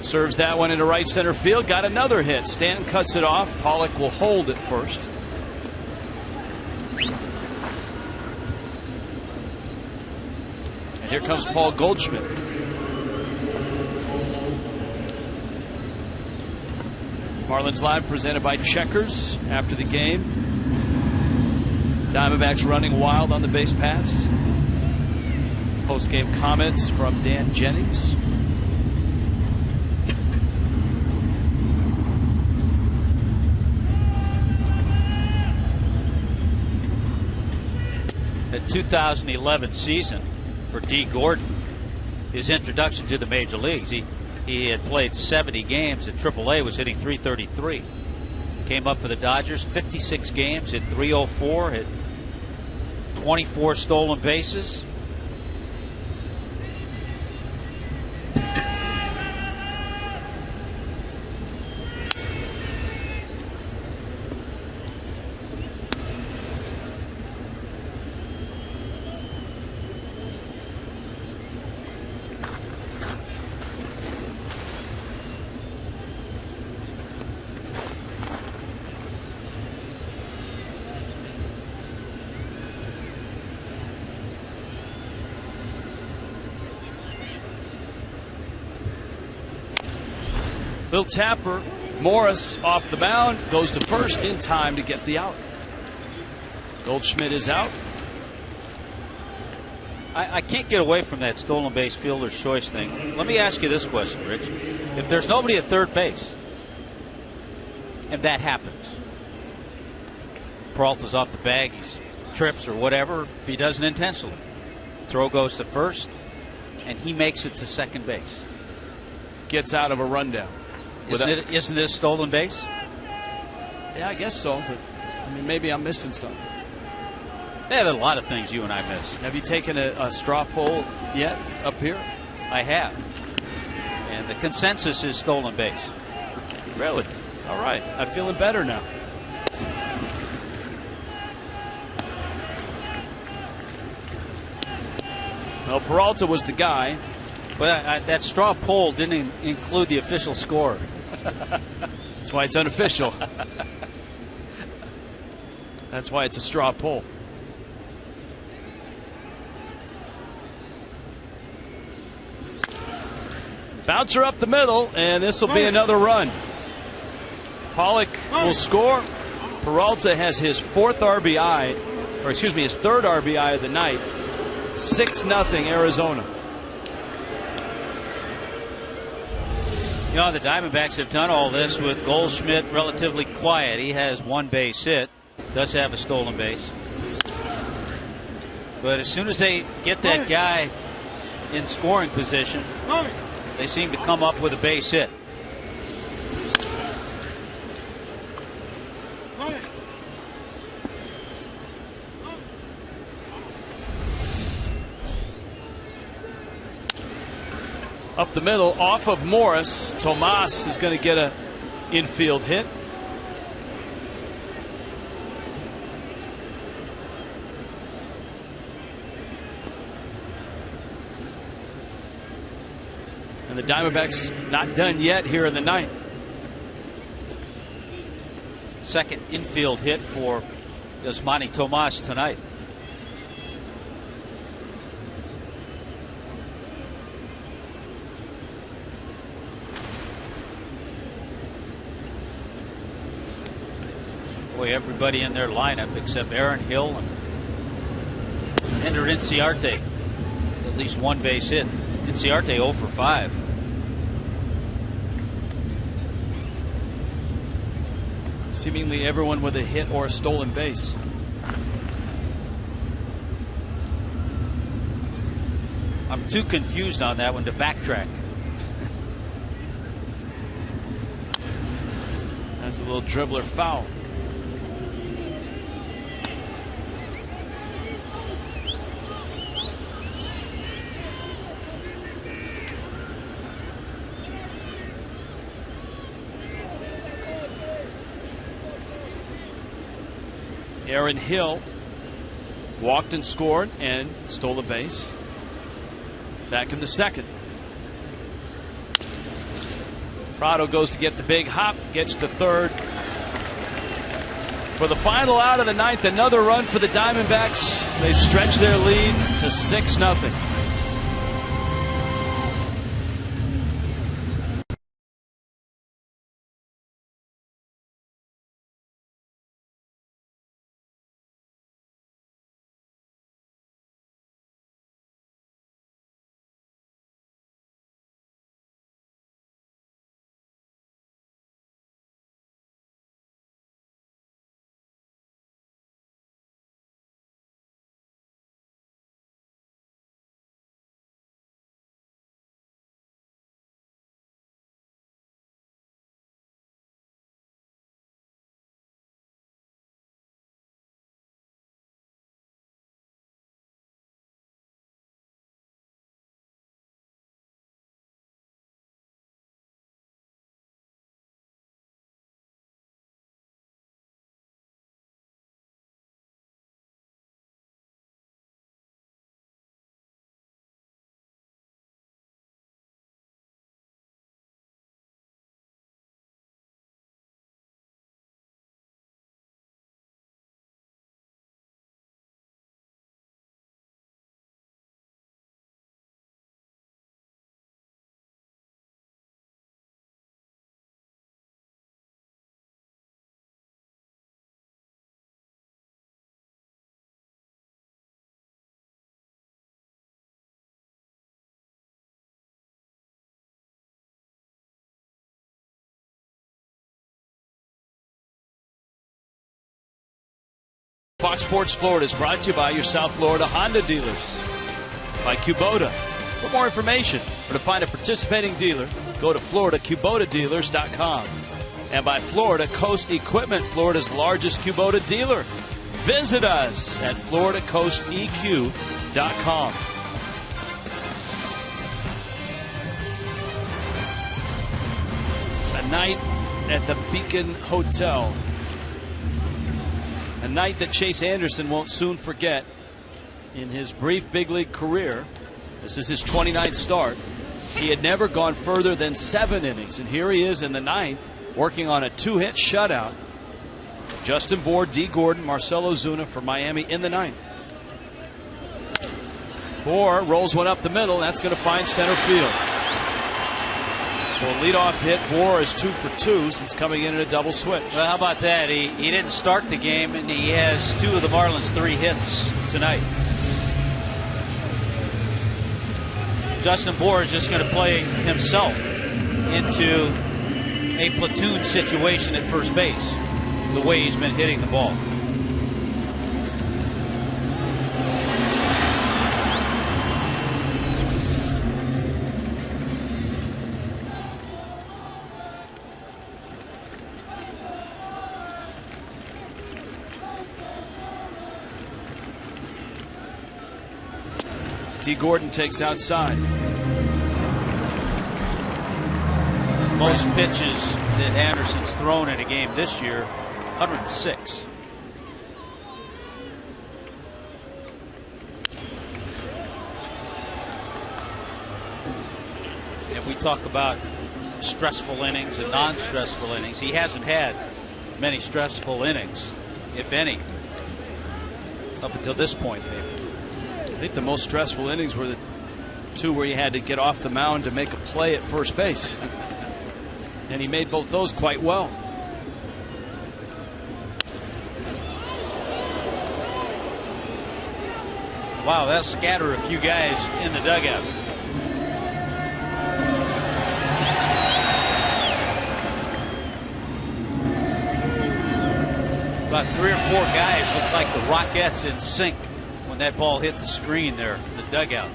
Serves that one into right center field. Got another hit. Stanton cuts it off. Pollock will hold at first. And here comes Paul Goldschmidt. Marlins Live presented by Checkers after the game. Diamondbacks running wild on the base paths. Post-game comments from Dan Jennings. The 2011 season for D. Gordon, his introduction to the major leagues. He had played 70 games at AAA, was hitting .333. Came up for the Dodgers, 56 games, hit .304, hit 24 stolen bases. Little tapper. Morris off the mound, goes to first in time to get the out. Goldschmidt is out. I can't get away from that stolen base fielder's choice thing. Let me ask you this question, Rich. If there's nobody at third base, and that happens, Peralta's off the bag, he trips or whatever, if he doesn't intentionally, throw goes to first, and he makes it to second base. Gets out of a rundown. Isn't this stolen base? Yeah, I guess so, but I mean, maybe I'm missing something. They have a lot of things you and I miss. Have you taken a straw poll yet up here? I have. And the consensus is stolen base. Really? All right. I'm feeling better now. Well, Peralta was the guy. Well, that straw poll didn't include the official score. That's why it's unofficial. That's why it's a straw poll. Bouncer up the middle, and this will be another run. Pollock will score. Peralta has his third RBI of the night. 6-0 Arizona. You know, the Diamondbacks have done all this with Goldschmidt relatively quiet. He has 1 base hit, does have a stolen base. But as soon as they get that guy in scoring position, they seem to come up with a base hit. Up the middle, off of Morris. Tomas is going to get an infield hit. And the Diamondbacks not done yet here in the ninth. Second infield hit for Yasmani Tomas tonight. Boy, everybody in their lineup except Aaron Hill and Ender Inciarte. At least 1 base hit. Inciarte 0 for 5. Seemingly everyone with a hit or a stolen base. I'm too confused on that one to backtrack. That's a little dribbler foul. Aaron Hill walked and scored and stole a base. Back in the second. Prado goes to get the big hop, gets to third. For the final out of the ninth, another run for the Diamondbacks. They stretch their lead to 6-0. Fox Sports Florida is brought to you by your South Florida Honda dealers. By Kubota. For more information or to find a participating dealer, go to FloridaKubotaDealers.com. And by Florida Coast Equipment, Florida's largest Kubota dealer. Visit us at FloridaCoastEQ.com. A night at the Beacon Hotel. A night that Chase Anderson won't soon forget in his brief big league career. This is his 29th start. He had never gone further than 7 innings, and here he is in the 9th, working on a 2-hit shutout. Justin Bour, D. Gordon, Marcell Ozuna for Miami in the 9th. Bour rolls one up the middle. That's going to find center field. So a leadoff hit. Bour is 2 for 2 since coming in a double switch. Well, how about that? He didn't start the game, and he has 2 of the Marlins' 3 hits tonight. Justin Bour is just going to play himself into a platoon situation at first base, the way he's been hitting the ball. D. Gordon takes outside. Most pitches that Anderson's thrown in a game this year, 106. And we talk about stressful innings and non-stressful innings. He hasn't had many stressful innings, if any, up until this point, maybe. I think the most stressful innings were the 2 where he had to get off the mound to make a play at first base. And he made both those quite well. Wow, that'll scatter a few guys in the dugout. About 3 or 4 guys look like the Rockettes in sync when that ball hit the screen there in the dugout.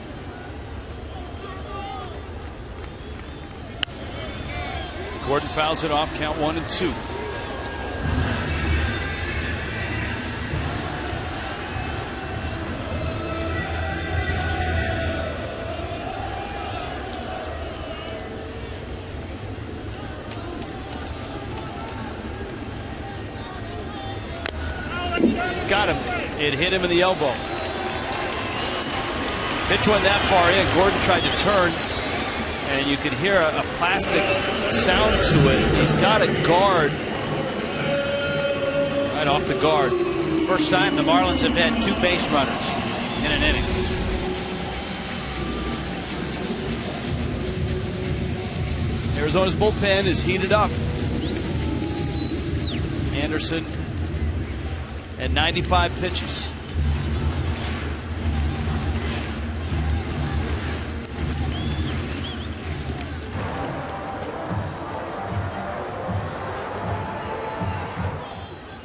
Gordon fouls it off, count 1-2. Got him. It hit him in the elbow. Pitch went that far in. Gordon tried to turn, and you could hear a plastic sound to it. He's got a guard right off the guard. First time the Marlins have had 2 base runners in an inning. Arizona's bullpen is heated up. Anderson at 95 pitches.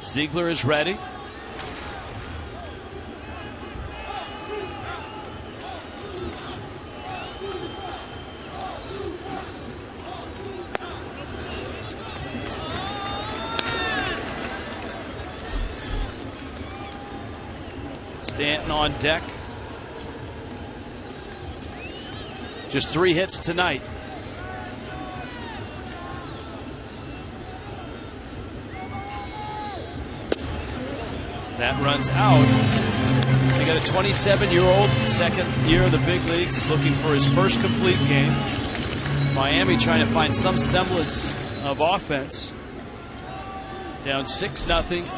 Ziegler is ready. Stanton on deck. Just 3 hits tonight. That runs out. They got a 27-year-old, second year of the big leagues, looking for his first complete game. Miami trying to find some semblance of offense. Down 6-0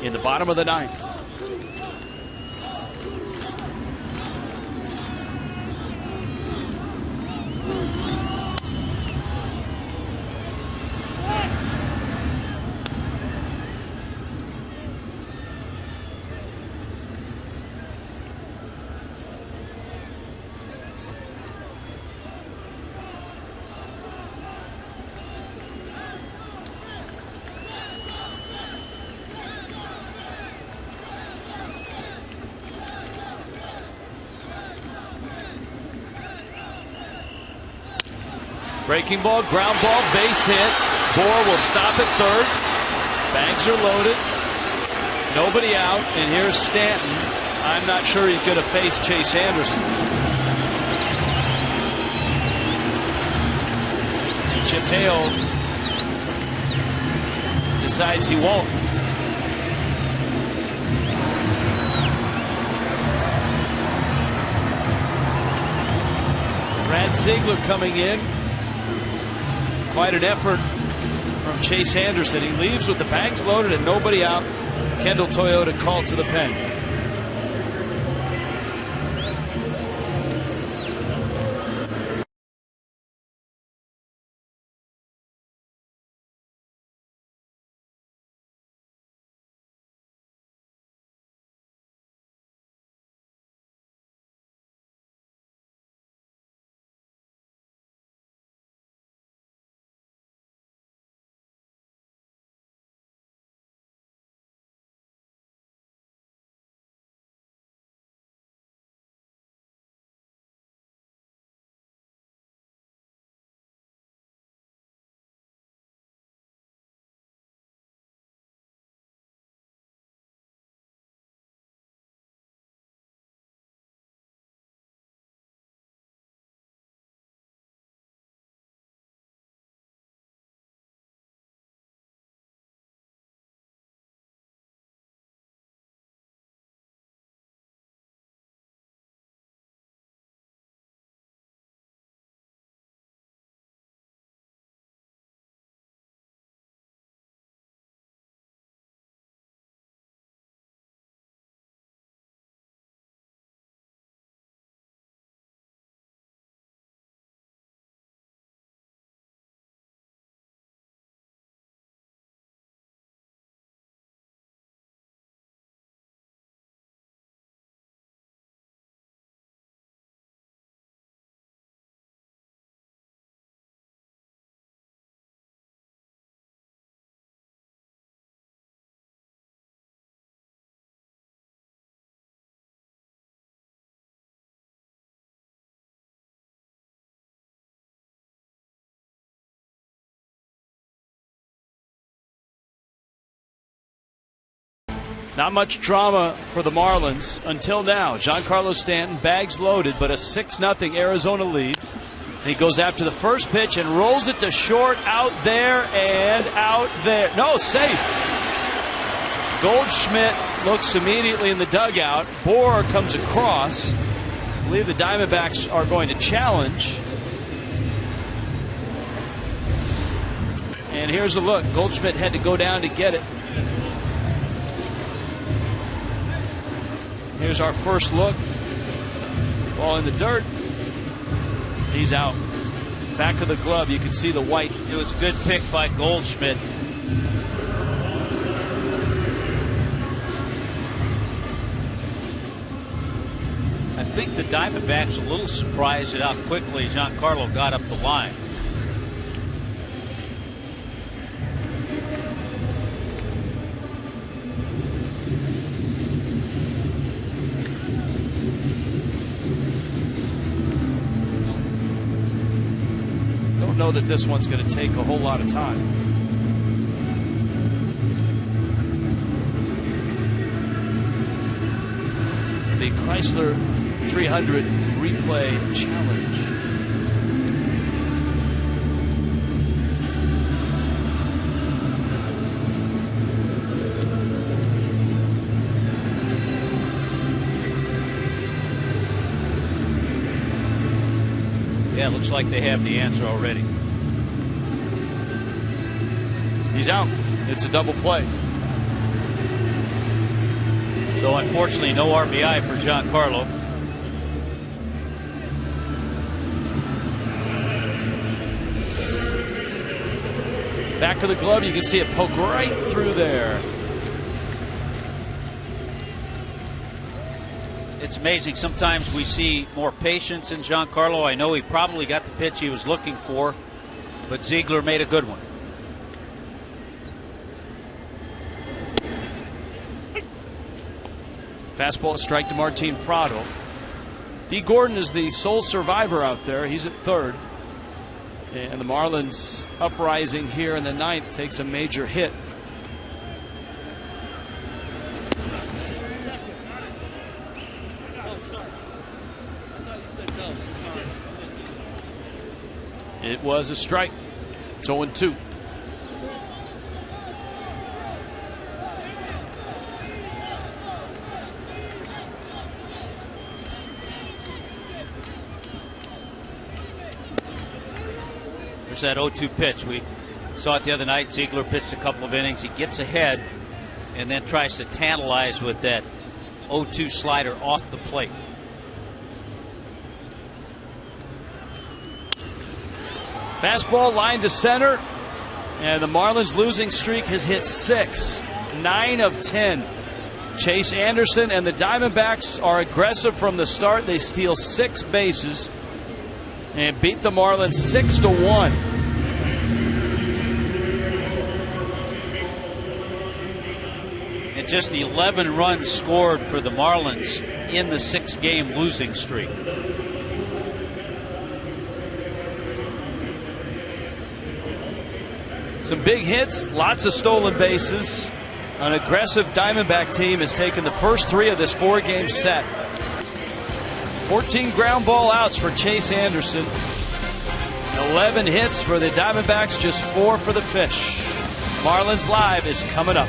in the bottom of the 9th. Breaking ball, ground ball, base hit. Bour will stop at third. Bags are loaded. Nobody out. And here's Stanton. I'm not sure he's going to face Chase Anderson. Chip Hale decides he won't. Brad Matt Ziegler coming in. Quite an effort from Chase Anderson. He leaves with the bags loaded and nobody out. Kendall Toyota called to the pen. Not much drama for the Marlins until now. Giancarlo Stanton, bags loaded, but a 6-0 Arizona lead. He goes after the first pitch and rolls it to short, out there and out there. No, safe. Goldschmidt looks immediately in the dugout. Bohr comes across. I believe the Diamondbacks are going to challenge. And here's a look. Goldschmidt had to go down to get it. Here's our first look. Ball in the dirt. He's out. Back of the glove, you can see the white. It was a good pick by Goldschmidt. I think the Diamondbacks a little surprised at how quickly Giancarlo got up the line. Know that this one's going to take a whole lot of time. The Chrysler 300 replay challenge. Yeah, looks like they have the answer already. He's out. It's a double play. So unfortunately, no RBI for Giancarlo. Back of the glove, you can see it poke right through there. It's amazing. Sometimes we see more patience in Giancarlo. I know he probably got the pitch he was looking for, but Ziegler made a good one. Fastball strike to Martin Prado. D. Gordon is the sole survivor out there. He's at third. And the Marlins uprising here in the ninth takes a major hit. It was a strike. It's 0-2. that 0-2 pitch. We saw it the other night. Ziegler pitched a couple of innings. He gets ahead and then tries to tantalize with that 0-2 slider off the plate. Fastball line to center, and the Marlins losing streak has hit 6, 9 of 10. Chase Anderson and the Diamondbacks are aggressive from the start. They steal 6 bases and beat the Marlins 6-1. And just 11 runs scored for the Marlins in the 6-game losing streak. Some big hits, lots of stolen bases. An aggressive Diamondback team has taken the first 3 of this 4-game set. 14 ground ball outs for Chase Anderson. 11 hits for the Diamondbacks, just 4 for the Fish. Marlins Live is coming up.